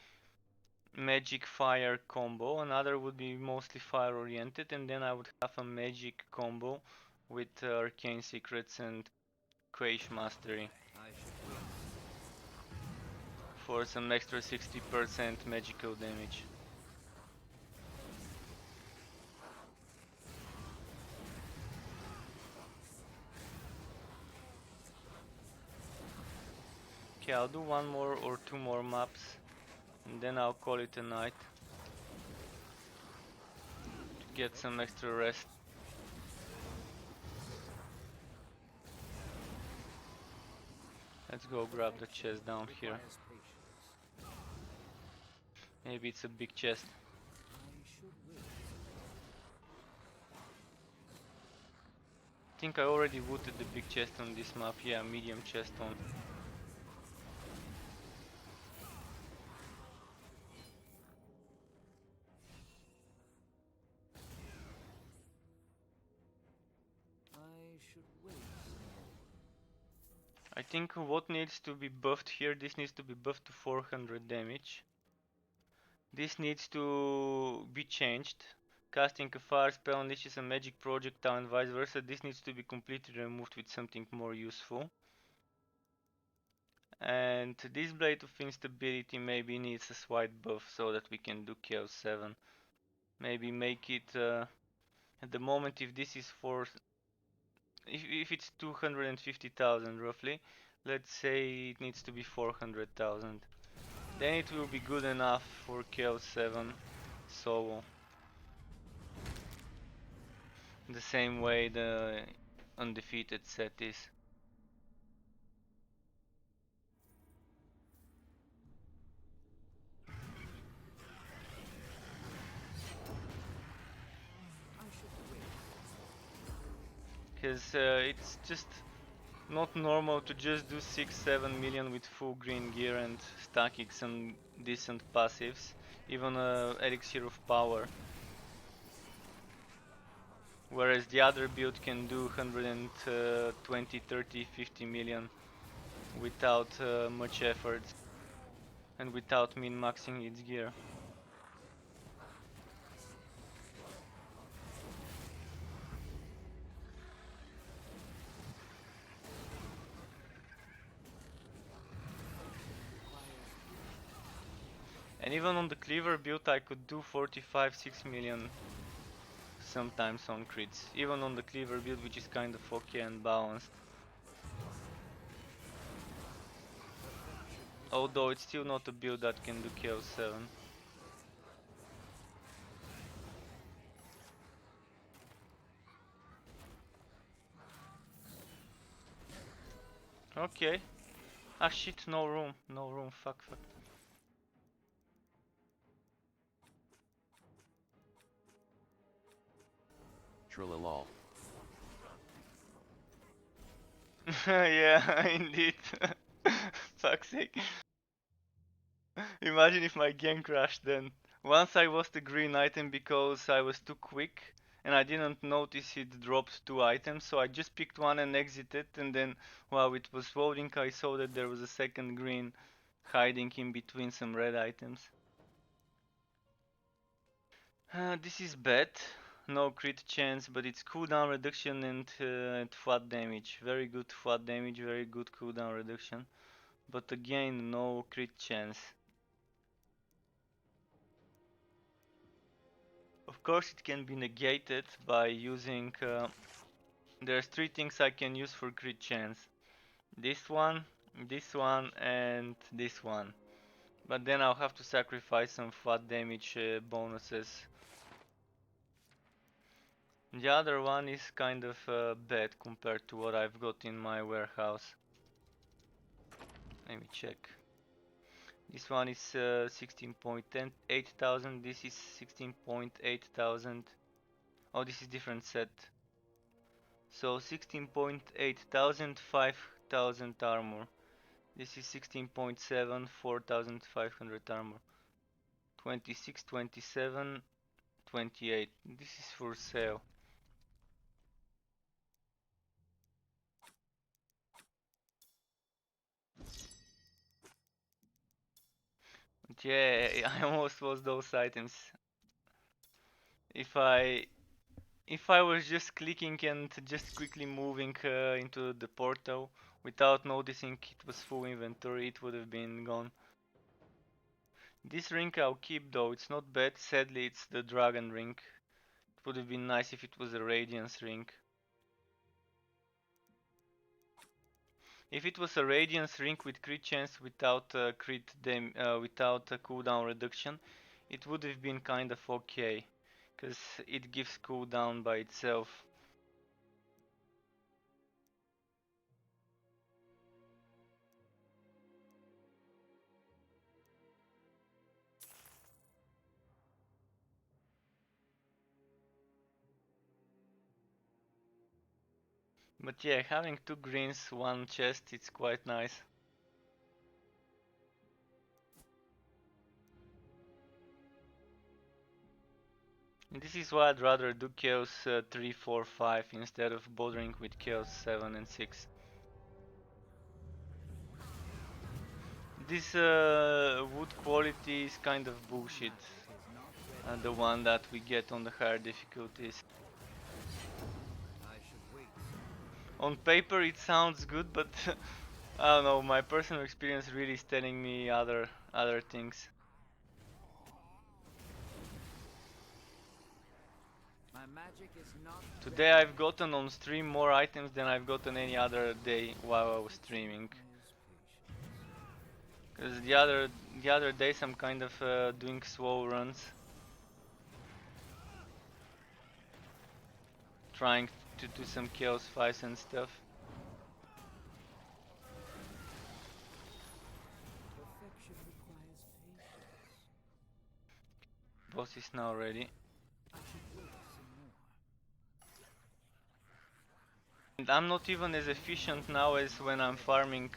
magic fire combo, another would be mostly fire oriented, and then I would have a magic combo with arcane secrets and Quaish mastery for some extra 60% magical damage. Okay, I'll do one more or two more maps, and then I'll call it a night. To get some extra rest. Let's go grab the chest down here. Maybe it's a big chest. I think I already looted the big chest on this map. Yeah, medium chest on. I think what needs to be buffed here, this needs to be buffed to 400 damage. This needs to be changed. Casting a fire spell unleashes a magic projectile and vice versa. This needs to be completely removed with something more useful. And this Blade of Instability maybe needs a slight buff so that we can do Chaos 7. Maybe make it at the moment, if this is for if it's 250,000 roughly, let's say it needs to be 400,000. Then it will be good enough for Chaos 7 solo. The same way the undefeated set is. Because it's just not normal to just do 6-7 million with full green gear and stacking some decent passives, even elixir of power. Whereas the other build can do 120, 30, 50 million without much effort and without min-maxing its gear. And even on the cleaver build I could do 45-6 million sometimes on crits, even on the cleaver build, which is kind of okay and balanced. Although it's still not a build that can do Chaos 7. Okay. Ah shit, no room, fuck. Trillalol. Yeah, indeed. Fuck's sake. Imagine if my game crashed then. Once I lost a green item because I was too quick and I didn't notice it dropped 2 items, so I just picked one and exited, and then while it was loading I saw that there was a second green hiding in between some red items. This is bad. No crit chance, but it's cooldown reduction and flat damage. Very good flat damage, very good cooldown reduction. But again, no crit chance. Of course, it can be negated by using... there's 3 things I can use for crit chance. This one, and this one. But then I'll have to sacrifice some flat damage bonuses. The other one is kind of bad compared to what I've got in my warehouse. Let me check. This one is 16.8 thousand, this is 16.8 thousand. Oh, this is different set. So 16.8 thousand, 5,000 armor. This is 16.7, 4,500 armor. 26, 27, 28. This is for sale. But yeah, I almost lost those items. If I was just clicking and just quickly moving into the portal without noticing it was full inventory, it would have been gone. This ring I'll keep though, it's not bad. Sadly, it's the dragon ring. It would have been nice if it was a radiance ring. If it was a Radiance ring with crit chance without without a cooldown reduction, it would have been kind of okay, because it gives cooldown by itself. But yeah, having 2 greens, 1 chest, it's quite nice. And this is why I'd rather do Chaos 3, 4, 5 instead of bothering with Chaos 7 and 6. This wood quality is kind of bullshit, the one that we get on the higher difficulties. On paper it sounds good, but I don't know, my personal experience really is telling me other things. Today I've gotten on stream more items than I've gotten any other day while I was streaming. Because the other days I'm kind of doing slow runs, trying to do some chaos fights and stuff. Boss is now ready. And I'm not even as efficient now as when I'm farming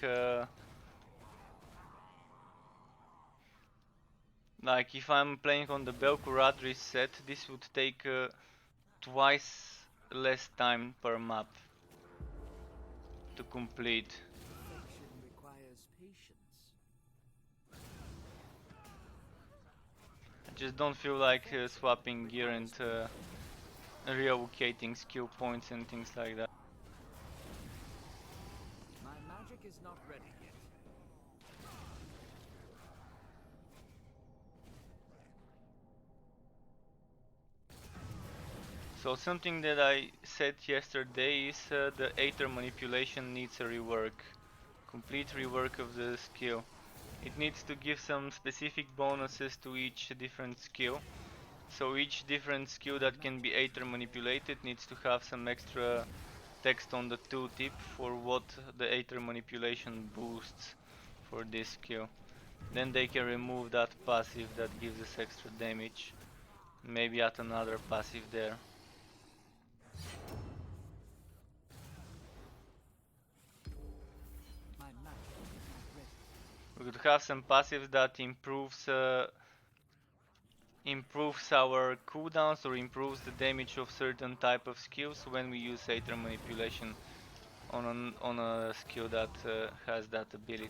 like if I'm playing on the Belkuradri set, this would take twice less time per map to complete. I just don't feel like swapping gear and reallocating skill points and things like that. My magic is not ready yet. So something that I said yesterday is the Aether manipulation needs a rework. Complete rework of the skill. It needs to give some specific bonuses to each different skill. So each different skill that can be Aether manipulated needs to have some extra text on the tooltip for what the Aether manipulation boosts for this skill. Then they can remove that passive that gives us extra damage. Maybe add another passive there. We could have some passives that improves our cooldowns or improves the damage of certain type of skills when we use Aether manipulation on a skill that has that ability.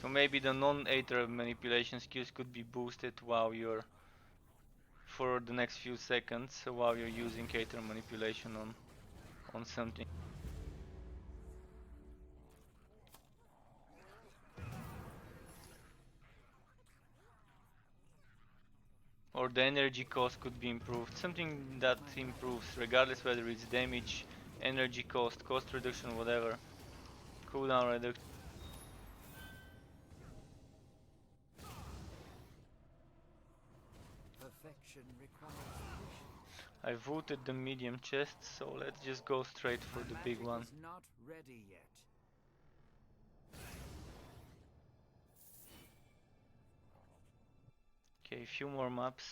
So maybe the non-Aether manipulation skills could be boosted while you're for the next few seconds while you're using Aether manipulation on something. Or the energy cost could be improved. Something that improves regardless whether it's damage, energy cost, cost reduction, whatever. Cooldown reduction. I voted the medium chest, so let's just go straight for the big one. Not ready yet. Okay, a few more maps.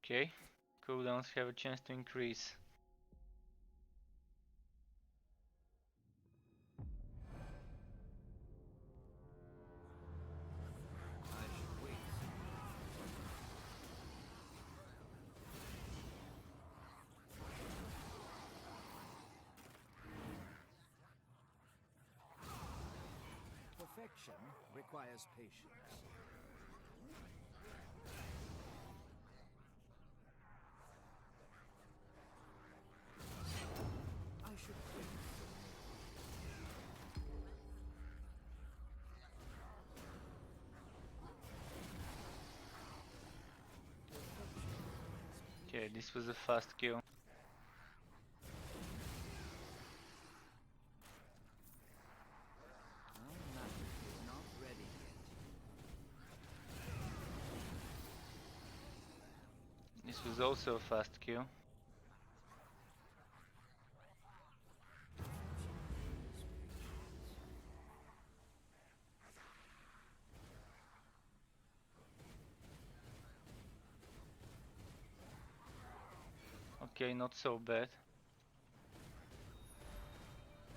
Okay, cooldowns have a chance to increase. Perfection requires patience. I should wait. Okay, this was a fast kill. This was also a fast kill. Okay, not so bad.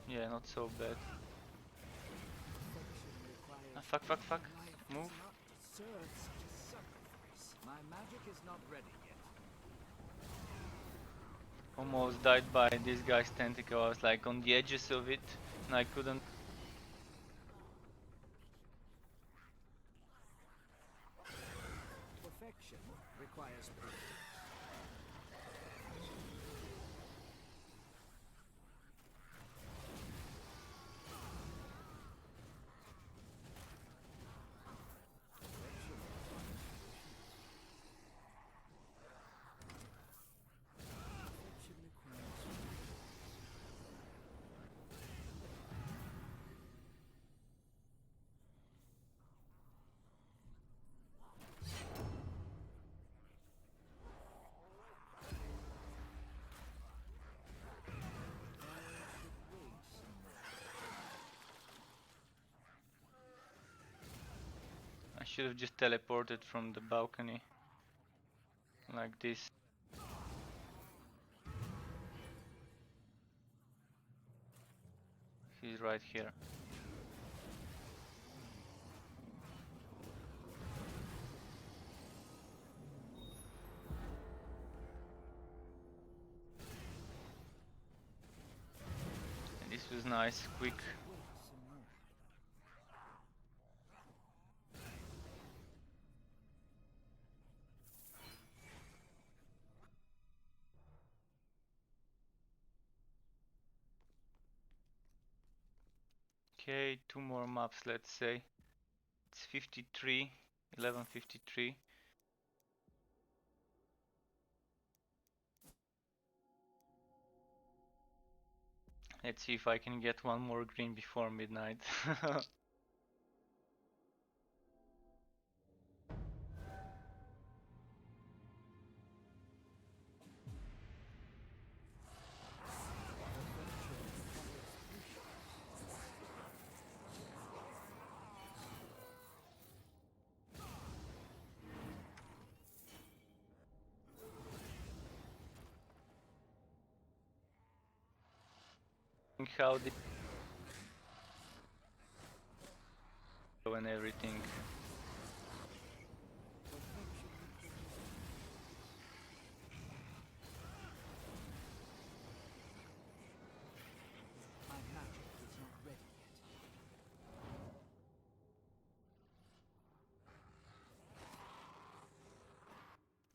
Yeah, not so bad. Ah, fuck, fuck, fuck. Move. My magic is not ready yet. Almost died by this guy's tentacle. I was like on the edges of it and I couldn't. Perfection requires proof. I should have just teleported from the balcony. Like this. He's right here. And this was nice, quick. Okay, 2 more maps, let's say. It's 53, 11:53. Let's see if I can get one more green before midnight. How the and everything. My magic is not ready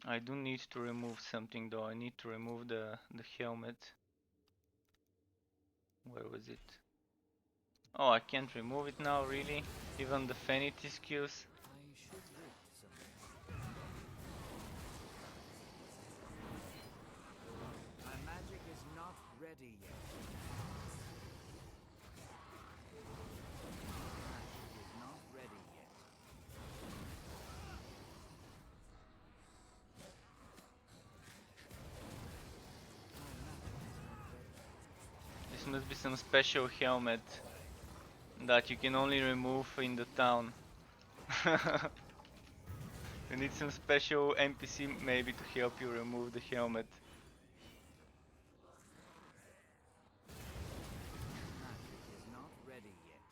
yet. I do need to remove something though. I need to remove the helmet. Where was it? Oh, I can't remove it now, really? Even the Fanity skills? I should wait some more. My magic is not ready yet. My magic is not ready yet. This must be some special helmet that you can only remove in the town. You need some special NPC maybe to help you remove the helmet. Magic is not ready yet.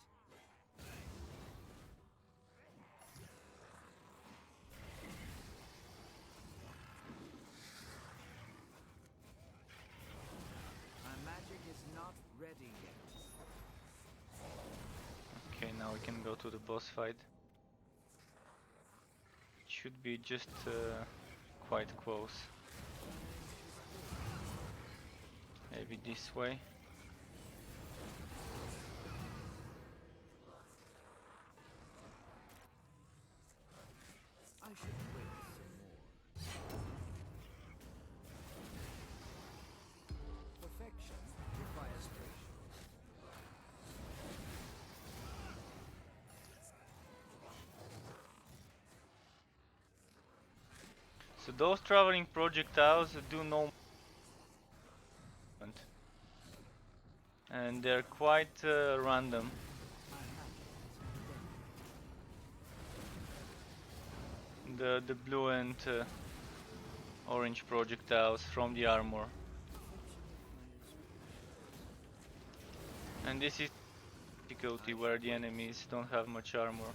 My magic is not ready yet. Okay, now we can go to the boss fight. It should be just quite close. Maybe this way. I should wait some more. So those traveling projectiles do no movement, and they're quite random. The blue and orange projectiles from the armor. And this is difficulty where the enemies don't have much armor.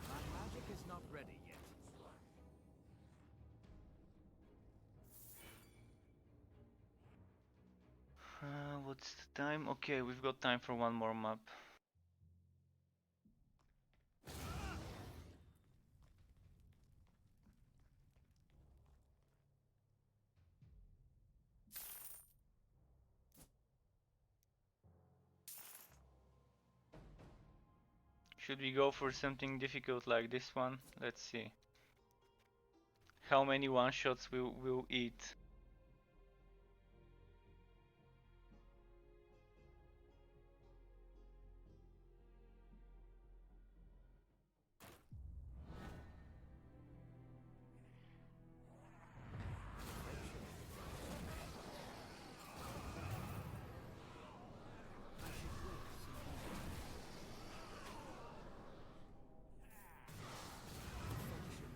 My magic is not ready yet. What's the time? Okay, we've got time for one more map. Should we go for something difficult like this one? Let's see. How many one-shots we'll eat.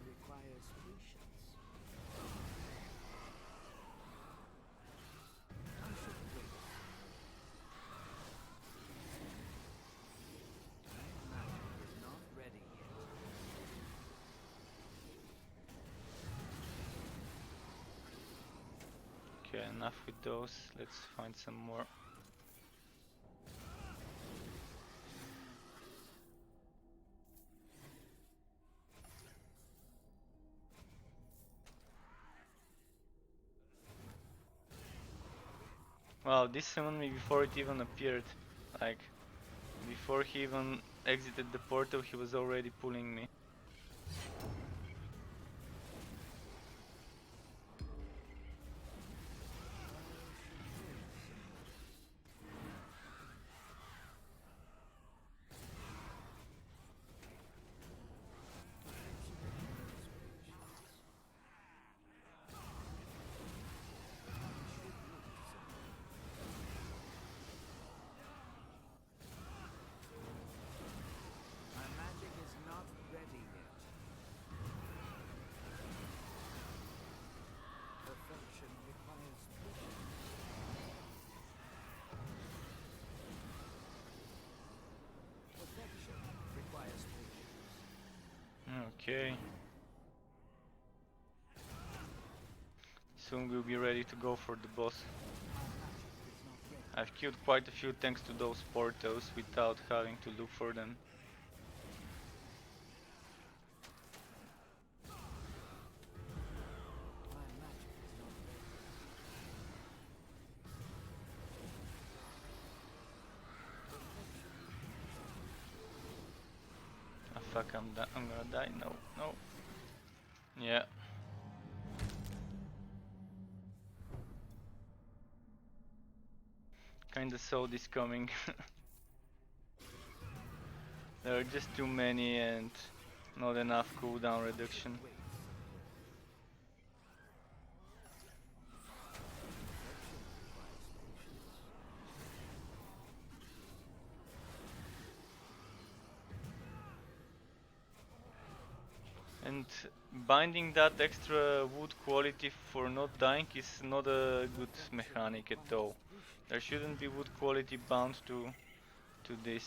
Requires patience. I should wait. My magic is not ready yet. Okay, enough with those. Let's find some more. Wow, this summoned me before it even appeared. Like, before he even exited the portal, he was already pulling me. My magic is not ready yet. Perfection requires patience. Perfection requires patience. Okay. Soon we'll be ready to go for the boss. I've killed quite a few thanks to those portals without having to look for them. My magic is not ready. Ah fuck, I'm gonna die. No, no. Yeah. Kinda saw this coming. There are just too many and not enough cooldown reduction. Wait. And binding that extra wood quality for not dying is not a good mechanic at all. There shouldn't be wood quality bound to this.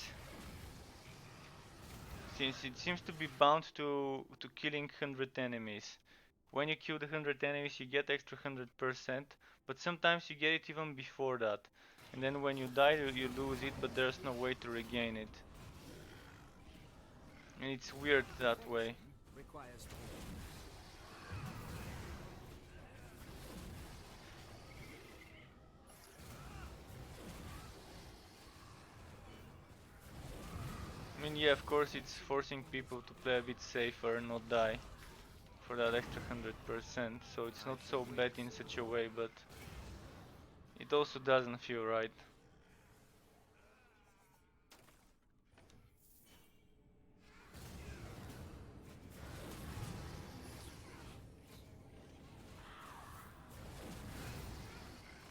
Since it seems to be bound to killing 100 enemies. When you kill the 100 enemies you get extra 100%, but sometimes you get it even before that. And then when you die you lose it, but there's no way to regain it. And it's weird that way. Requires patience. I mean, mean, yeah, of course it's forcing people to play a bit safer and not die for that extra 100%, so it's not so bad in such a way, but it also doesn't feel right.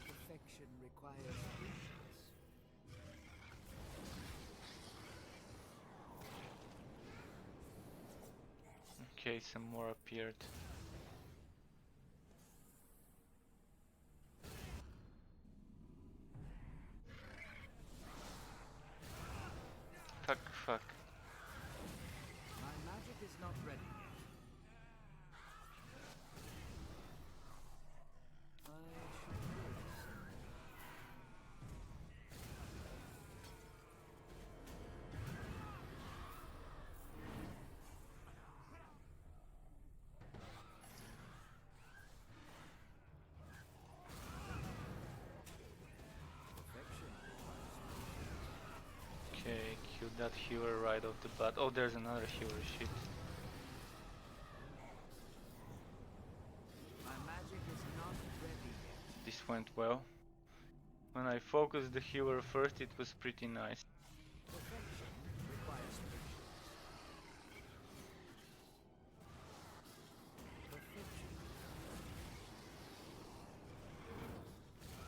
Perfection requires patience. Okay, some more appeared. Fuck, fuck. My magic is not ready yet. I should wait some more. Perfection requires Okay, kill that healer right off the bat. Oh, there's another healer, shit. my magic is not ready yet. This went well. When I focused the healer first, it was pretty nice. Perfection requires patience. Perfection.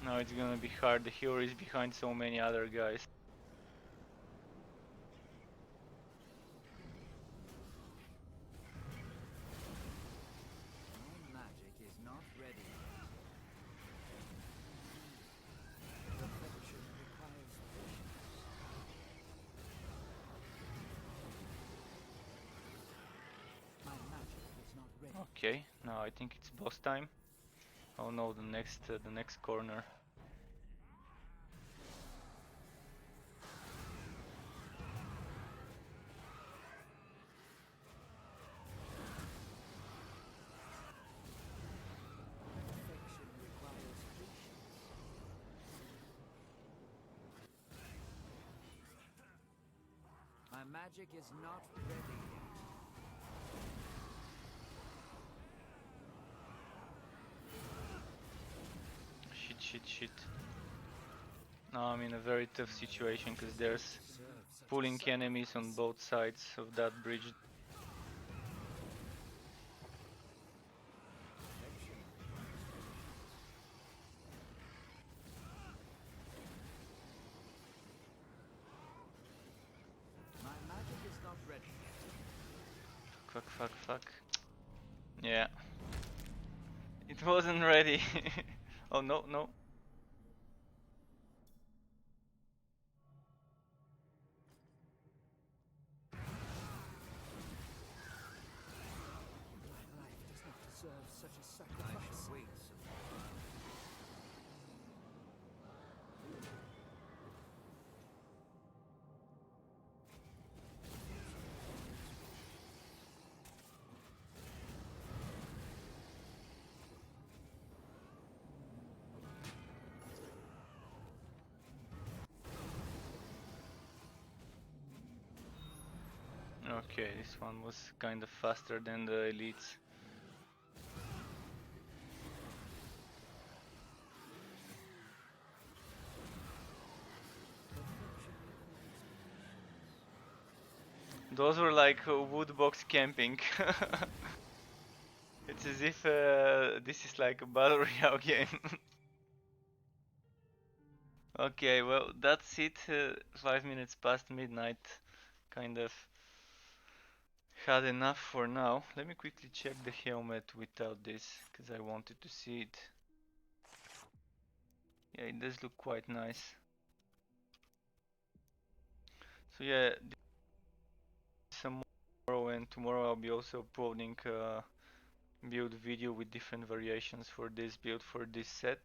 Now it's gonna be hard, the healer is behind so many other guys. My magic is not ready yet. Perfection requires patience. My magic is not ready. Okay, now I think it's boss time. Oh no, the next corner. Perfection requires patience. My magic is not ready yet. Shit, shit, shit. Now I'm in a very tough situation because there's Serve such a pulling enemies on sacrifice. both sides of that bridge. Perfection requires patience. My magic is not ready yet. Fuck, fuck, fuck. Yeah. It wasn't ready. Oh no, no. My life does not deserve such a sacrifice. I should wait some more. Okay, this one was kind of faster than the elites. Perfection requires patience. Those were like wood box camping. It's as if this is like a battle royale game. Okay, well that's it. 5 minutes past midnight. Kind of had enough for now. Let me quickly check the helmet without this, because I wanted to see it. Yeah, it does look quite nice. So yeah, some tomorrow, and tomorrow I'll be also uploading a build video with different variations for this build for this set.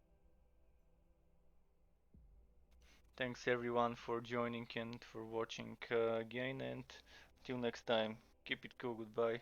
Thanks everyone for joining and for watching again, and till next time, keep it cool, goodbye.